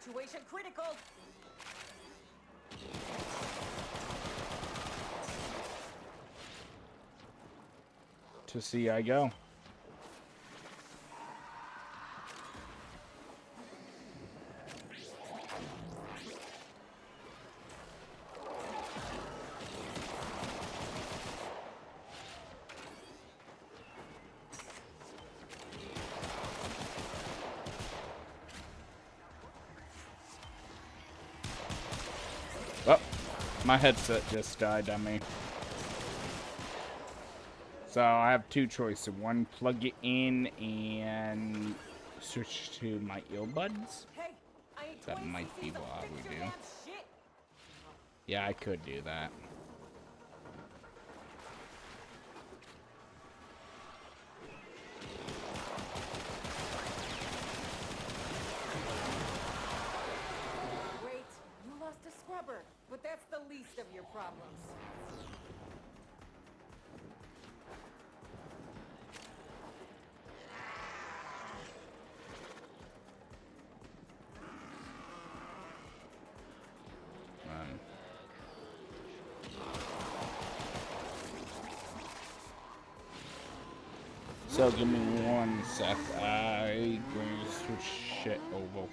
Situation critical. To see I go. Oh, my headset just died on me. So I have two choices. One, plug it in and switch to my earbuds. Hey, I need That 20 might be cc's of what I fix would your do. damn shit. Yeah, I could do that. Wait, you lost a scrubber, but that's the least of your problems. So give me 1 sec. I'm going to switch shit over.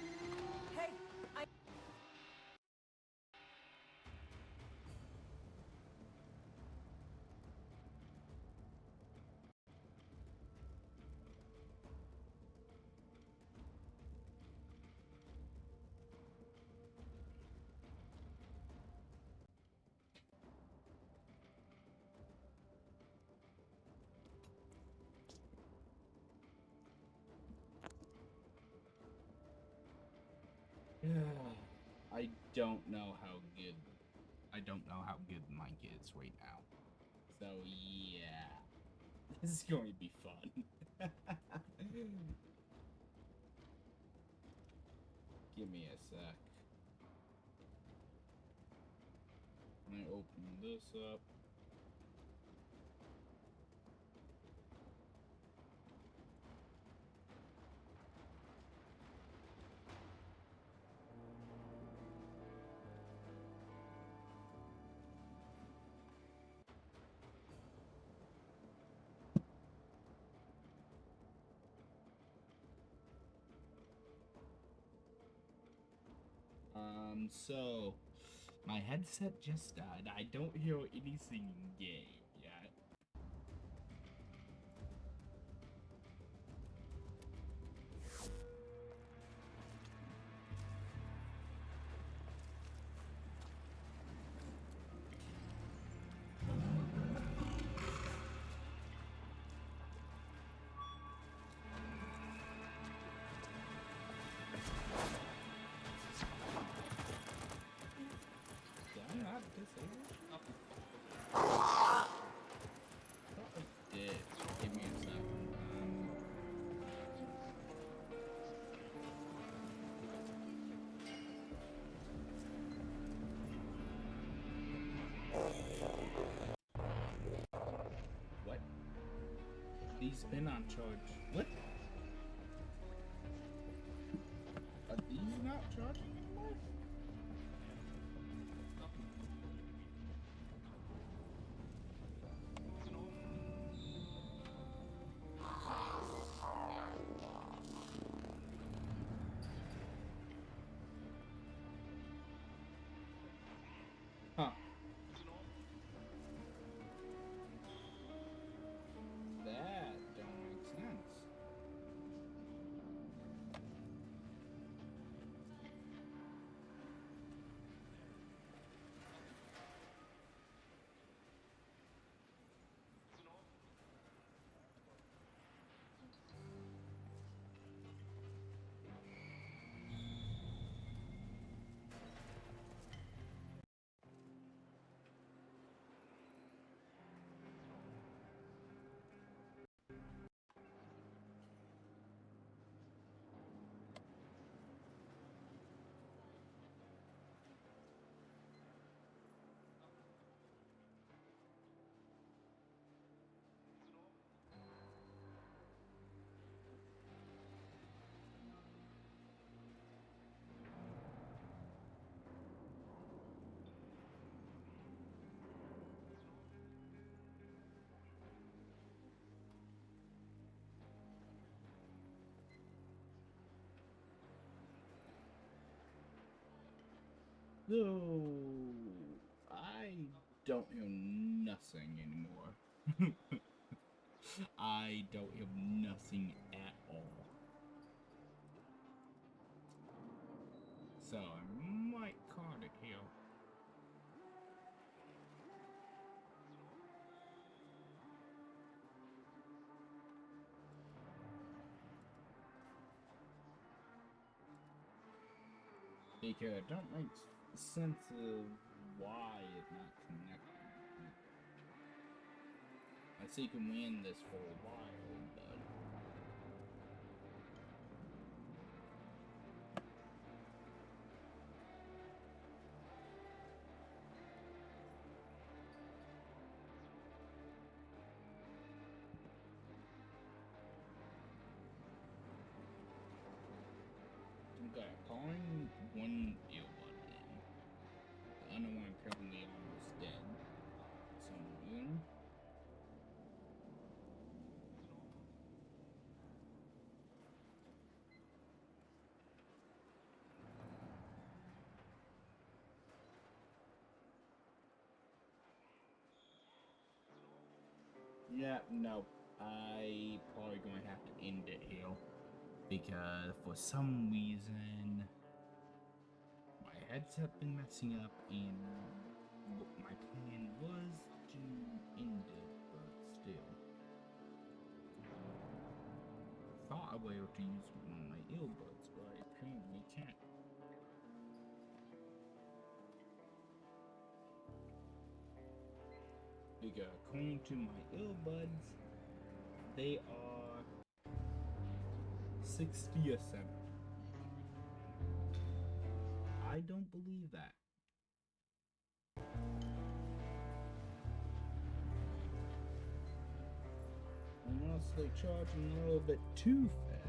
don't know how good my mic is right now. So yeah, this is going to be fun. Give me a sec. Let me open this up. So my headset just died. I don't hear anything in game yet. Did I not disable? Oh. I thought I did. Give me a second. What? These been on charge. What? Are these not charging anymore? Huh. That don't make sense. So I don't hear nothing anymore. I don't hear nothing at all. So I might call it here. Because it don't make sense of why it's not connecting. I see you can win this for a while, but okay, calling one earbud in. The other one apparently almost dead. So one. Yeah, no. I probably going to have to end it here. Because for some reason, my headset been messing up and what my plan was to end it, but still. Thought I was able to use one of my earbuds, but I apparently can't. Because according to my earbuds, they are 60 or 70. I don't believe that. Unless they're charging a little bit too fast.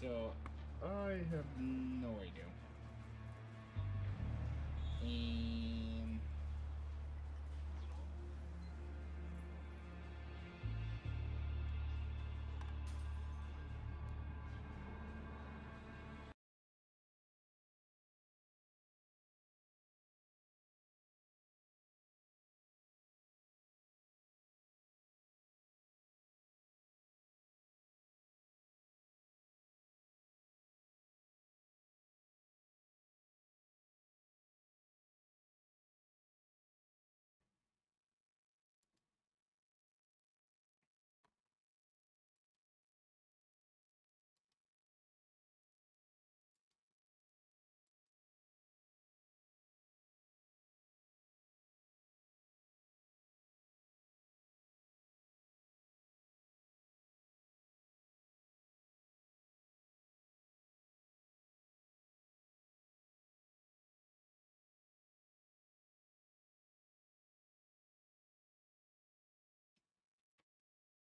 So, I have no idea.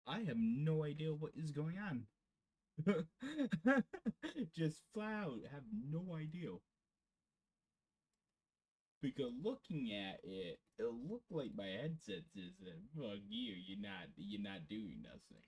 I have no idea what is going on. Just flat out have no idea. Because looking at it, it looked like my headset is fuck you, you're not doing nothing.